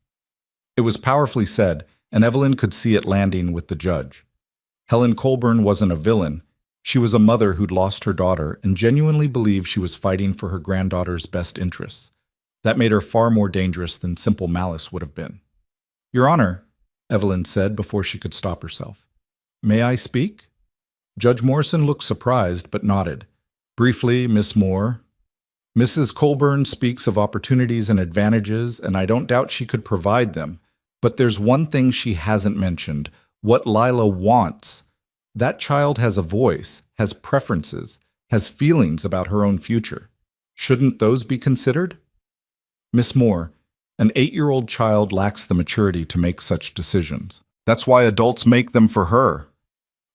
It was powerfully said, and Evelyn could see it landing with the judge. Helen Colburn wasn't a villain. She was a mother who'd lost her daughter and genuinely believed she was fighting for her granddaughter's best interests. That made her far more dangerous than simple malice would have been. Your Honor, Evelyn said before she could stop herself. May I speak? Judge Morrison looked surprised but nodded. Briefly, Miss Moore. Mrs. Colburn speaks of opportunities and advantages, and I don't doubt she could provide them. But there's one thing she hasn't mentioned: what Lila wants. That child has a voice, has preferences, has feelings about her own future. Shouldn't those be considered? Miss Moore, an 8-year-old child lacks the maturity to make such decisions. That's why adults make them for her.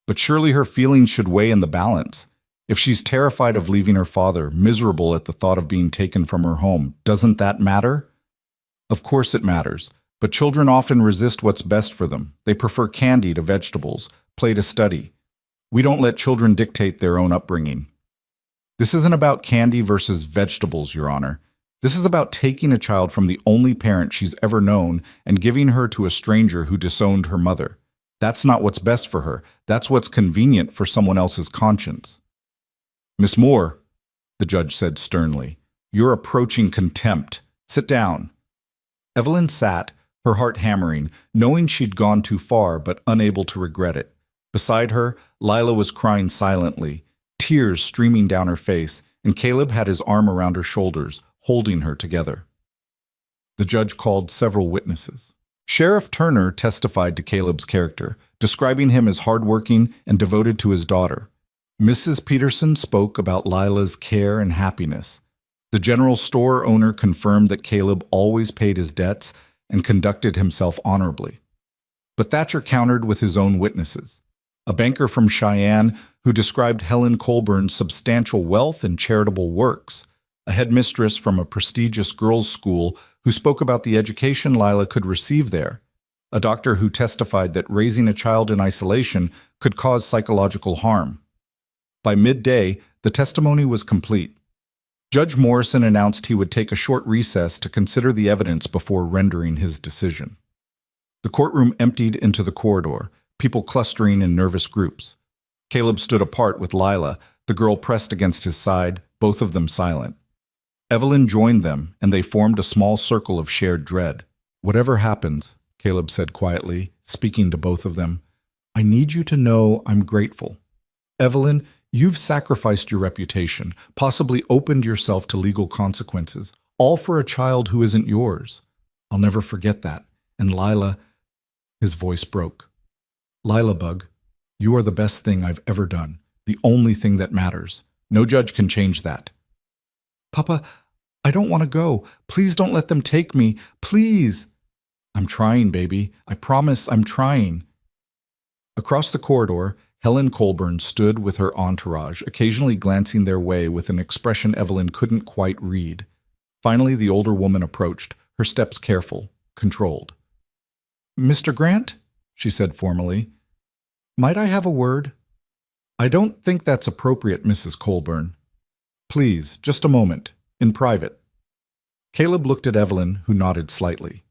But surely her feelings should weigh in the balance. If she's terrified of leaving her father, miserable at the thought of being taken from her home, doesn't that matter? Of course it matters, but children often resist what's best for them. They prefer candy to vegetables, play to study. We don't let children dictate their own upbringing. This isn't about candy versus vegetables, Your Honor. This is about taking a child from the only parent she's ever known and giving her to a stranger who disowned her mother. That's not what's best for her. That's what's convenient for someone else's conscience. Miss Moore, the judge said sternly, you're approaching contempt. Sit down. Evelyn sat, her heart hammering, knowing she'd gone too far but unable to regret it. Beside her, Lila was crying silently, tears streaming down her face, and Caleb had his arm around her shoulders, holding her together. The judge called several witnesses. Sheriff Turner testified to Caleb's character, describing him as hardworking and devoted to his daughter. Mrs. Peterson spoke about Lila's care and happiness. The general store owner confirmed that Caleb always paid his debts and conducted himself honorably. But Thatcher countered with his own witnesses. A banker from Cheyenne who described Helen Colburn's substantial wealth and charitable works. A headmistress from a prestigious girls' school who spoke about the education Lila could receive there. A doctor who testified that raising a child in isolation could cause psychological harm. By midday, the testimony was complete. Judge Morrison announced he would take a short recess to consider the evidence before rendering his decision. The courtroom emptied into the corridor, people clustering in nervous groups. Caleb stood apart with Lila, the girl pressed against his side, both of them silent. Evelyn joined them, and they formed a small circle of shared dread. Whatever happens, Caleb said quietly, speaking to both of them, I need you to know I'm grateful. Evelyn, you've sacrificed your reputation, possibly opened yourself to legal consequences, all for a child who isn't yours. I'll never forget that. And Lila, his voice broke. Lila Bug, you are the best thing I've ever done, the only thing that matters. No judge can change that. Papa, I don't want to go. Please don't let them take me. Please. I'm trying, baby. I promise I'm trying. Across the corridor, Helen Colburn stood with her entourage, occasionally glancing their way with an expression Evelyn couldn't quite read. Finally, the older woman approached, her steps careful, controlled. Mr. Grant, she said formally, might I have a word? I don't think that's appropriate, Mrs. Colburn. Please, just a moment, in private. Caleb looked at Evelyn, who nodded slightly.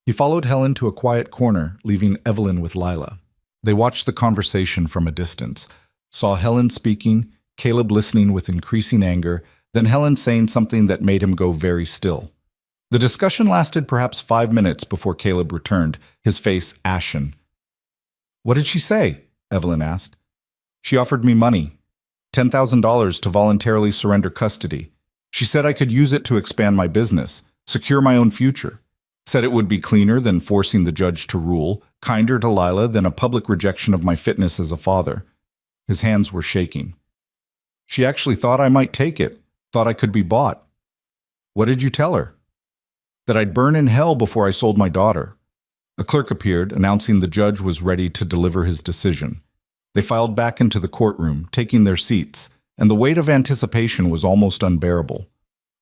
He followed Helen to a quiet corner, leaving Evelyn with Lila. They watched the conversation from a distance, saw Helen speaking, Caleb listening with increasing anger, then Helen saying something that made him go very still. The discussion lasted perhaps 5 minutes before Caleb returned, his face ashen. What did she say? Evelyn asked. She offered me money, $10,000 to voluntarily surrender custody. She said I could use it to expand my business, secure my own future. Said it would be cleaner than forcing the judge to rule, kinder to Lila than a public rejection of my fitness as a father. His hands were shaking. She actually thought I might take it, thought I could be bought. What did you tell her? That I'd burn in hell before I sold my daughter. A clerk appeared, announcing the judge was ready to deliver his decision. They filed back into the courtroom, taking their seats, and the weight of anticipation was almost unbearable.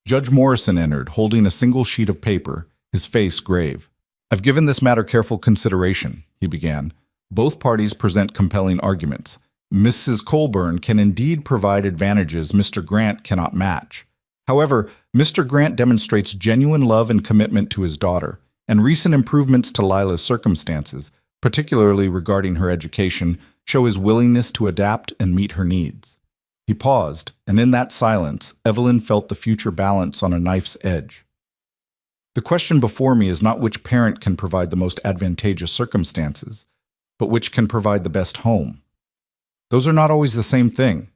Judge Morrison entered, holding a single sheet of paper, his face grave. I've given this matter careful consideration, he began. Both parties present compelling arguments. Mrs. Colburn can indeed provide advantages Mr. Grant cannot match. However, Mr. Grant demonstrates genuine love and commitment to his daughter, and recent improvements to Lila's circumstances, particularly regarding her education, show his willingness to adapt and meet her needs. He paused, and in that silence, Evelyn felt the future balance on a knife's edge. The question before me is not which parent can provide the most advantageous circumstances, but which can provide the best home. Those are not always the same thing.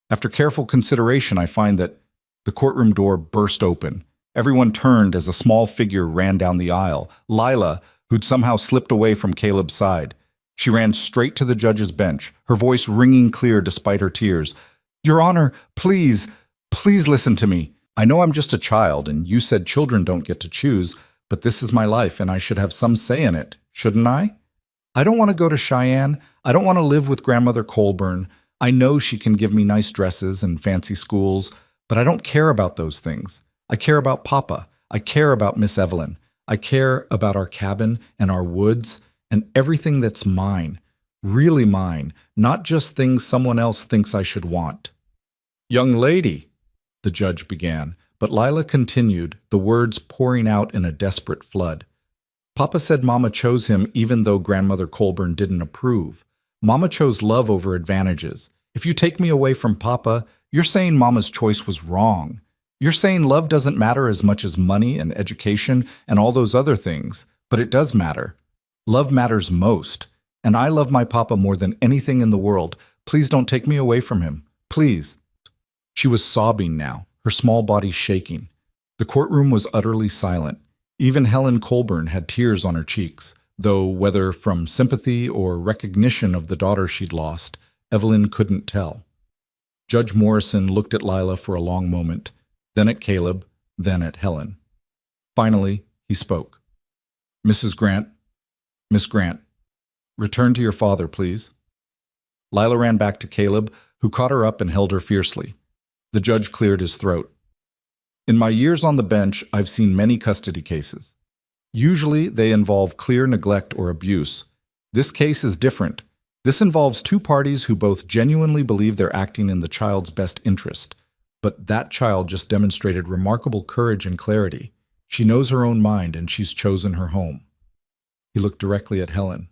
After careful consideration, I find that the courtroom door burst open. Everyone turned as a small figure ran down the aisle. Lila, who'd somehow slipped away from Caleb's side. She ran straight to the judge's bench, her voice ringing clear despite her tears. "Your Honor, please, please listen to me. I know I'm just a child, and you said children don't get to choose, but this is my life, and I should have some say in it, shouldn't I? I don't want to go to Cheyenne. I don't want to live with Grandmother Colburn. I know she can give me nice dresses and fancy schools, but I don't care about those things. I care about Papa. I care about Miss Evelyn. I care about our cabin and our woods and everything that's mine, really mine, not just things someone else thinks I should want." "Young lady," the judge began, but Lila continued, the words pouring out in a desperate flood. "Papa said Mama chose him even though Grandmother Colburn didn't approve. Mama chose love over advantages. If you take me away from Papa, you're saying Mama's choice was wrong. You're saying love doesn't matter as much as money and education and all those other things, but it does matter. Love matters most, and I love my Papa more than anything in the world. Please don't take me away from him. Please." She was sobbing now, her small body shaking. The courtroom was utterly silent. Even Helen Colburn had tears on her cheeks, though whether from sympathy or recognition of the daughter she'd lost, Evelyn couldn't tell. Judge Morrison looked at Lila for a long moment, then at Caleb, then at Helen. Finally, he spoke. "Mrs. Grant, Miss Grant, return to your father, please." Lila ran back to Caleb, who caught her up and held her fiercely. The judge cleared his throat. "In my years on the bench, I've seen many custody cases. Usually, they involve clear neglect or abuse. This case is different. This involves two parties who both genuinely believe they're acting in the child's best interest. But that child just demonstrated remarkable courage and clarity. She knows her own mind, and she's chosen her home." He looked directly at Helen.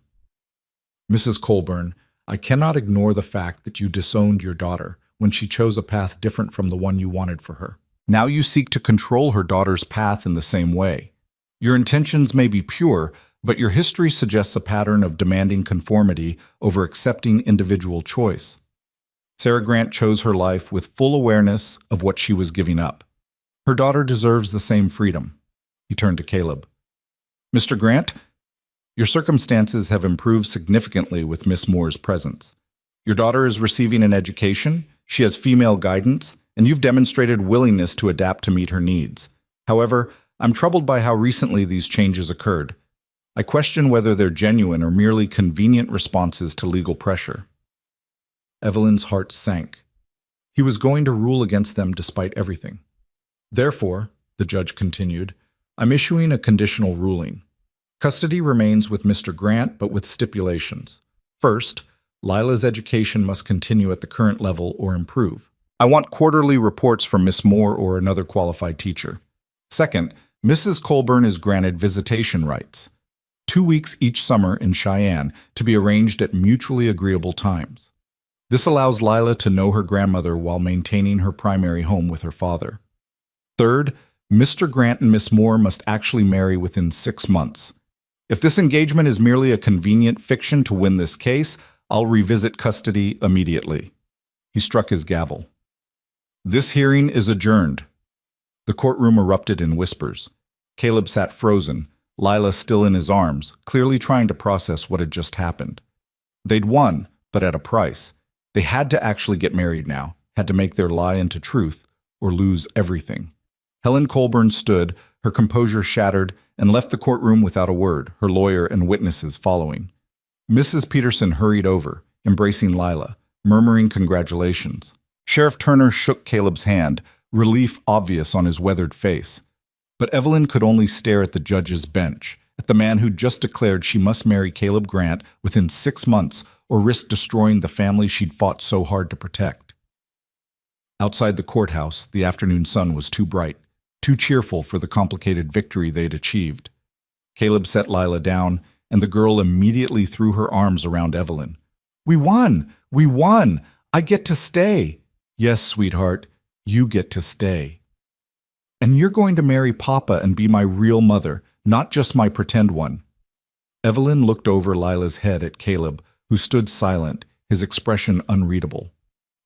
"Mrs. Colburn, I cannot ignore the fact that you disowned your daughter when she chose a path different from the one you wanted for her. Now you seek to control her daughter's path in the same way. Your intentions may be pure, but your history suggests a pattern of demanding conformity over accepting individual choice. Sarah Grant chose her life with full awareness of what she was giving up. Her daughter deserves the same freedom." He turned to Caleb. "Mr. Grant, your circumstances have improved significantly with Miss Moore's presence. Your daughter is receiving an education, she has female guidance, and you've demonstrated willingness to adapt to meet her needs. However, I'm troubled by how recently these changes occurred. I question whether they're genuine or merely convenient responses to legal pressure." Evelyn's heart sank. He was going to rule against them despite everything. "Therefore," the judge continued, "I'm issuing a conditional ruling. Custody remains with Mr. Grant, but with stipulations. First, Lila's education must continue at the current level or improve. I want quarterly reports from Miss Moore or another qualified teacher. Second, Mrs. Colburn is granted visitation rights, 2 weeks each summer in Cheyenne, to be arranged at mutually agreeable times. This allows Lila to know her grandmother while maintaining her primary home with her father. Third, Mr. Grant and Miss Moore must actually marry within 6 months. If this engagement is merely a convenient fiction to win this case, I'll revisit custody immediately." He struck his gavel. "This hearing is adjourned." The courtroom erupted in whispers. Caleb sat frozen, Lila still in his arms, clearly trying to process what had just happened. They'd won, but at a price. They had to actually get married now, had to make their lie into truth, or lose everything. Helen Colburn stood, her composure shattered, and left the courtroom without a word, her lawyer and witnesses following. Mrs. Peterson hurried over, embracing Lila, murmuring congratulations. Sheriff Turner shook Caleb's hand, relief obvious on his weathered face. But Evelyn could only stare at the judge's bench, at the man who'd just declared she must marry Caleb Grant within 6 months or risk destroying the family she'd fought so hard to protect. Outside the courthouse, the afternoon sun was too bright, too cheerful for the complicated victory they'd achieved. Caleb set Lila down, and the girl immediately threw her arms around Evelyn. "We won! We won! I get to stay!" "Yes, sweetheart, you get to stay. And you're going to marry Papa and be my real mother, not just my pretend one." Evelyn looked over Lila's head at Caleb, who stood silent, his expression unreadable.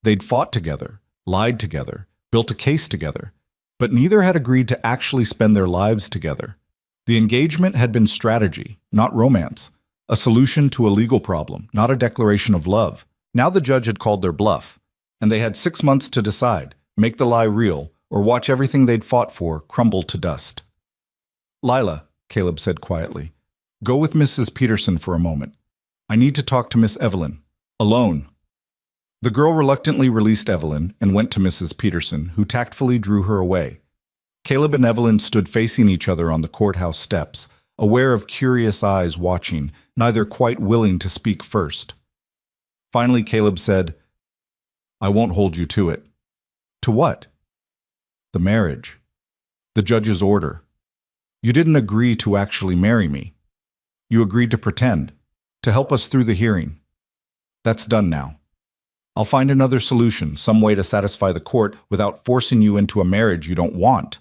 They'd fought together, lied together, built a case together, but neither had agreed to actually spend their lives together. The engagement had been strategy, not romance. A solution to a legal problem, not a declaration of love. Now the judge had called their bluff, and they had 6 months to decide, make the lie real, or watch everything they'd fought for crumble to dust. Lila, Caleb said quietly, go with Mrs. Peterson for a moment. I need to talk to Miss Evelyn. Alone. The girl reluctantly released Evelyn and went to Mrs. Peterson, who tactfully drew her away. Caleb and Evelyn stood facing each other on the courthouse steps, aware of curious eyes watching, neither quite willing to speak first. Finally, Caleb said, I won't hold you to it. To what? The marriage. The judge's order. You didn't agree to actually marry me. You agreed to pretend, to help us through the hearing. That's done now. I'll find another solution, some way to satisfy the court without forcing you into a marriage you don't want.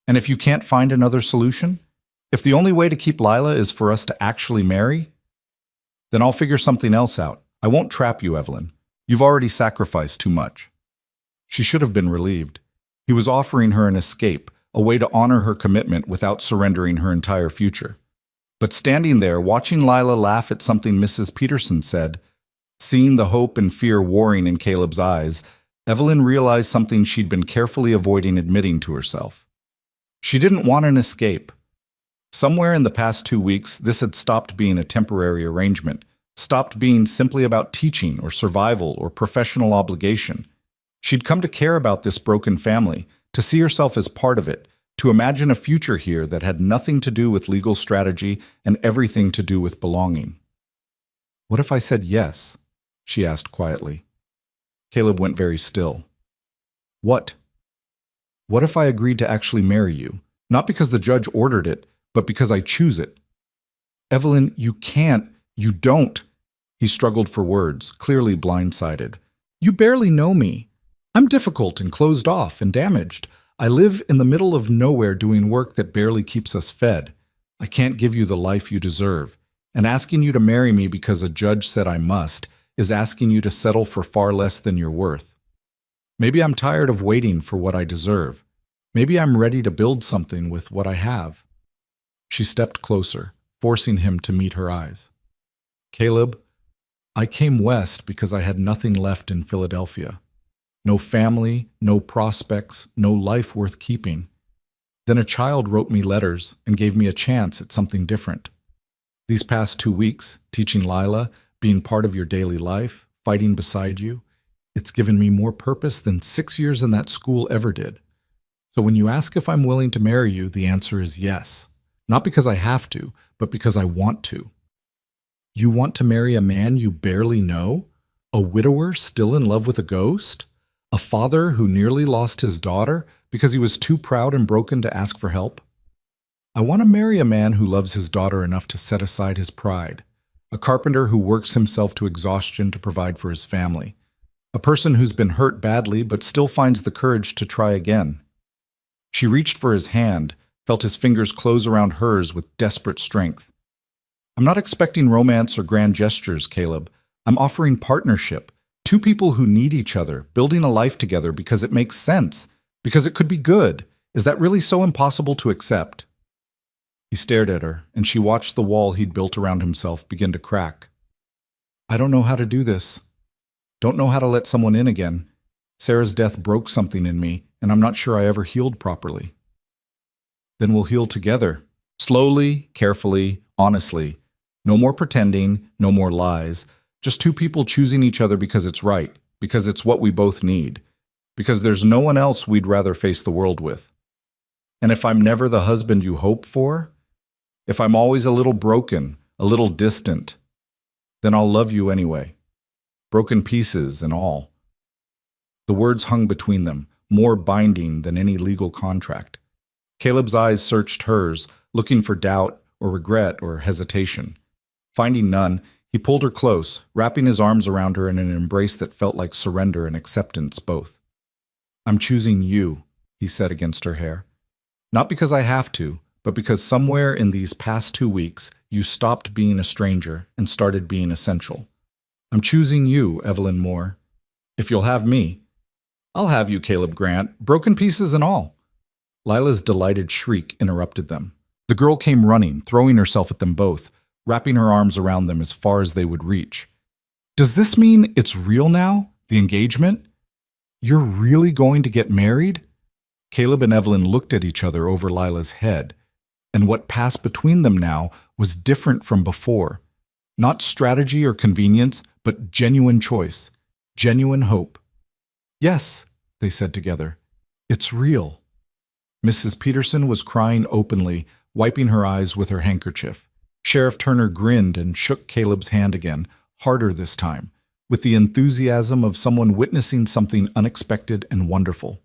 And if you can't find another solution, if the only way to keep Lila is for us to actually marry, then I'll figure something else out. I won't trap you, Evelyn. You've already sacrificed too much. She should have been relieved. He was offering her an escape, a way to honor her commitment without surrendering her entire future. But standing there, watching Lila laugh at something Mrs. Peterson said, seeing the hope and fear warring in Caleb's eyes, Evelyn realized something she'd been carefully avoiding admitting to herself. She didn't want an escape. Somewhere in the past 2 weeks, this had stopped being a temporary arrangement, stopped being simply about teaching or survival or professional obligation. She'd come to care about this broken family, to see herself as part of it, to imagine a future here that had nothing to do with legal strategy and everything to do with belonging. What if I said yes? She asked quietly. Caleb went very still. What? What if I agreed to actually marry you? Not because the judge ordered it, but because I choose it. Evelyn, you can't. You don't. He struggled for words, clearly blindsided. You barely know me. I'm difficult and closed off and damaged. I live in the middle of nowhere doing work that barely keeps us fed. I can't give you the life you deserve. And asking you to marry me because a judge said I must is asking you to settle for far less than you're worth. Maybe I'm tired of waiting for what I deserve. Maybe I'm ready to build something with what I have. She stepped closer, forcing him to meet her eyes. Caleb, I came west because I had nothing left in Philadelphia. No family, no prospects, no life worth keeping. Then a child wrote me letters and gave me a chance at something different. These past 2 weeks, teaching Lila, being part of your daily life, fighting beside you, it's given me more purpose than 6 years in that school ever did. So when you ask if I'm willing to marry you, the answer is yes. Not because I have to, but because I want to. You want to marry a man you barely know? A widower still in love with a ghost? A father who nearly lost his daughter because he was too proud and broken to ask for help? I want to marry a man who loves his daughter enough to set aside his pride. A carpenter who works himself to exhaustion to provide for his family. A person who's been hurt badly but still finds the courage to try again. She reached for his hand, felt his fingers close around hers with desperate strength. I'm not expecting romance or grand gestures, Caleb. I'm offering partnership. 2 people who need each other, building a life together because it makes sense, because it could be good. Is that really so impossible to accept? He stared at her, and she watched the wall he'd built around himself begin to crack. I don't know how to do this. Don't know how to let someone in again. Sarah's death broke something in me, and I'm not sure I ever healed properly. Then we'll heal together. Slowly, carefully, honestly. No more pretending, no more lies. Just 2 people choosing each other because it's right, because it's what we both need, because there's no one else we'd rather face the world with. And if I'm never the husband you hope for, if I'm always a little broken, a little distant, then I'll love you anyway. Broken pieces and all. The words hung between them, more binding than any legal contract. Caleb's eyes searched hers, looking for doubt or regret or hesitation. Finding none, he pulled her close, wrapping his arms around her in an embrace that felt like surrender and acceptance both. I'm choosing you, he said against her hair. Not because I have to, but because somewhere in these past 2 weeks, you stopped being a stranger and started being essential. I'm choosing you, Evelyn Moore. If you'll have me, I'll have you, Caleb Grant, broken pieces and all. Lila's delighted shriek interrupted them. The girl came running, throwing herself at them both. wrapping her arms around them as far as they would reach. "Does this mean it's real now? The engagement? You're really going to get married?" Caleb and Evelyn looked at each other over Lila's head, and what passed between them now was different from before. Not strategy or convenience, but genuine choice, genuine hope. "Yes," they said together, "it's real." Mrs. Peterson was crying openly, wiping her eyes with her handkerchief. Sheriff Turner grinned and shook Caleb's hand again, harder this time, with the enthusiasm of someone witnessing something unexpected and wonderful.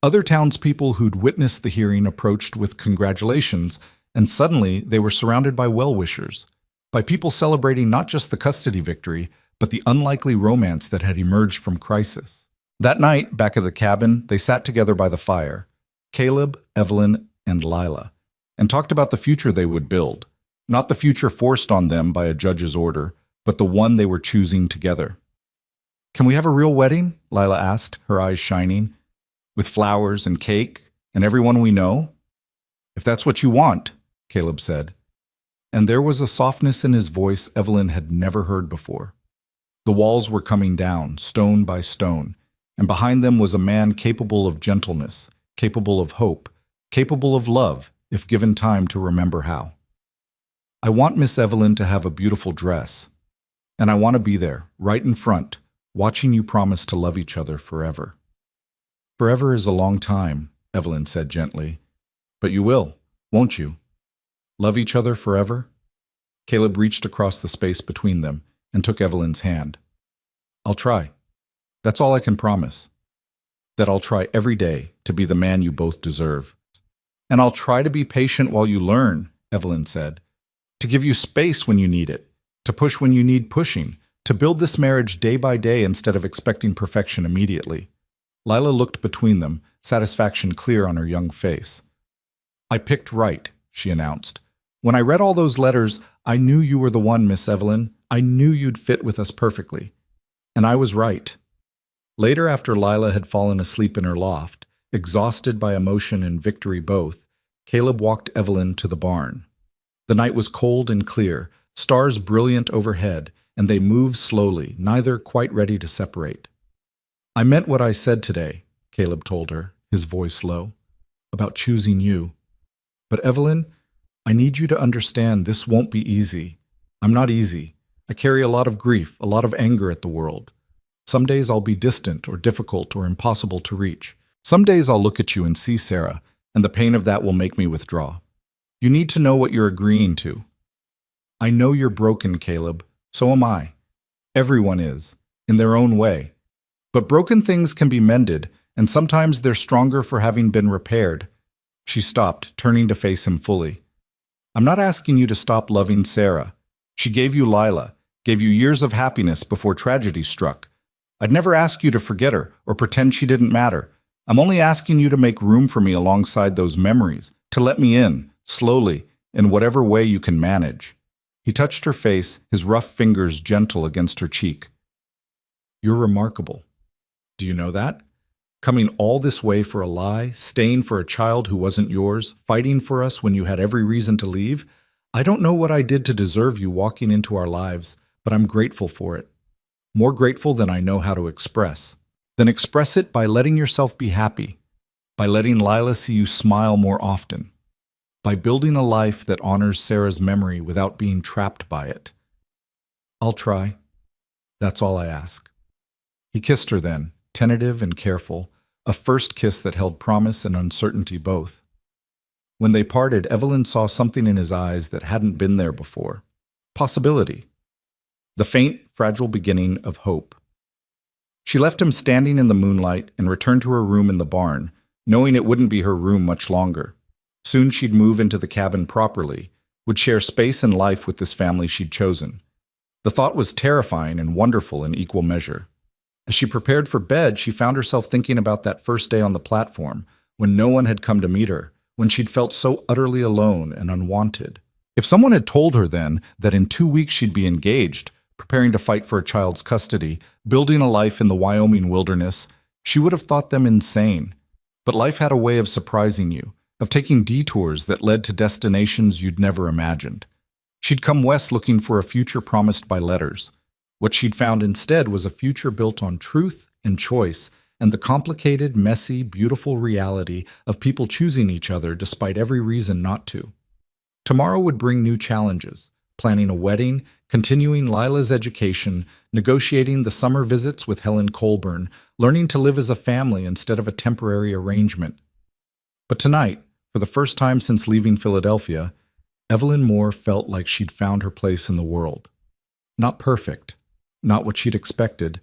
Other townspeople who'd witnessed the hearing approached with congratulations, and suddenly they were surrounded by well-wishers, by people celebrating not just the custody victory, but the unlikely romance that had emerged from crisis. That night, back at the cabin, they sat together by the fire, Caleb, Evelyn, and Lila, and talked about the future they would build, not the future forced on them by a judge's order, but the one they were choosing together. "Can we have a real wedding?" Lila asked, her eyes shining. "With flowers and cake and everyone we know?" "If that's what you want," Caleb said. And there was a softness in his voice Evelyn had never heard before. The walls were coming down, stone by stone, and behind them was a man capable of gentleness, capable of hope, capable of love, if given time to remember how. "I want Miss Evelyn to have a beautiful dress, and I want to be there, right in front, watching you promise to love each other forever." "Forever is a long time," Evelyn said gently. "But you will, won't you? Love each other forever?" Caleb reached across the space between them and took Evelyn's hand. "I'll try. That's all I can promise. That I'll try every day to be the man you both deserve. And I'll try to be patient while you learn," Evelyn said. "To give you space when you need it, to push when you need pushing, to build this marriage day by day instead of expecting perfection immediately." Lila looked between them, satisfaction clear on her young face. "I picked right," she announced. "When I read all those letters, I knew you were the one, Miss Evelyn. I knew you'd fit with us perfectly. And I was right." Later, after Lila had fallen asleep in her loft, exhausted by emotion and victory both, Caleb walked Evelyn to the barn. The night was cold and clear, stars brilliant overhead, and they moved slowly, neither quite ready to separate. "I meant what I said today," Caleb told her, his voice low, "about choosing you. But Evelyn, I need you to understand this won't be easy. I'm not easy. I carry a lot of grief, a lot of anger at the world. Some days I'll be distant or difficult or impossible to reach. Some days I'll look at you and see Sarah, and the pain of that will make me withdraw. You need to know what you're agreeing to. I know you're broken, Caleb. So am I. Everyone is, in their own way. But broken things can be mended, and sometimes they're stronger for having been repaired." She stopped, turning to face him fully. "I'm not asking you to stop loving Sarah. She gave you Lila, gave you years of happiness before tragedy struck. I'd never ask you to forget her or pretend she didn't matter. I'm only asking you to make room for me alongside those memories, to let me in, slowly, in whatever way you can manage." He touched her face, his rough fingers gentle against her cheek. "You're remarkable. Do you know that? Coming all this way for a lie, staying for a child who wasn't yours, fighting for us when you had every reason to leave. I don't know what I did to deserve you walking into our lives, but I'm grateful for it. More grateful than I know how to express. Then express it by letting yourself be happy, by letting Lila see you smile more often, by building a life that honors Sarah's memory without being trapped by it. I'll try. That's all I ask." He kissed her then, tentative and careful, a first kiss that held promise and uncertainty both. When they parted, Evelyn saw something in his eyes that hadn't been there before. Possibility. The faint, fragile beginning of hope. She left him standing in the moonlight and returned to her room in the barn, knowing it wouldn't be her room much longer. Soon she'd move into the cabin properly, would share space and life with this family she'd chosen. The thought was terrifying and wonderful in equal measure. As she prepared for bed, she found herself thinking about that first day on the platform, when no one had come to meet her, when she'd felt so utterly alone and unwanted. If someone had told her then that in 2 weeks she'd be engaged, preparing to fight for a child's custody, building a life in the Wyoming wilderness, she would have thought them insane. But life had a way of surprising you, of taking detours that led to destinations you'd never imagined. She'd come west looking for a future promised by letters. What she'd found instead was a future built on truth and choice and the complicated, messy, beautiful reality of people choosing each other despite every reason not to. Tomorrow would bring new challenges: planning a wedding, continuing Lila's education, negotiating the summer visits with Helen Colburn, learning to live as a family instead of a temporary arrangement. But tonight, for the first time since leaving Philadelphia, Evelyn Moore felt like she'd found her place in the world. Not perfect, not what she'd expected,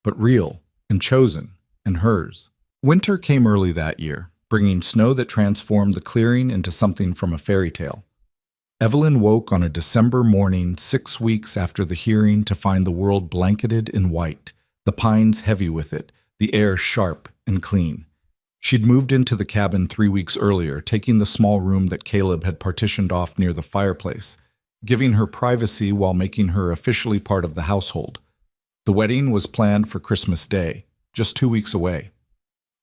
but real and chosen and hers. Winter came early that year, bringing snow that transformed the clearing into something from a fairy tale. Evelyn woke on a December morning 6 weeks after the hearing to find the world blanketed in white, the pines heavy with it, the air sharp and clean. She'd moved into the cabin 3 weeks earlier, taking the small room that Caleb had partitioned off near the fireplace, giving her privacy while making her officially part of the household. The wedding was planned for Christmas Day, just 2 weeks away.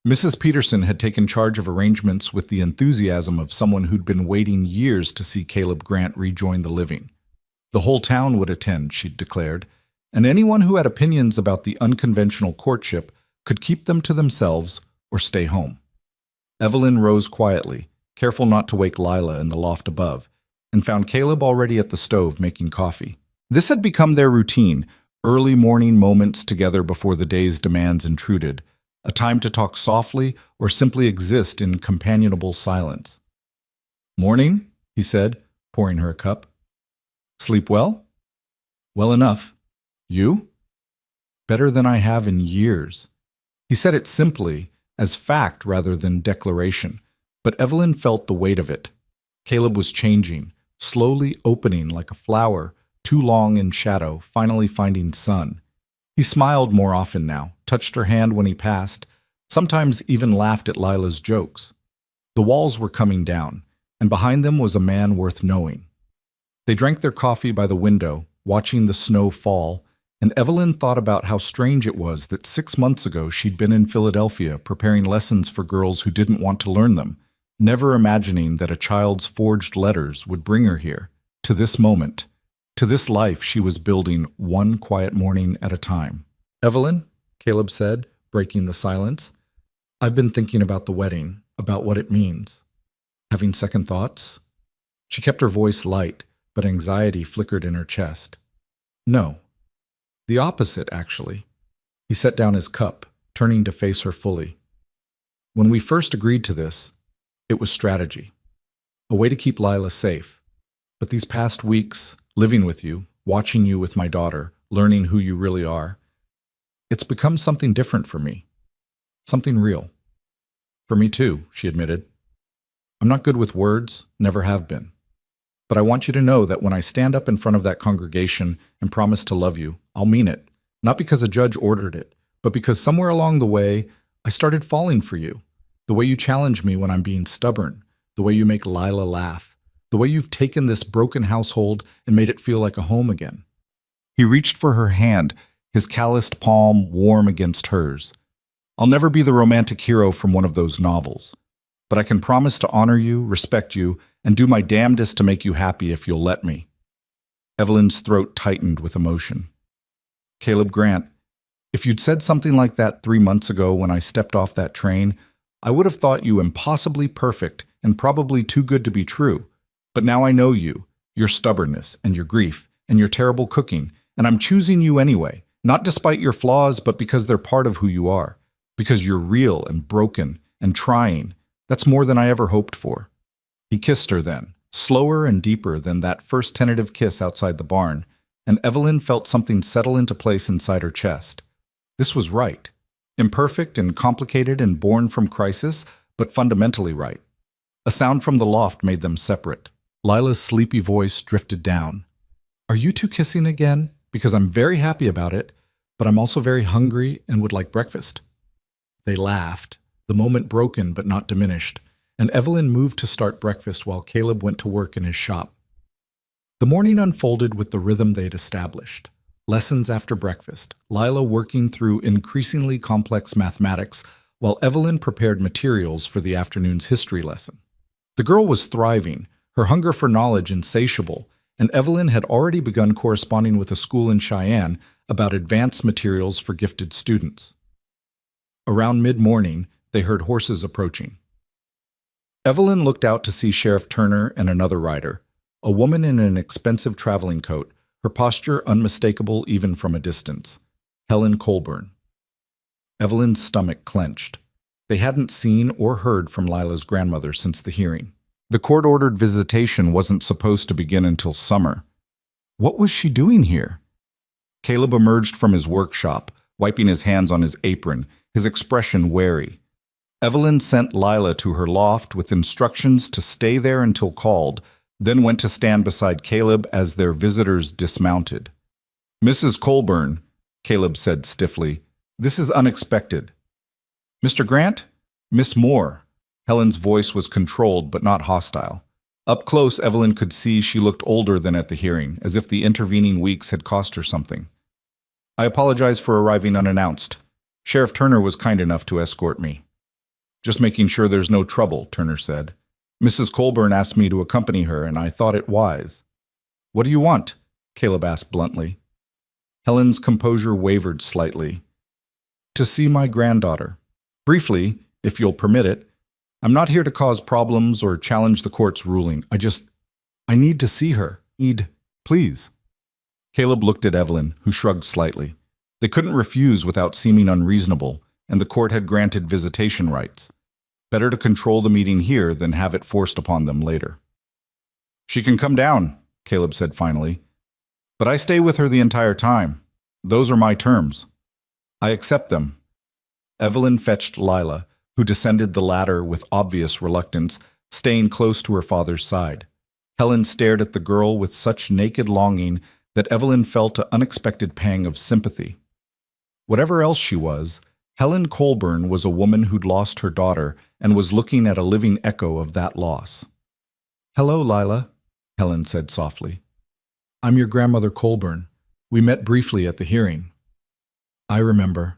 Mrs. Peterson had taken charge of arrangements with the enthusiasm of someone who'd been waiting years to see Caleb Grant rejoin the living. The whole town would attend, she'd declared, and anyone who had opinions about the unconventional courtship could keep them to themselves or stay home. Evelyn rose quietly, careful not to wake Lila in the loft above, and found Caleb already at the stove making coffee. This had become their routine, early morning moments together before the day's demands intruded, a time to talk softly or simply exist in companionable silence. "Morning," he said, pouring her a cup. "Sleep well?" "Well enough. You?" "Better than I have in years." He said it simply, as fact rather than declaration, but Evelyn felt the weight of it. Caleb was changing, slowly opening like a flower, too long in shadow, finally finding sun. He smiled more often now, touched her hand when he passed, sometimes even laughed at Lila's jokes. The walls were coming down, and behind them was a man worth knowing. They drank their coffee by the window, watching the snow fall, and Evelyn thought about how strange it was that 6 months ago she'd been in Philadelphia preparing lessons for girls who didn't want to learn them, never imagining that a child's forged letters would bring her here, to this moment, to this life she was building one quiet morning at a time. "Evelyn," Caleb said, breaking the silence, "I've been thinking about the wedding, about what it means. Having second thoughts?" She kept her voice light, but anxiety flickered in her chest. "No. The opposite, actually." He set down his cup, turning to face her fully. "When we first agreed to this, it was strategy. A way to keep Lila safe. But these past weeks, living with you, watching you with my daughter, learning who you really are, it's become something different for me. Something real." "For me too," she admitted. "I'm not good with words, never have been. But I want you to know that when I stand up in front of that congregation and promise to love you, I'll mean it, not because a judge ordered it, but because somewhere along the way, I started falling for you. The way you challenge me when I'm being stubborn, the way you make Lila laugh, the way you've taken this broken household and made it feel like a home again." He reached for her hand, his calloused palm warm against hers. "I'll never be the romantic hero from one of those novels, but I can promise to honor you, respect you, and do my damnedest to make you happy if you'll let me." Evelyn's throat tightened with emotion. "Caleb Grant, if you'd said something like that 3 months ago when I stepped off that train, I would have thought you impossibly perfect and probably too good to be true. But now I know you, your stubbornness and your grief and your terrible cooking, and I'm choosing you anyway, not despite your flaws, but because they're part of who you are, because you're real and broken and trying. That's more than I ever hoped for." He kissed her then, slower and deeper than that first tentative kiss outside the barn, and Evelyn felt something settle into place inside her chest. This was right. Imperfect and complicated and born from crisis, but fundamentally right. A sound from the loft made them separate. Lila's sleepy voice drifted down. "Are you two kissing again? Because I'm very happy about it, but I'm also very hungry and would like breakfast." They laughed, the moment broken but not diminished, and Evelyn moved to start breakfast while Caleb went to work in his shop. The morning unfolded with the rhythm they'd established. Lessons after breakfast, Lila working through increasingly complex mathematics while Evelyn prepared materials for the afternoon's history lesson. The girl was thriving, her hunger for knowledge insatiable, and Evelyn had already begun corresponding with a school in Cheyenne about advanced materials for gifted students. Around mid-morning, they heard horses approaching. Evelyn looked out to see Sheriff Turner and another rider, a woman in an expensive traveling coat, her posture unmistakable even from a distance. Helen Colburn. Evelyn's stomach clenched. They hadn't seen or heard from Lila's grandmother since the hearing. The court-ordered visitation wasn't supposed to begin until summer. What was she doing here? Caleb emerged from his workshop, wiping his hands on his apron, his expression wary. Evelyn sent Lila to her loft with instructions to stay there until called, then went to stand beside Caleb as their visitors dismounted. "Mrs. Colburn," Caleb said stiffly, "this is unexpected." "Mr. Grant?" "Miss Moore." Helen's voice was controlled but not hostile. Up close, Evelyn could see she looked older than at the hearing, as if the intervening weeks had cost her something. "I apologize for arriving unannounced. Sheriff Turner was kind enough to escort me." "Just making sure there's no trouble," Turner said. "Mrs. Colburn asked me to accompany her, and I thought it wise." "What do you want?" Caleb asked bluntly. Helen's composure wavered slightly. "To see my granddaughter. Briefly, if you'll permit it. I'm not here to cause problems or challenge the court's ruling. I need to see her. Please." Caleb looked at Evelyn, who shrugged slightly. They couldn't refuse without seeming unreasonable, and the court had granted visitation rights. Better to control the meeting here than have it forced upon them later. "She can come down," Caleb said finally. "But I stay with her the entire time. Those are my terms. I accept them." Evelyn fetched Lila, who descended the ladder with obvious reluctance, staying close to her father's side. Helen stared at the girl with such naked longing that Evelyn felt an unexpected pang of sympathy. Whatever else she was, Helen Colburn was a woman who'd lost her daughter and was looking at a living echo of that loss. "Hello, Lila," Helen said softly. "I'm your grandmother Colburn. We met briefly at the hearing." "I remember."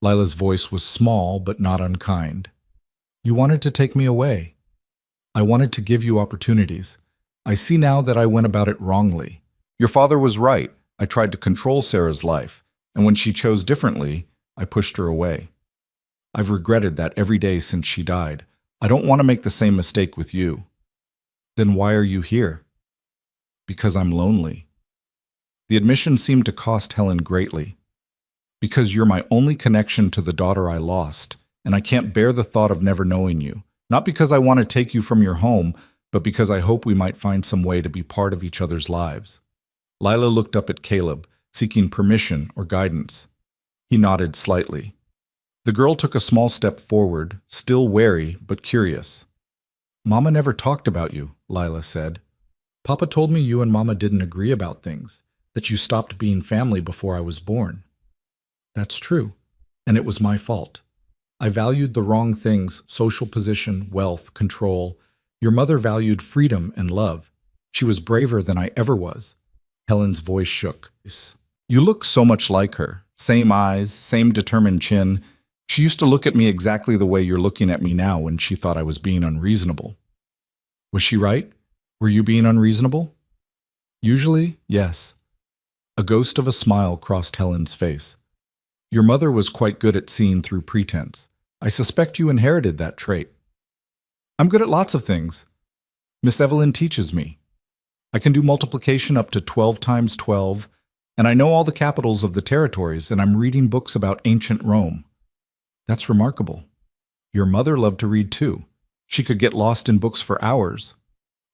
Lila's voice was small but not unkind. "You wanted to take me away. I wanted to give you opportunities. I see now that I went about it wrongly. Your father was right. I tried to control Sarah's life, and when she chose differently, I pushed her away. I've regretted that every day since she died. I don't want to make the same mistake with you." "Then why are you here?" "Because I'm lonely." The admission seemed to cost Helen greatly. "Because you're my only connection to the daughter I lost, and I can't bear the thought of never knowing you. Not because I want to take you from your home, but because I hope we might find some way to be part of each other's lives." Lila looked up at Caleb, seeking permission or guidance. He nodded slightly. The girl took a small step forward, still wary but curious. "Mama never talked about you," Lila said. "Papa told me you and Mama didn't agree about things, that you stopped being family before I was born." "That's true, and it was my fault. I valued the wrong things: social position, wealth, control. Your mother valued freedom and love. She was braver than I ever was." Helen's voice shook. "You look so much like her. Same eyes, same determined chin. She used to look at me exactly the way you're looking at me now when she thought I was being unreasonable." "Was she right? Were you being unreasonable?" "Usually, yes." A ghost of a smile crossed Helen's face. "Your mother was quite good at seeing through pretense. I suspect you inherited that trait." "I'm good at lots of things. Miss Evelyn teaches me. I can do multiplication up to 12 times 12, and I know all the capitals of the territories, and I'm reading books about ancient Rome." "That's remarkable. Your mother loved to read too. She could get lost in books for hours."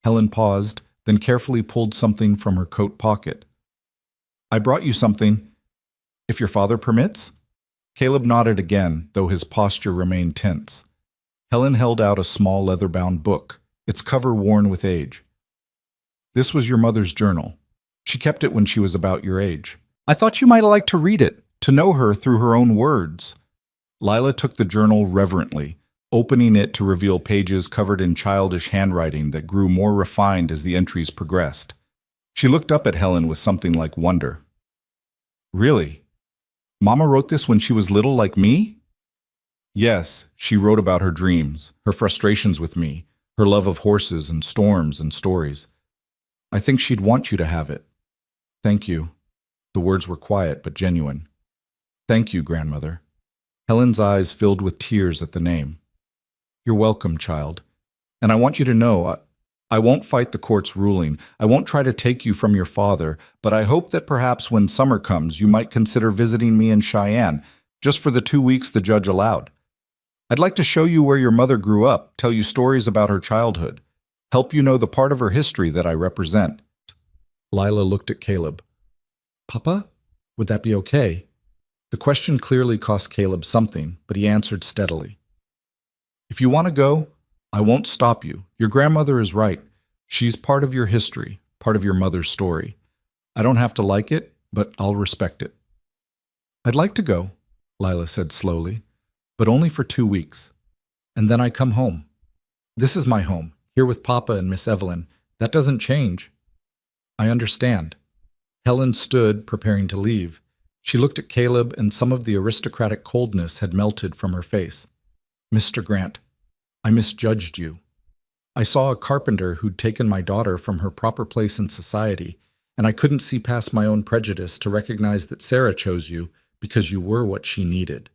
Helen paused, then carefully pulled something from her coat pocket. "I brought you something, if your father permits?" Caleb nodded again, though his posture remained tense. Helen held out a small leather-bound book, its cover worn with age. "This was your mother's journal. She kept it when she was about your age. I thought you might like to read it, to know her through her own words." Lila took the journal reverently, opening it to reveal pages covered in childish handwriting that grew more refined as the entries progressed. She looked up at Helen with something like wonder. "Really? Mama wrote this when she was little like me?" "Yes, she wrote about her dreams, her frustrations with me, her love of horses and storms and stories. I think she'd want you to have it. Thank you. The words were quiet but genuine. Thank you, grandmother. Helen's eyes filled with tears at the name. You're welcome, child. And I want you to know, I won't fight the court's ruling. I won't try to take you from your father, but I hope that perhaps when summer comes, you might consider visiting me in Cheyenne, just for the 2 weeks the judge allowed. I'd like to show you where your mother grew up, tell you stories about her childhood, help you know the part of her history that I represent. Lila looked at Caleb. Papa, would that be okay? The question clearly cost Caleb something, but he answered steadily. If you want to go, I won't stop you. Your grandmother is right. She's part of your history, part of your mother's story. I don't have to like it, but I'll respect it. I'd like to go, Lila said slowly, but only for 2 weeks. And then I come home. This is my home, here with Papa and Miss Evelyn. That doesn't change. I understand. Helen stood, preparing to leave. She looked at Caleb, and some of the aristocratic coldness had melted from her face. Mr. Grant, I misjudged you. I saw a carpenter who'd taken my daughter from her proper place in society, and I couldn't see past my own prejudice to recognize that Sarah chose you because you were what she needed.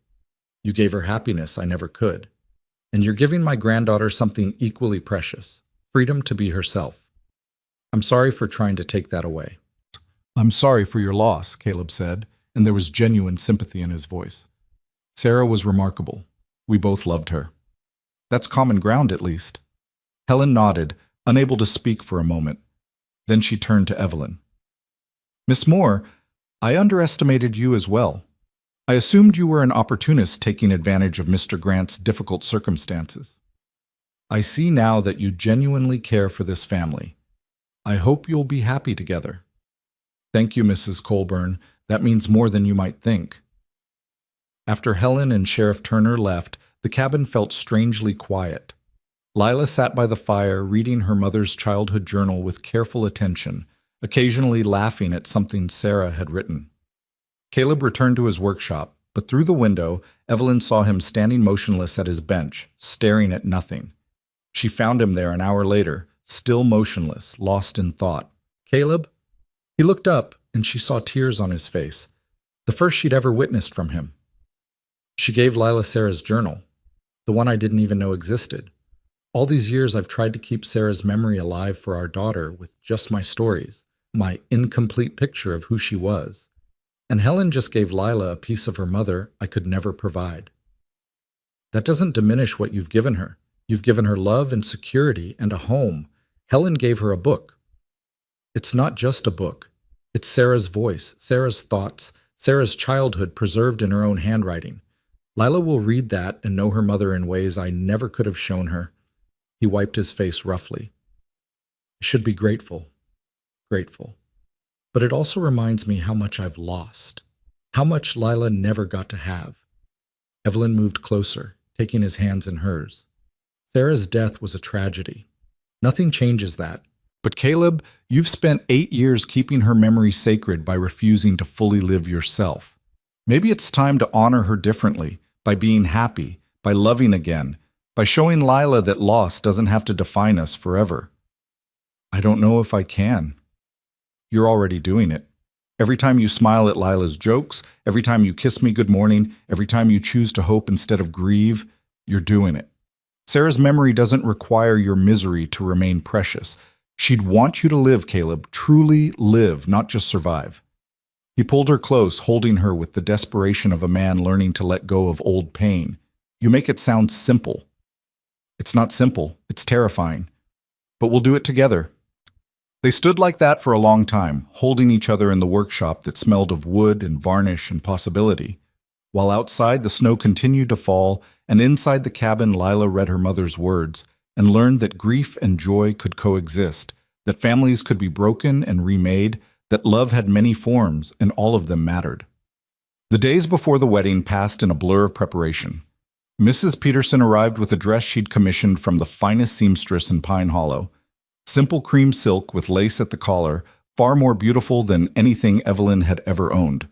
You gave her happiness I never could. And you're giving my granddaughter something equally precious, freedom to be herself. I'm sorry for trying to take that away. I'm sorry for your loss, Caleb said, and there was genuine sympathy in his voice. Sarah was remarkable. We both loved her. That's common ground, at least. Helen nodded, unable to speak for a moment. Then she turned to Evelyn. Miss Moore, I underestimated you as well. I assumed you were an opportunist taking advantage of Mr. Grant's difficult circumstances. I see now that you genuinely care for this family. I hope you'll be happy together. Thank you, Mrs. Colburn. That means more than you might think. After Helen and Sheriff Turner left, the cabin felt strangely quiet. Lila sat by the fire, reading her mother's childhood journal with careful attention, occasionally laughing at something Sarah had written. Caleb returned to his workshop, but through the window, Evelyn saw him standing motionless at his bench, staring at nothing. She found him there an hour later, still motionless, lost in thought. Caleb? He looked up, and she saw tears on his face, the first she'd ever witnessed from him. She gave Lila Sarah's journal, the one I didn't even know existed. All these years I've tried to keep Sarah's memory alive for our daughter with just my stories, my incomplete picture of who she was. And Helen just gave Lila a piece of her mother I could never provide. That doesn't diminish what you've given her. You've given her love and security and a home. Helen gave her a book. It's not just a book. It's Sarah's voice, Sarah's thoughts, Sarah's childhood preserved in her own handwriting. Lila will read that and know her mother in ways I never could have shown her. He wiped his face roughly. I should be grateful. Grateful. But it also reminds me how much I've lost, how much Lila never got to have. Evelyn moved closer, taking his hands in hers. Sarah's death was a tragedy. Nothing changes that. But Caleb, you've spent 8 years keeping her memory sacred by refusing to fully live yourself. Maybe it's time to honor her differently, by being happy, by loving again, by showing Lila that loss doesn't have to define us forever. I don't know if I can. You're already doing it. Every time you smile at Lila's jokes, every time you kiss me good morning, every time you choose to hope instead of grieve, you're doing it. Sarah's memory doesn't require your misery to remain precious. She'd want you to live, Caleb, truly live, not just survive. He pulled her close, holding her with the desperation of a man learning to let go of old pain. You make it sound simple. It's not simple, it's terrifying. But we'll do it together. They stood like that for a long time, holding each other in the workshop that smelled of wood and varnish and possibility. While outside the snow continued to fall, and inside the cabin Lila read her mother's words, and learned that grief and joy could coexist, that families could be broken and remade, that love had many forms, and all of them mattered. The days before the wedding passed in a blur of preparation. Mrs. Peterson arrived with a dress she'd commissioned from the finest seamstress in Pine Hollow. Simple cream silk with lace at the collar, far more beautiful than anything Evelyn had ever owned.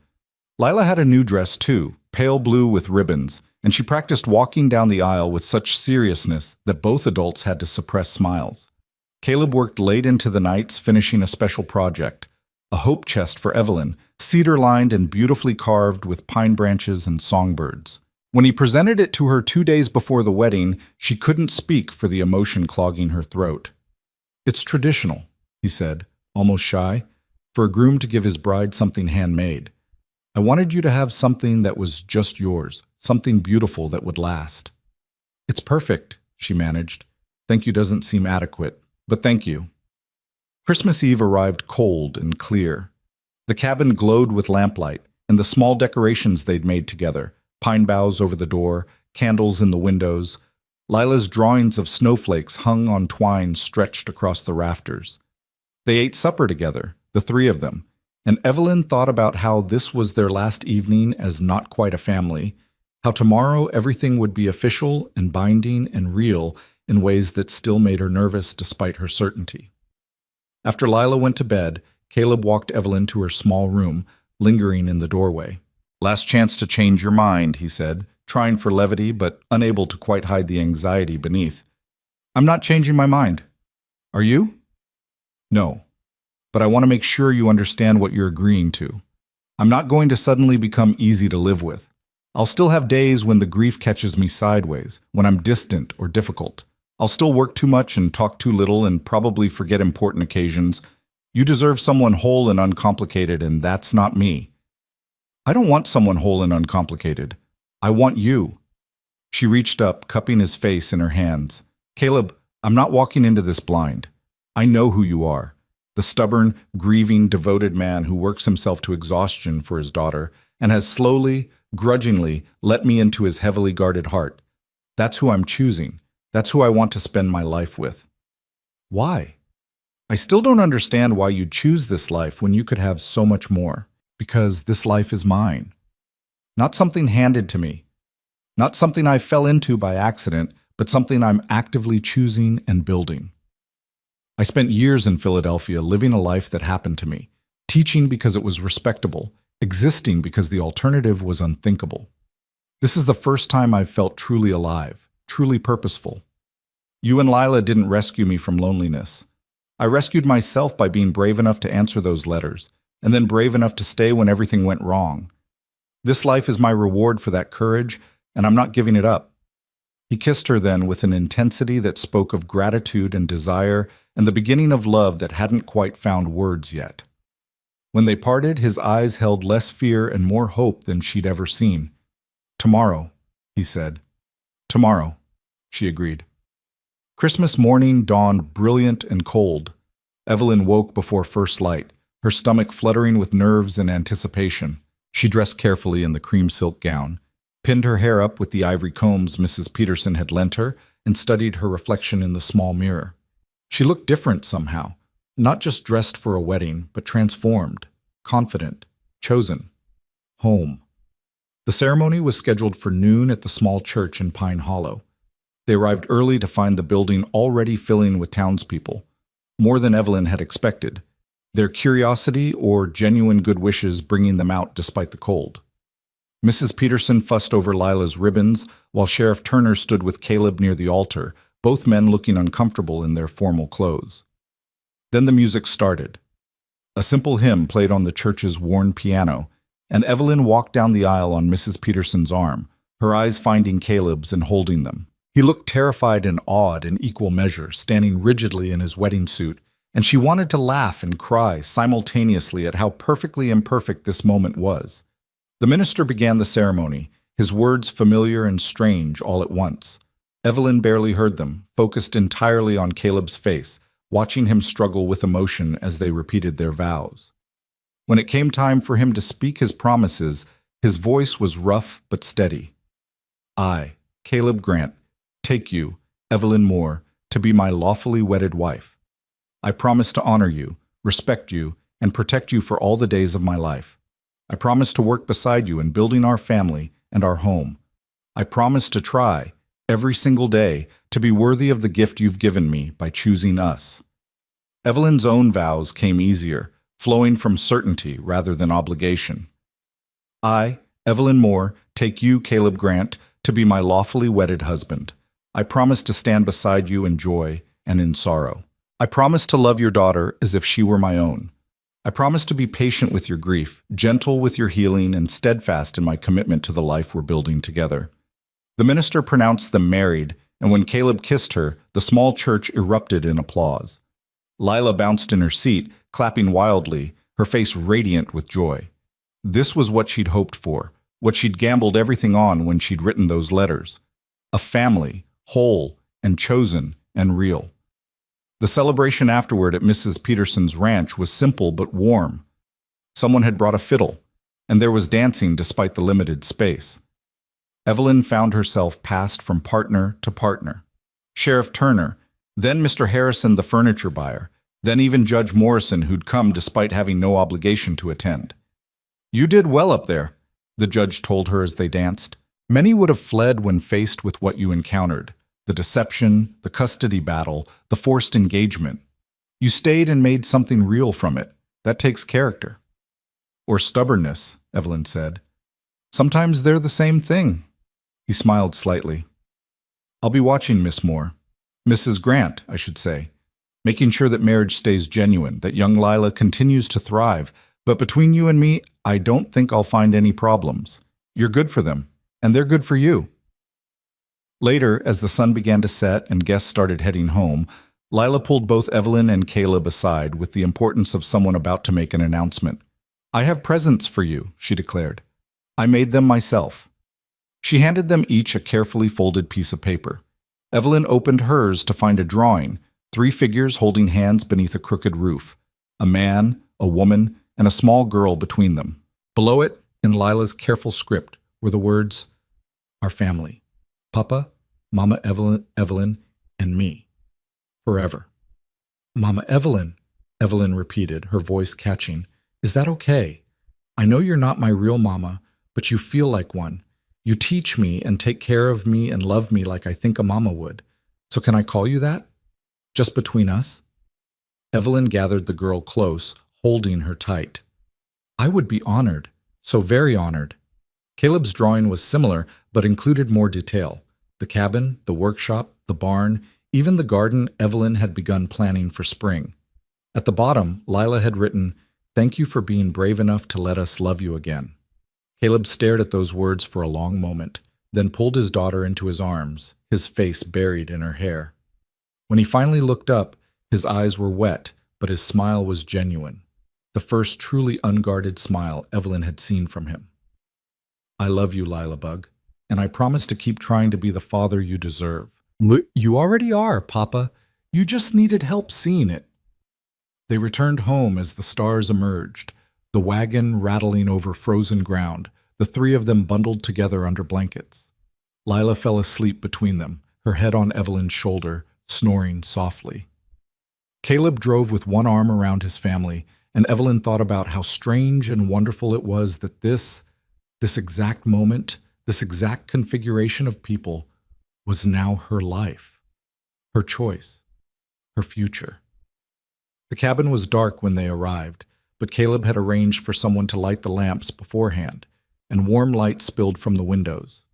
Lila had a new dress too, pale blue with ribbons, and she practiced walking down the aisle with such seriousness that both adults had to suppress smiles. Caleb worked late into the nights finishing a special project, a hope chest for Evelyn, cedar-lined and beautifully carved with pine branches and songbirds. When he presented it to her 2 days before the wedding, she couldn't speak for the emotion clogging her throat. "It's traditional," he said, almost shy, "for a groom to give his bride something handmade. I wanted you to have something that was just yours, something beautiful that would last." "It's perfect," she managed. "Thank you doesn't seem adequate, but thank you." Christmas Eve arrived cold and clear. The cabin glowed with lamplight, and the small decorations they'd made together, pine boughs over the door, candles in the windows. Lila's drawings of snowflakes hung on twine stretched across the rafters. They ate supper together, the three of them, and Evelyn thought about how this was their last evening as not quite a family, how tomorrow everything would be official and binding and real in ways that still made her nervous despite her certainty. After Lila went to bed, Caleb walked Evelyn to her small room, lingering in the doorway. "Last chance to change your mind," he said, trying for levity but unable to quite hide the anxiety beneath. "I'm not changing my mind. Are you?" "No. But I want to make sure you understand what you're agreeing to. I'm not going to suddenly become easy to live with. I'll still have days when the grief catches me sideways, when I'm distant or difficult. I'll still work too much and talk too little and probably forget important occasions. You deserve someone whole and uncomplicated, and that's not me." "I don't want someone whole and uncomplicated. I want you." She reached up, cupping his face in her hands. "Caleb, I'm not walking into this blind. I know who you are. The stubborn, grieving, devoted man who works himself to exhaustion for his daughter and has slowly, grudgingly let me into his heavily guarded heart. That's who I'm choosing. That's who I want to spend my life with." "Why?" "I still don't understand why you choose this life when you could have so much more. Because this life is mine. Not something handed to me. Not something I fell into by accident, but something I'm actively choosing and building. I spent years in Philadelphia living a life that happened to me, teaching because it was respectable, existing because the alternative was unthinkable. This is the first time I've felt truly alive, truly purposeful. You and Lila didn't rescue me from loneliness. I rescued myself by being brave enough to answer those letters, and then brave enough to stay when everything went wrong. This life is my reward for that courage, and I'm not giving it up." He kissed her then with an intensity that spoke of gratitude and desire and the beginning of love that hadn't quite found words yet. When they parted, his eyes held less fear and more hope than she'd ever seen. "Tomorrow," he said. "Tomorrow," she agreed. Christmas morning dawned brilliant and cold. Evelyn woke before first light, her stomach fluttering with nerves and anticipation. She dressed carefully in the cream silk gown, pinned her hair up with the ivory combs Mrs. Peterson had lent her, and studied her reflection in the small mirror. She looked different somehow, not just dressed for a wedding, but transformed, confident, chosen. Home. The ceremony was scheduled for noon at the small church in Pine Hollow. They arrived early to find the building already filling with townspeople, more than Evelyn had expected, their curiosity or genuine good wishes bringing them out despite the cold. Mrs. Peterson fussed over Lila's ribbons, while Sheriff Turner stood with Caleb near the altar, both men looking uncomfortable in their formal clothes. Then the music started. A simple hymn played on the church's worn piano, and Evelyn walked down the aisle on Mrs. Peterson's arm, her eyes finding Caleb's and holding them. He looked terrified and awed in equal measure, standing rigidly in his wedding suit, and she wanted to laugh and cry simultaneously at how perfectly imperfect this moment was. The minister began the ceremony, his words familiar and strange all at once. Evelyn barely heard them, focused entirely on Caleb's face, watching him struggle with emotion as they repeated their vows. When it came time for him to speak his promises, his voice was rough but steady. "I, Caleb Grant, take you, Evelyn Moore, to be my lawfully wedded wife. I promise to honor you, respect you, and protect you for all the days of my life. I promise to work beside you in building our family and our home. I promise to try, every single day, to be worthy of the gift you've given me by choosing us." Evelyn's own vows came easier, flowing from certainty rather than obligation. "I, Evelyn Moore, take you, Caleb Grant, to be my lawfully wedded husband. I promise to stand beside you in joy and in sorrow. I promise to love your daughter as if she were my own. I promise to be patient with your grief, gentle with your healing, and steadfast in my commitment to the life we're building together." The minister pronounced them married, and when Caleb kissed her, the small church erupted in applause. Lila bounced in her seat, clapping wildly, her face radiant with joy. This was what she'd hoped for, what she'd gambled everything on when she'd written those letters. A family, whole and chosen and real. The celebration afterward at Mrs. Peterson's ranch was simple but warm. Someone had brought a fiddle, and there was dancing despite the limited space. Evelyn found herself passed from partner to partner. Sheriff Turner, then Mr. Harrison the furniture buyer, then even Judge Morrison, who'd come despite having no obligation to attend. "You did well up there," the judge told her as they danced. "Many would have fled when faced with what you encountered, the deception, the custody battle, the forced engagement. You stayed and made something real from it. That takes character." "Or stubbornness," Evelyn said. "Sometimes they're the same thing." He smiled slightly. "I'll be watching, Miss Moore. Mrs. Grant, I should say. Making sure that marriage stays genuine, that young Lila continues to thrive. But between you and me, I don't think I'll find any problems. You're good for them, and they're good for you." Later, as the sun began to set and guests started heading home, Lila pulled both Evelyn and Caleb aside with the importance of someone about to make an announcement. "I have presents for you," she declared. "I made them myself." She handed them each a carefully folded piece of paper. Evelyn opened hers to find a drawing, 3 figures holding hands beneath a crooked roof, a man, a woman, and a small girl between them. Below it, in Lila's careful script, were the words, "Our family. Papa, Mama Evelyn, and me. Forever." "Mama Evelyn," Evelyn repeated, her voice catching. "Is that okay? I know you're not my real mama, but you feel like one. You teach me and take care of me and love me like I think a mama would. So can I call you that? Just between us?" Evelyn gathered the girl close, holding her tight. "I would be honored, so very honored." Caleb's drawing was similar, but included more detail. The cabin, the workshop, the barn, even the garden Evelyn had begun planning for spring. At the bottom, Lila had written, "Thank you for being brave enough to let us love you again." Caleb stared at those words for a long moment, then pulled his daughter into his arms, his face buried in her hair. When he finally looked up, his eyes were wet, but his smile was genuine. The first truly unguarded smile Evelyn had seen from him. "I love you, Lila Bug, and I promise to keep trying to be the father you deserve." "You already are, Papa. You just needed help seeing it." They returned home as the stars emerged, the wagon rattling over frozen ground, the 3 of them bundled together under blankets. Lila fell asleep between them, her head on Evelyn's shoulder, snoring softly. Caleb drove with one arm around his family, and Evelyn thought about how strange and wonderful it was that this exact moment, this exact configuration of people, was now her life, her choice, her future. The cabin was dark when they arrived, but Caleb had arranged for someone to light the lamps beforehand, and warm light spilled from the windows.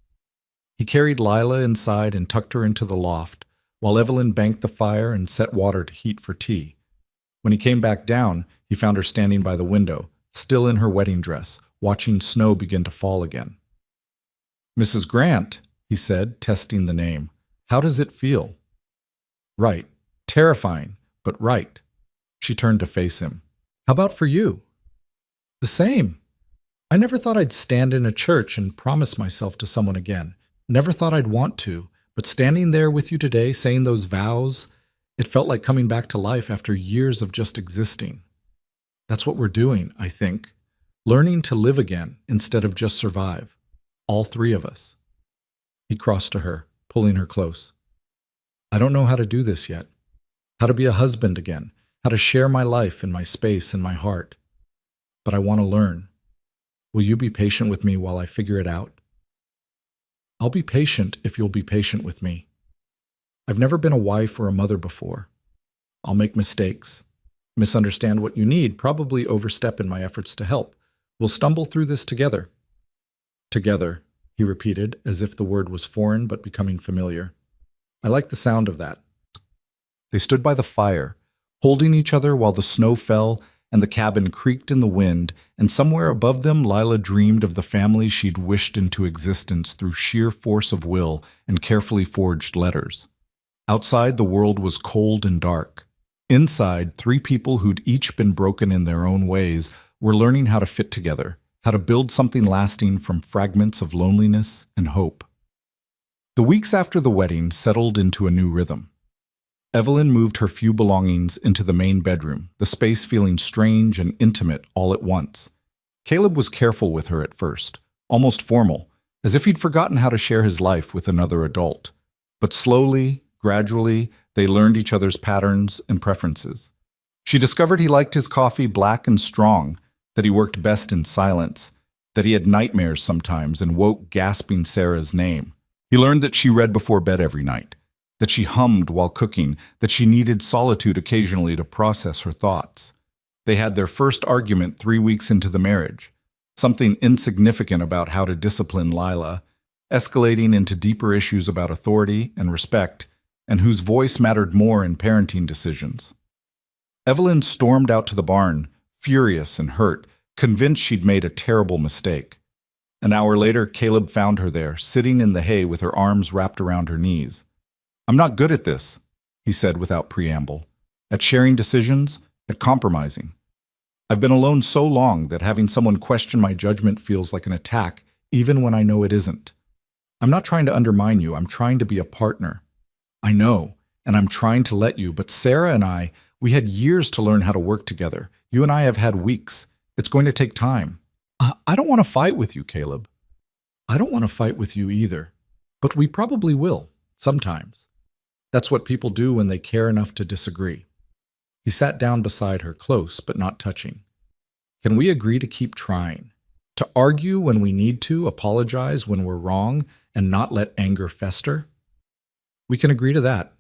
He carried Lila inside and tucked her into the loft, while Evelyn banked the fire and set water to heat for tea. When he came back down, he found her standing by the window, still in her wedding dress, watching snow begin to fall again. "Mrs. Grant," he said, testing the name, "how does it feel?" "Right. Terrifying, but right." She turned to face him. "How about for you?" "The same. I never thought I'd stand in a church and promise myself to someone again. Never thought I'd want to, but standing there with you today, saying those vows, it felt like coming back to life after years of just existing. That's what we're doing, I think. Learning to live again instead of just survive. All 3 of us." He crossed to her, pulling her close. "I don't know how to do this yet. How to be a husband again. How to share my life and my space and my heart. But I want to learn. Will you be patient with me while I figure it out?" "I'll be patient if you'll be patient with me. I've never been a wife or a mother before. I'll make mistakes, misunderstand what you need, probably overstep in my efforts to help. We'll stumble through this together." "Together," he repeated, as if the word was foreign but becoming familiar. I like the sound of that. They stood by the fire, holding each other while the snow fell and the cabin creaked in the wind, and somewhere above them Lila dreamed of the family she'd wished into existence through sheer force of will and carefully forged letters. Outside, the world was cold and dark. Inside, three people who'd each been broken in their own ways were learning how to fit together, how to build something lasting from fragments of loneliness and hope. The weeks after the wedding settled into a new rhythm. Evelyn moved her few belongings into the main bedroom, the space feeling strange and intimate all at once. Caleb was careful with her at first, almost formal, as if he'd forgotten how to share his life with another adult. But slowly, gradually, they learned each other's patterns and preferences. She discovered he liked his coffee black and strong, that he worked best in silence, that he had nightmares sometimes and woke gasping Sarah's name. He learned that she read before bed every night, that she hummed while cooking, that she needed solitude occasionally to process her thoughts. They had their first argument 3 weeks into the marriage, something insignificant about how to discipline Lila, escalating into deeper issues about authority and respect, and whose voice mattered more in parenting decisions. Evelyn stormed out to the barn, furious and hurt, convinced she'd made a terrible mistake. An hour later, Caleb found her there, sitting in the hay with her arms wrapped around her knees. "I'm not good at this," he said without preamble. "At sharing decisions, at compromising. I've been alone so long that having someone question my judgment feels like an attack, even when I know it isn't. I'm not trying to undermine you, I'm trying to be a partner. I know, and I'm trying to let you, but Sarah and we had years to learn how to work together. You and I have had weeks. It's going to take time. I don't want to fight with you, Caleb. I don't want to fight with you either, but we probably will, sometimes. That's what people do when they care enough to disagree." He sat down beside her, close but not touching. "Can we agree to keep trying? To argue when we need to, apologize when we're wrong, and not let anger fester?" "We can agree to that."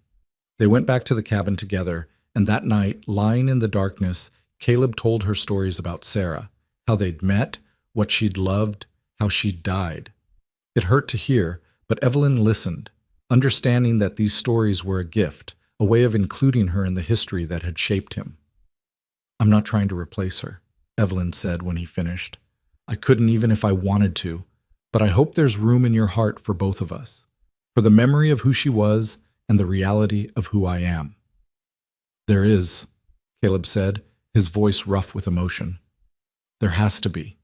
They went back to the cabin together, and that night, lying in the darkness, Caleb told her stories about Sarah, how they'd met, what she'd loved, how she'd died. It hurt to hear, but Evelyn listened, understanding that these stories were a gift, a way of including her in the history that had shaped him. "I'm not trying to replace her," Evelyn said when he finished. "I couldn't even if I wanted to, but I hope there's room in your heart for both of us, for the memory of who she was and the reality of who I am." "There is," Caleb said, his voice rough with emotion. "There has to be,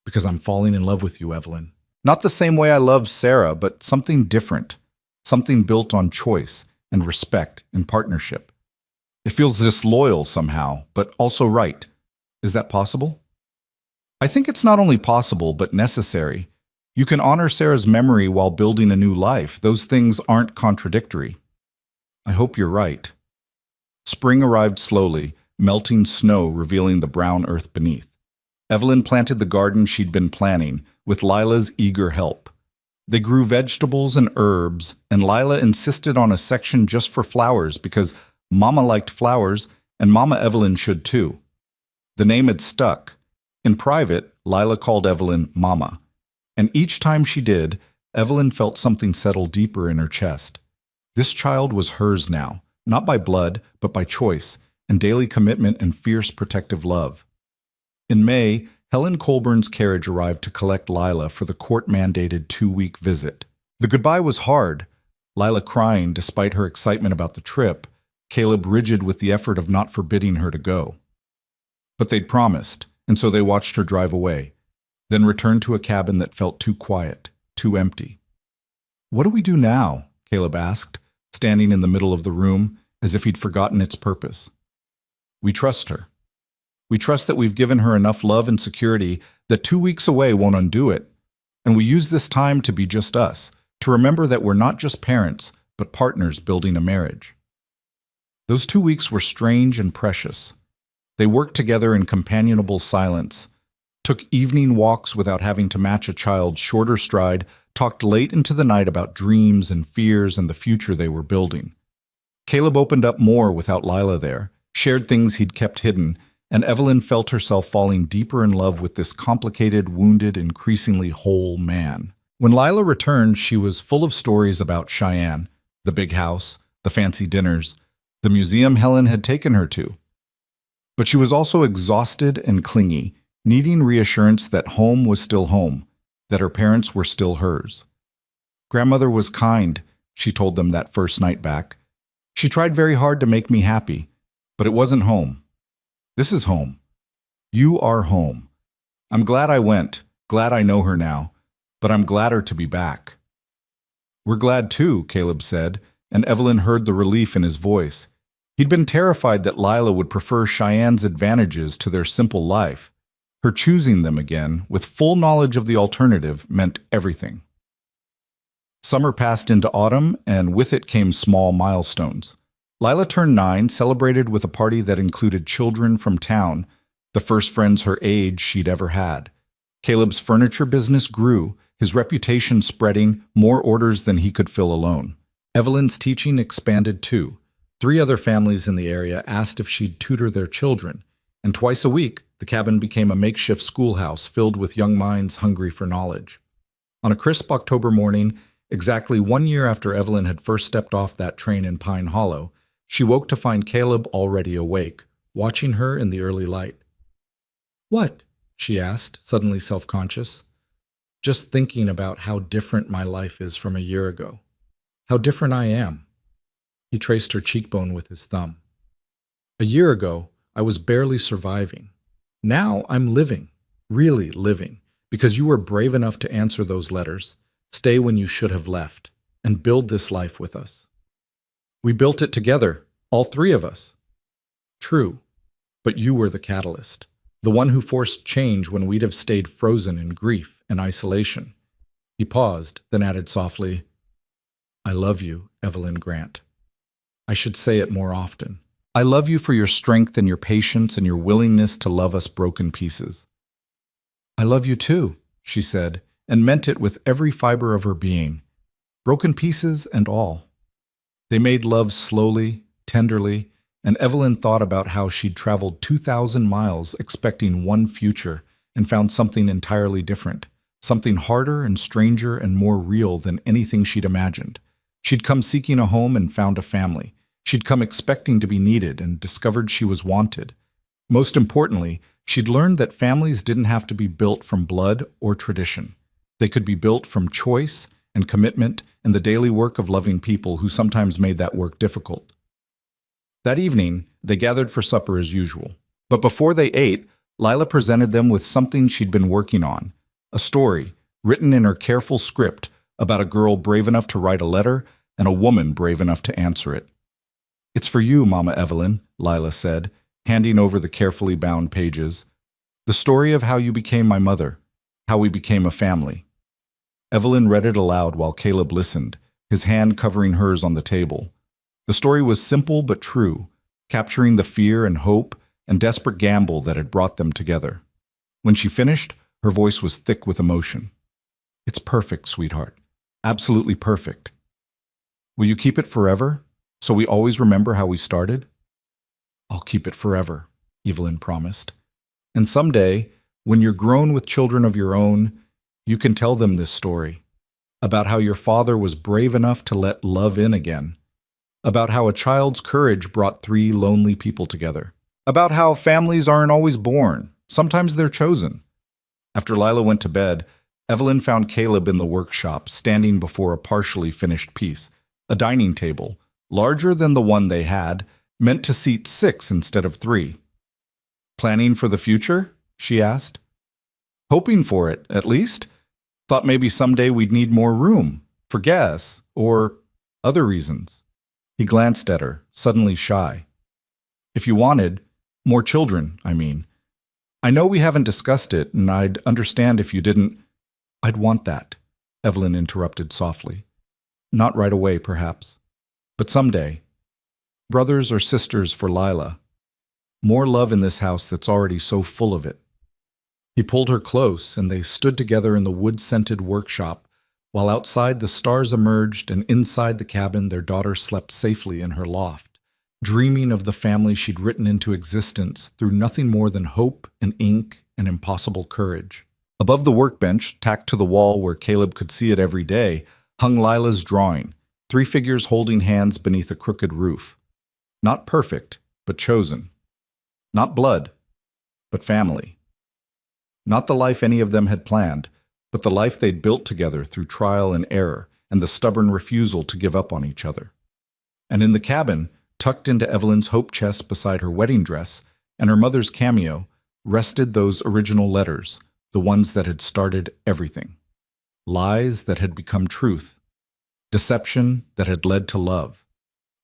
because I'm falling in love with you, Evelyn. Not the same way I loved Sarah, but something different, something built on choice and respect and partnership. It feels disloyal somehow, but also right. Is that possible?" "I think it's not only possible, but necessary. You can honor Sarah's memory while building a new life. Those things aren't contradictory." "I hope you're right." Spring arrived slowly, melting snow revealing the brown earth beneath. Evelyn planted the garden she'd been planning, with Lila's eager help. They grew vegetables and herbs, and Lila insisted on a section just for flowers because Mama liked flowers, and Mama Evelyn should too. The name had stuck. In private, Lila called Evelyn Mama, and each time she did, Evelyn felt something settle deeper in her chest. This child was hers now, not by blood, but by choice, and daily commitment and fierce protective love. In May, Helen Colburn's carriage arrived to collect Lila for the court-mandated 2-week visit. The goodbye was hard, Lila crying despite her excitement about the trip, Caleb rigid with the effort of not forbidding her to go. But they'd promised, and so they watched her drive away, then returned to a cabin that felt too quiet, too empty. "What do we do now?" Caleb asked, standing in the middle of the room, as if he'd forgotten its purpose. "We trust her. We trust that we've given her enough love and security that 2 weeks away won't undo it. And we use this time to be just us, to remember that we're not just parents, but partners building a marriage." Those 2 weeks were strange and precious. They worked together in companionable silence, took evening walks without having to match a child's shorter stride, talked late into the night about dreams and fears and the future they were building. Caleb opened up more without Lila there, shared things he'd kept hidden, and Evelyn felt herself falling deeper in love with this complicated, wounded, increasingly whole man. When Lila returned, she was full of stories about Cheyenne, the big house, the fancy dinners, the museum Helen had taken her to. But she was also exhausted and clingy, needing reassurance that home was still home, that her parents were still hers. Grandmother was kind, she told them that first night back. She tried very hard to make me happy, but it wasn't home. This is home. You are home. I'm glad I went, glad I know her now, but I'm gladder to be back. We're glad too, Caleb said, and Evelyn heard the relief in his voice. He'd been terrified that Lila would prefer Cheyenne's advantages to their simple life. Her choosing them again, with full knowledge of the alternative, meant everything. Summer passed into autumn, and with it came small milestones. Lila turned 9, celebrated with a party that included children from town, the first friends her age she'd ever had. Caleb's furniture business grew, his reputation spreading, more orders than he could fill alone. Evelyn's teaching expanded too. 3 other families in the area asked if she'd tutor their children, and twice a week, the cabin became a makeshift schoolhouse filled with young minds hungry for knowledge. On a crisp October morning, exactly 1 year after Evelyn had first stepped off that train in Pine Hollow, she woke to find Caleb already awake, watching her in the early light. "What?" she asked, suddenly self-conscious. "Just thinking about how different my life is from a year ago. How different I am." He traced her cheekbone with his thumb. "A year ago, I was barely surviving. Now I'm living, really living, because you were brave enough to answer those letters, stay when you should have left, and build this life with us. We built it together, all 3 of us." "True, but you were the catalyst, the one who forced change when we'd have stayed frozen in grief and isolation." He paused, then added softly, "I love you, Evelyn Grant. I should say it more often. I love you for your strength and your patience and your willingness to love us broken pieces." "I love you too," she said, and meant it with every fiber of her being, broken pieces and all. They made love slowly, tenderly, and Evelyn thought about how she'd traveled 2,000 miles expecting one future and found something entirely different, something harder and stranger and more real than anything she'd imagined. She'd come seeking a home and found a family. She'd come expecting to be needed and discovered she was wanted. Most importantly, she'd learned that families didn't have to be built from blood or tradition. They could be built from choice and commitment and the daily work of loving people who sometimes made that work difficult. That evening, they gathered for supper as usual. But before they ate, Lila presented them with something she'd been working on, a story written in her careful script about a girl brave enough to write a letter and a woman brave enough to answer it. "It's for you, Mama Evelyn," Lila said, handing over the carefully bound pages. "The story of how you became my mother, how we became a family." Evelyn read it aloud while Caleb listened, his hand covering hers on the table. The story was simple but true, capturing the fear and hope and desperate gamble that had brought them together. When she finished, her voice was thick with emotion. "It's perfect, sweetheart. Absolutely perfect. Will you keep it forever, so we always remember how we started?" "I'll keep it forever," Evelyn promised. "And someday, when you're grown with children of your own, you can tell them this story, about how your father was brave enough to let love in again, about how a child's courage brought 3 lonely people together, about how families aren't always born, sometimes they're chosen." After Lila went to bed, Evelyn found Caleb in the workshop, standing before a partially finished piece, a dining table, larger than the one they had, meant to seat 6 instead of 3. "Planning for the future?" she asked. "Hoping for it, at least. Thought maybe someday we'd need more room, for guests, or other reasons." He glanced at her, suddenly shy. "If you wanted, more children, I mean. I know we haven't discussed it, and I'd understand if you didn't—" "I'd want that," Evelyn interrupted softly. "Not right away, perhaps. But someday. Brothers or sisters for Lila. More love in this house that's already so full of it." He pulled her close, and they stood together in the wood-scented workshop, while outside the stars emerged and inside the cabin their daughter slept safely in her loft, dreaming of the family she'd written into existence through nothing more than hope and ink and impossible courage. Above the workbench, tacked to the wall where Caleb could see it every day, hung Lila's drawing, 3 figures holding hands beneath a crooked roof. Not perfect, but chosen. Not blood, but family. Not the life any of them had planned, but the life they'd built together through trial and error and the stubborn refusal to give up on each other. And in the cabin, tucked into Evelyn's hope chest beside her wedding dress and her mother's cameo, rested those original letters, the ones that had started everything. Lies that had become truth. Deception that had led to love.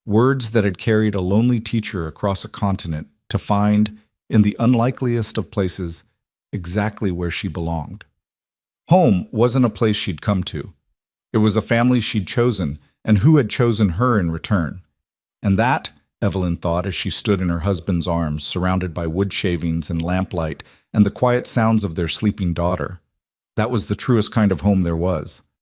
Words that had carried a lonely teacher across a continent to find, in the unlikeliest of places, exactly where she belonged. Home wasn't a place she'd come to. It was a family she'd chosen, and who had chosen her in return. And that, Evelyn thought as she stood in her husband's arms, surrounded by wood shavings and lamplight and the quiet sounds of their sleeping daughter, that was the truest kind of home there was.